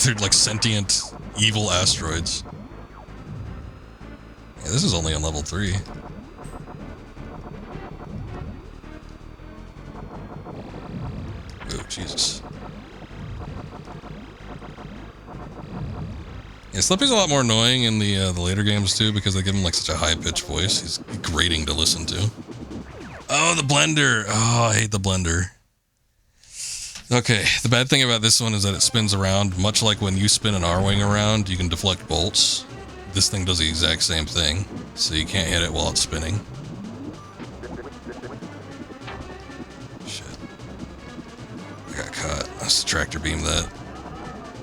They're like sentient, evil asteroids. Yeah, this is only on level 3. Oh, Jesus. Yeah, Slippy's a lot more annoying in the later games too because they give him like such a high-pitched voice. He's grating to listen to. Oh, the blender. Oh, I hate the blender. Okay, the bad thing about this one is that it spins around. Much like when you spin an R-Wing around, you can deflect bolts. This thing does the exact same thing, so you can't hit it while it's spinning. That's the tractor beam that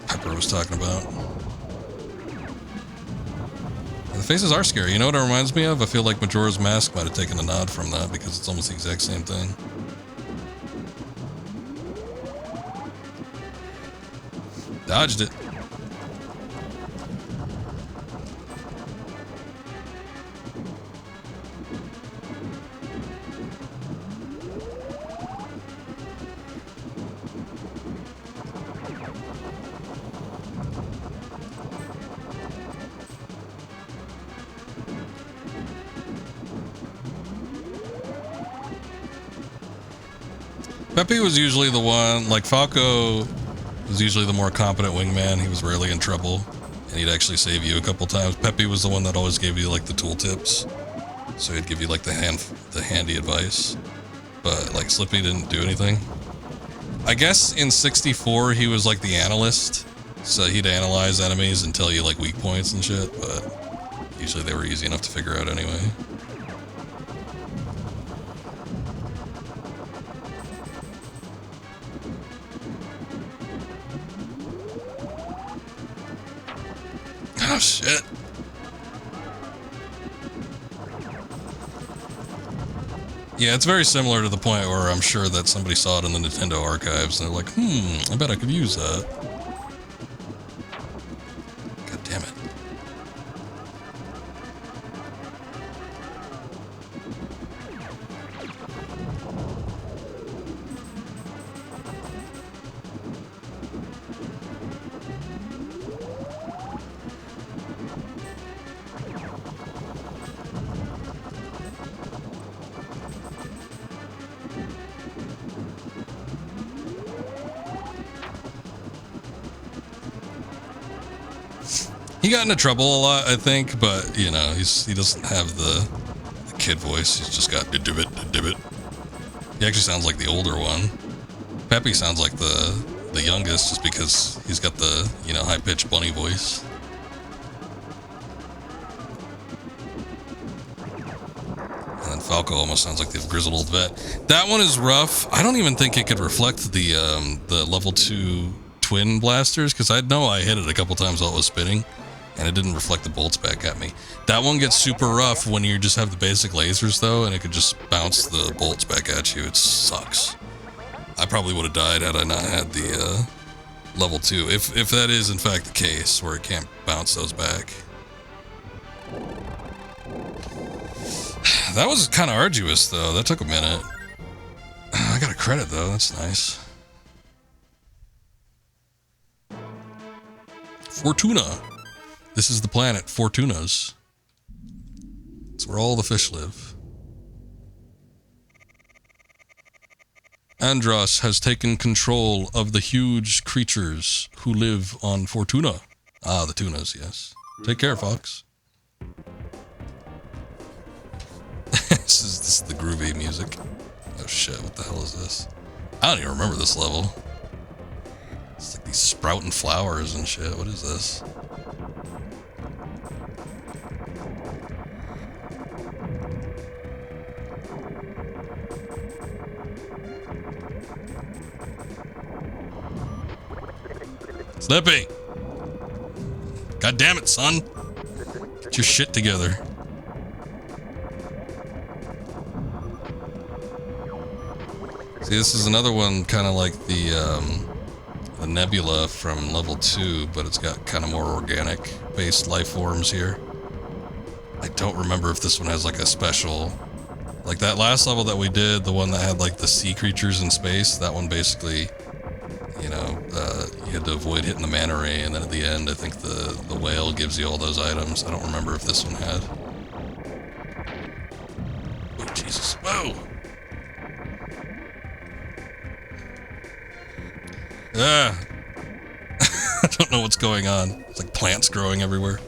Pepper was talking about. And the faces are scary. You know what it reminds me of? I feel like Majora's Mask might have taken a nod from that because it's almost the exact same thing. Dodged it. Pepe was usually the one, like Falco was usually the more competent wingman. He was rarely in trouble, and he'd actually save you a couple times. Pepe was the one that always gave you like the tool tips, so he'd give you like the handy advice. But like Slippy didn't do anything. I guess in 64 he was like the analyst, so he'd analyze enemies and tell you like weak points and shit. But usually they were easy enough to figure out anyway. Oh shit. Yeah, it's very similar to the point where I'm sure that somebody saw it in the Nintendo archives and they're like, I bet I could use that. God damn it. He got into trouble a lot, I think, but you know, he doesn't have the kid voice. He's just got dibbit. He actually sounds like the older one. Peppy sounds like the youngest, just because he's got the, you know, high pitched bunny voice. And then Falco almost sounds like the grizzled old vet. That one is rough. I don't even think it could reflect the level 2 twin blasters, because I know I hit it a couple times while it was spinning. And it didn't reflect the bolts back at me. That one gets super rough when you just have the basic lasers, though, and it could just bounce the bolts back at you. It sucks. I probably would have died had I not had the level 2, if that is in fact the case, where it can't bounce those back. That was kind of arduous, though. That took a minute. I got a credit, though. That's nice. Fortuna. This is the planet Fortuna's. It's where all the fish live. Andros has taken control of the huge creatures who live on Fortuna. Ah, the tunas, yes. Take care, Fox. This is the groovy music. Oh shit, what the hell is this? I don't even remember this level. It's like these sprouting flowers and shit. What is this? Slippy! God damn it, son! Get your shit together. See, this is another one kind of like the Nebula from level 2, but it's got kind of more organic-based life forms here. I don't remember if this one has like a special... Like that last level that we did, the one that had like the sea creatures in space, that one basically... You know, you had to avoid hitting the manta ray, and then at the end, I think the whale gives you all those items. I don't remember if this one had. Oh, Jesus. Whoa! Ah! I don't know what's going on. It's like plants growing everywhere.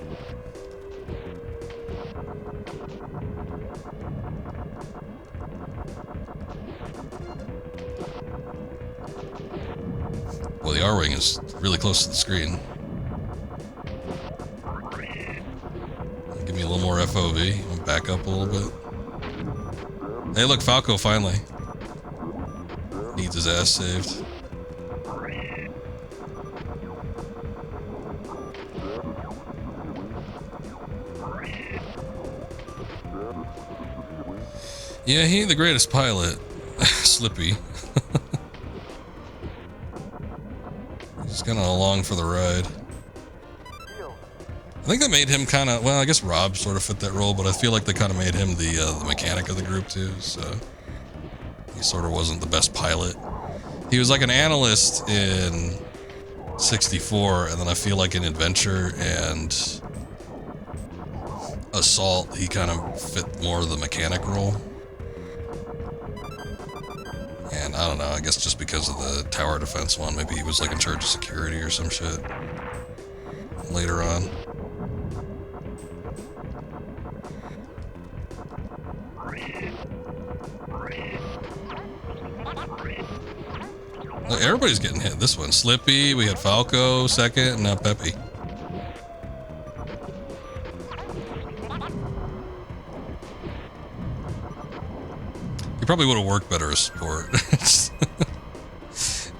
Well, the R-Wing is really close to the screen. Give me a little more FOV. Back up a little bit. Hey, look, Falco finally needs his ass saved. Yeah, he ain't the greatest pilot. Slippy. He's kind of along for the ride. I think that made him kind of, well, I guess Rob sort of fit that role, but I feel like they kind of made him the mechanic of the group too, so he sort of wasn't the best pilot. He was like an analyst in 64, and then I feel like in Adventure and Assault, he kind of fit more of the mechanic role. And I don't know, I guess just because of the tower defense one, maybe he was like in charge of security or some shit later on. Look, everybody's getting hit this one. Slippy, we had Falco second, and now Peppy. He probably would have worked better as support.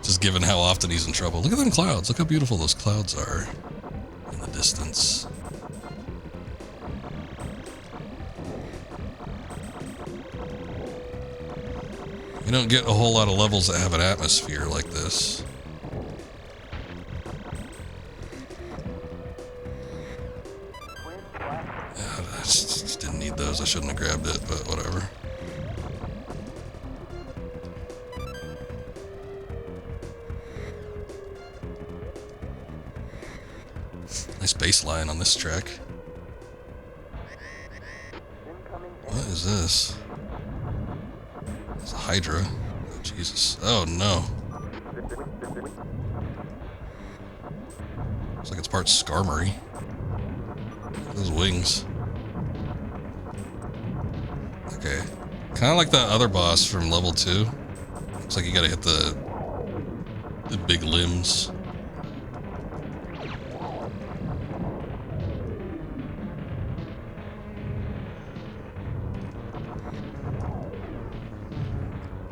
Just given how often he's in trouble. Look at them clouds. Look how beautiful those clouds are in the distance. You don't get a whole lot of levels that have an atmosphere like this. Yeah, I just didn't need those. I shouldn't have grabbed it, but whatever. Nice bass line on this track. What is this? It's a Hydra. Oh, Jesus. Oh, no. Looks like it's part Skarmory. Those wings. Okay. Kind of like that other boss from level 2. Looks like you gotta hit the big limbs.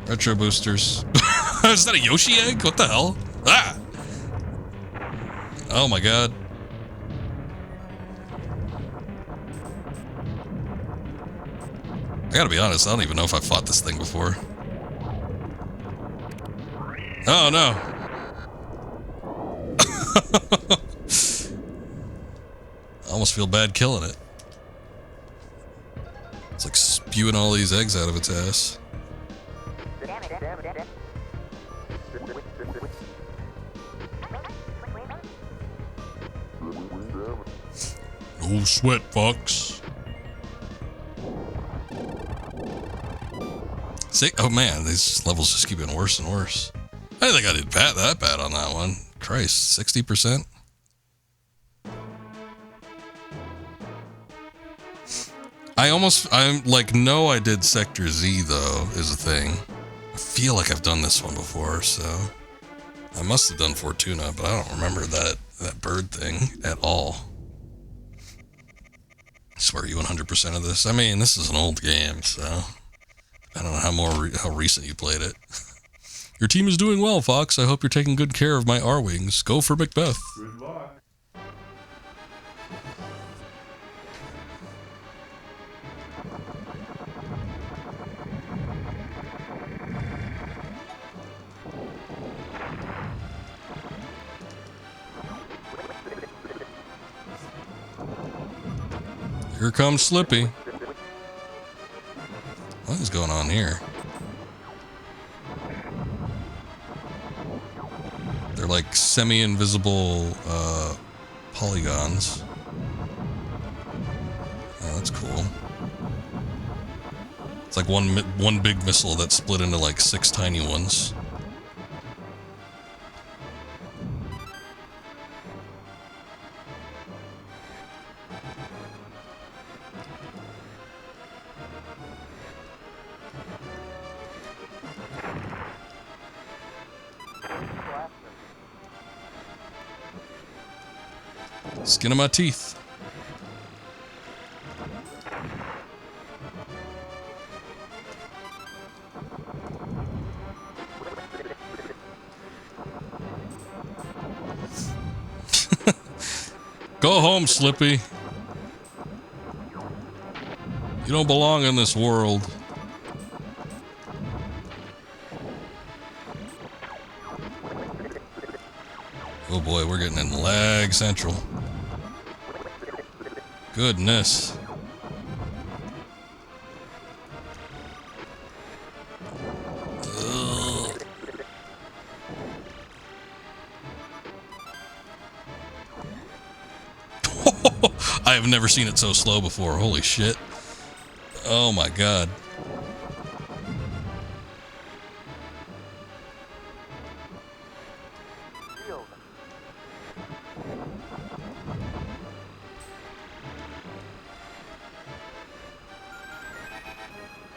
Retro boosters. Is that a Yoshi egg? What the hell? Ah! Oh my god. I gotta be honest, I don't even know if I've fought this thing before. Oh no. I almost feel bad killing it. It's like spewing all these eggs out of its ass. No sweat, Fox. See, oh man, these levels just keep getting worse and worse. I didn't think I did that bad on that one. Christ, 60%? I'm like, no, I did Sector Z though, is a thing. I feel like I've done this one before, so I must have done Fortuna, but I don't remember that bird thing at all. I swear you 100% of this. I mean, this is an old game, so I don't know how recent you played it. Your team is doing well, Fox. I hope you're taking good care of my R-Wings. Go for Macbeth. Good luck. Here comes Slippy. What is going on here? They're like semi-invisible polygons. Oh, that's cool. It's like one big missile that's split into like 6 tiny ones. Skin of my teeth. Go home, Slippy. You don't belong in this world. Oh boy, we're getting in lag central. Goodness. Ugh. I have never seen it so slow before. Holy shit. Oh my god. Shield.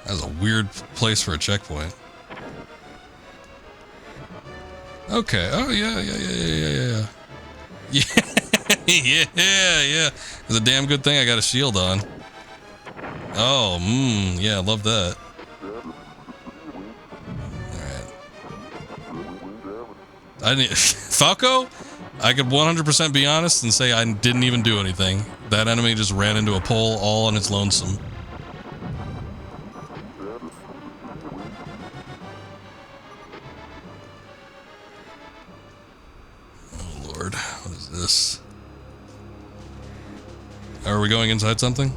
That's a weird place for a checkpoint. Okay. Oh yeah. Yeah. Yeah. It's a damn good thing I got a shield on. Oh, yeah, I love that. Alright. I didn't Falco? I could 100% be honest and say I didn't even do anything. That enemy just ran into a pole all on its lonesome. Oh lord, what is this? Are we going inside something?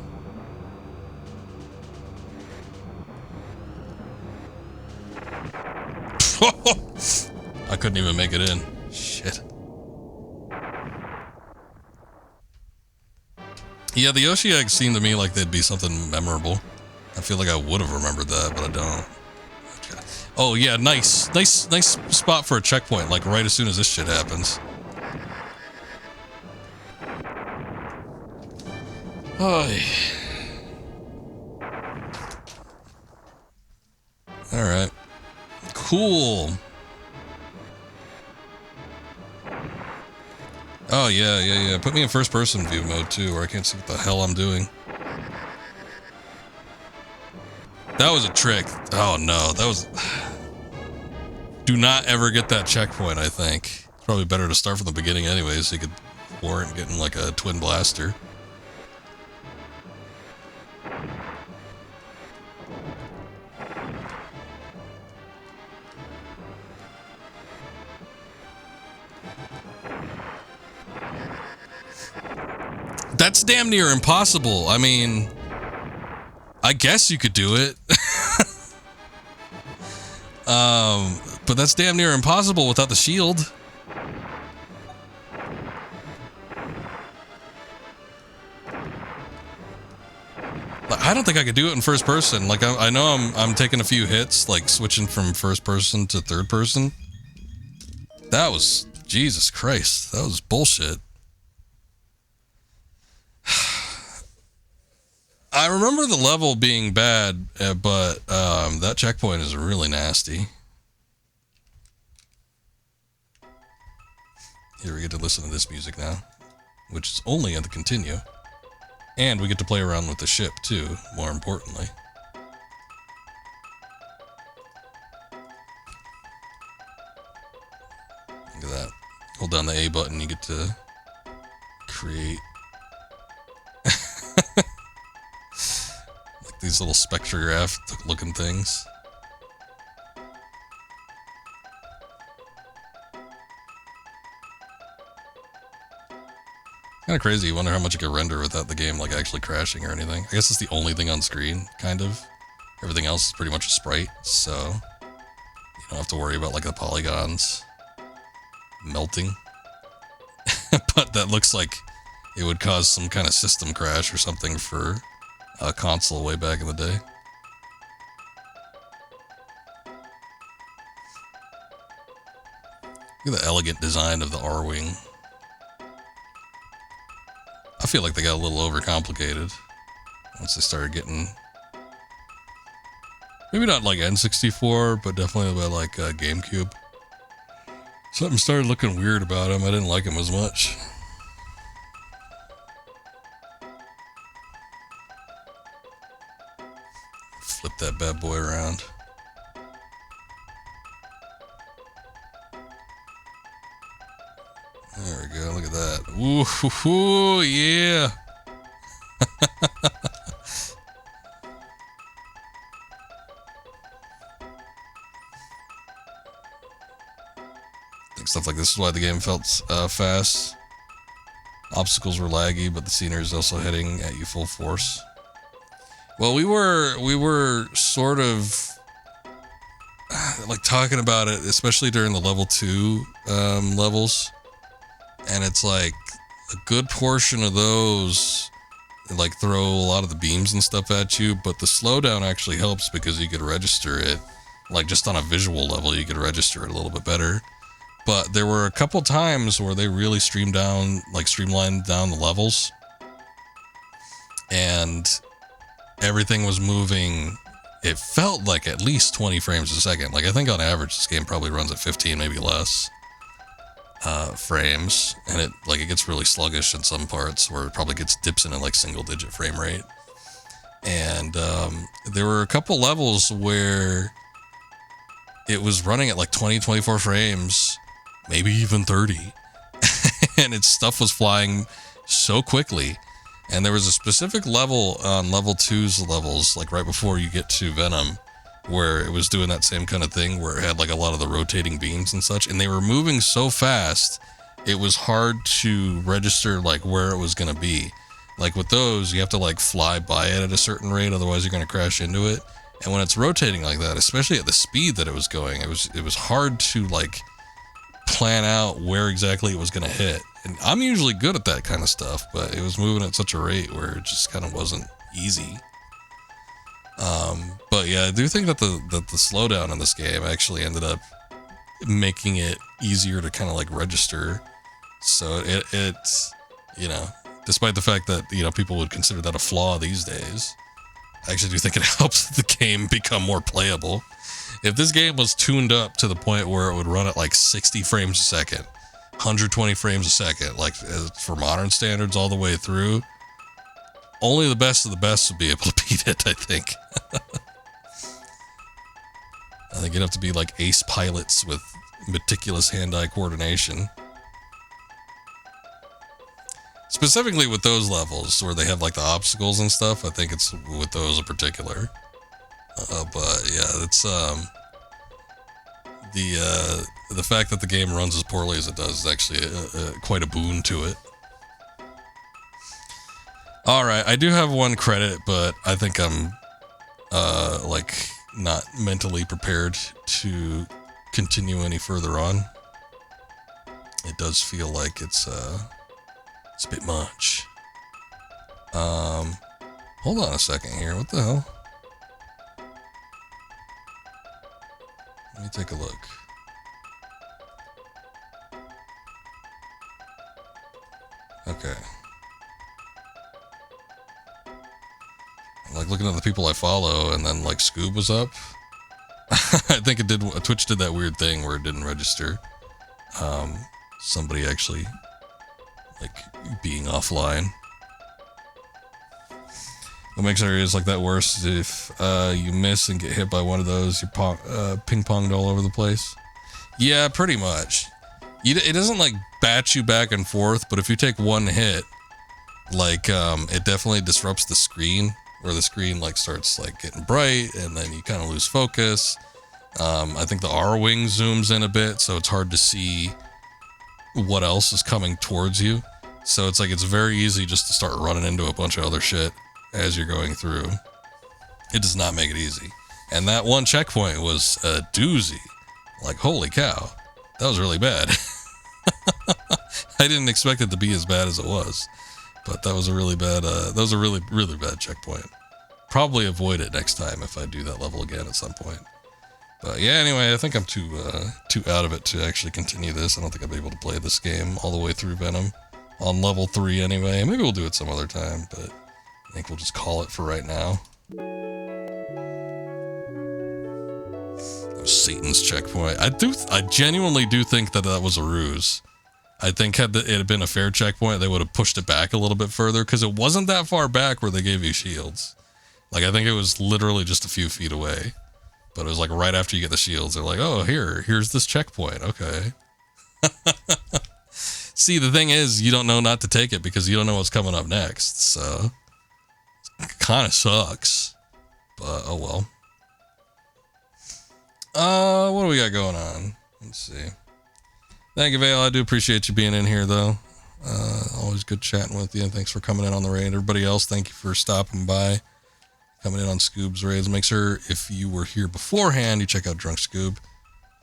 I couldn't even make it in. Shit. Yeah, the Yoshi eggs seem to me like they'd be something memorable. I feel like I would have remembered that, but I don't. Okay. Oh yeah, nice spot for a checkpoint, like right as soon as this shit happens. Oy. Alright. Cool. Oh yeah. Put me in first person view mode too, where I can't see what the hell I'm doing. That was a trick. Oh no, that was... Do not ever get that checkpoint, I think. It's probably better to start from the beginning anyways, so you could warrant getting like a twin blaster. That's damn near impossible. I mean, I guess you could do it. But that's damn near impossible without the shield. I don't think I could do it in first person. Like I know I'm taking a few hits, like switching from first person to third person. That was Jesus Christ. That was bullshit. I remember the level being bad, but that checkpoint is really nasty. Here we get to listen to this music now, which is only at the continue. And we get to play around with the ship too, more importantly. Look at that. Hold down the A button, you get to create like these little spectrograph looking things. Kind of crazy. You wonder how much you could render without the game like actually crashing or anything. I guess it's the only thing on screen, kind of. Everything else is pretty much a sprite, so you don't have to worry about like the polygons melting. But that looks like it would cause some kind of system crash or something for a console way back in the day. Look at the elegant design of the R-Wing. I feel like they got a little overcomplicated once they started getting... Maybe not like N64, but definitely about like GameCube. Something started looking weird about him. I didn't like him as much. Flip that bad boy around. There we go, look at that. Ooh, yeah. think stuff like this is why the game felt fast. Obstacles were laggy, but the scenery is also heading at you full force. Well, we were sort of like talking about it, especially during the level 2 levels, and it's like a good portion of those like throw a lot of the beams and stuff at you, but the slowdown actually helps because you could register it, like just on a visual level, you could register it a little bit better. But there were a couple times where they really streamlined down the levels, and everything was moving. It felt like at least 20 frames a second. Like, I think on average this game probably runs at 15, maybe less frames, and it gets really sluggish in some parts where it probably dips into like single digit frame rate. And there were a couple levels where it was running at like 20, 24 frames, maybe even 30, and its stuff was flying so quickly. And there was a specific level on level 2's levels, like right before you get to Venom, where it was doing that same kind of thing, where it had like a lot of the rotating beams and such, and they were moving so fast, it was hard to register like where it was going to be. Like with those, you have to like fly by it at a certain rate, otherwise you're going to crash into it. And when it's rotating like that, especially at the speed that it was going, it was hard to like plan out where exactly it was going to hit. And I'm usually good at that kind of stuff, but it was moving at such a rate where it just kind of wasn't easy. But yeah, I do think that the slowdown in this game actually ended up making it easier to kind of like register. So it's, you know, despite the fact that, you know, people would consider that a flaw these days, I actually do think it helps the game become more playable. If this game was tuned up to the point where it would run at like 60 frames a second, 120 frames a second, like for modern standards all the way through, only the best of the best would be able to beat it, I think. I think you'd have to be like ace pilots with meticulous hand-eye coordination. Specifically with those levels where they have like the obstacles and stuff, I think it's with those in particular. But yeah, it's the fact that the game runs as poorly as it does is actually quite a boon to it. All right, I do have one credit, but I think I'm like not mentally prepared to continue any further on. It does feel like it's a bit much. Hold on a second here. What the hell? Let me take a look. Okay. I'm like looking at the people I follow, and then like Scoob was up. I think Twitch did that weird thing where it didn't register. Somebody actually like being offline. What makes areas like that worse is if you miss and get hit by one of those, you're ping-ponged all over the place. Yeah, pretty much. It doesn't like bat you back and forth, but if you take one hit, like it definitely disrupts the screen, where the screen like starts like getting bright, and then you kind of lose focus. I think the R-wing zooms in a bit, so it's hard to see what else is coming towards you. So it's like it's very easy just to start running into a bunch of other shit as you're going through. It does not make it easy. And that one checkpoint was a doozy. Like, holy cow, that was really bad. I didn't expect it to be as bad as it was, but that was a really bad, really bad checkpoint. Probably avoid it next time if I do that level again at some point. But yeah, anyway, I think I'm too out of it to actually continue this. I don't think I'll be able to play this game all the way through Venom on level 3 anyway. Maybe we'll do it some other time, but I think we'll just call it for right now. Satan's checkpoint. I genuinely do think that was a ruse. I think had it had been a fair checkpoint, they would have pushed it back a little bit further, because it wasn't that far back where they gave you shields. Like, I think it was literally just a few feet away. But it was like right after you get the shields, they're like, oh, here's this checkpoint. Okay. See, the thing is, you don't know not to take it because you don't know what's coming up next. So it kind of sucks. But oh well. What do we got going on? Let's see. Thank you, Vale. I do appreciate you being in here, though. Always good chatting with you, and thanks for coming in on the raid. Everybody else, thank you for stopping by, coming in on Scoob's raids. Make sure if you were here beforehand, you check out Drunk Scoob.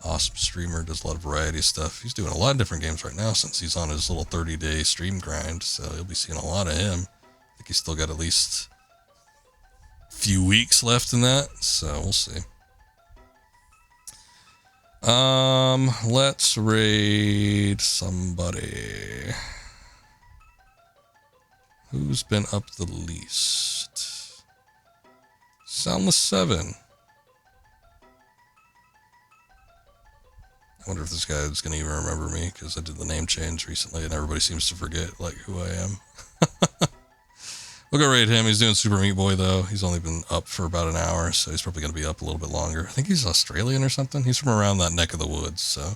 Awesome streamer, does a lot of variety of stuff. He's doing a lot of different games right now since he's on his little 30-day stream grind, so you'll be seeing a lot of him. I think he's still got at least a few weeks left in that, so we'll see. Let's raid somebody. Who's been up the least? Soundless 7. I wonder if this guy is going to even remember me, because I did the name change recently and everybody seems to forget like who I am. We'll go raid him. He's doing Super Meat Boy, though. He's only been up for about an hour, so he's probably going to be up a little bit longer. I think he's Australian or something. He's from around that neck of the woods, so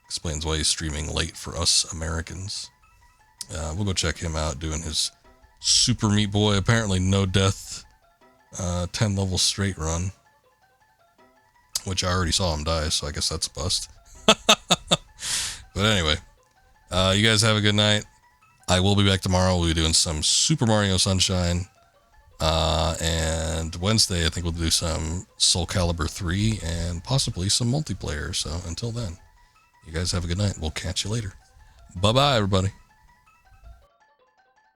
explains why he's streaming late for us Americans. We'll go check him out doing his Super Meat Boy, apparently no death, 10 level straight run, which I already saw him die, so I guess that's a bust. But anyway, you guys have a good night. I will be back tomorrow. We'll be doing some Super Mario Sunshine. And Wednesday, I think we'll do some Soul Calibur 3 and possibly some multiplayer. So until then, you guys have a good night. We'll catch you later. Bye-bye, everybody.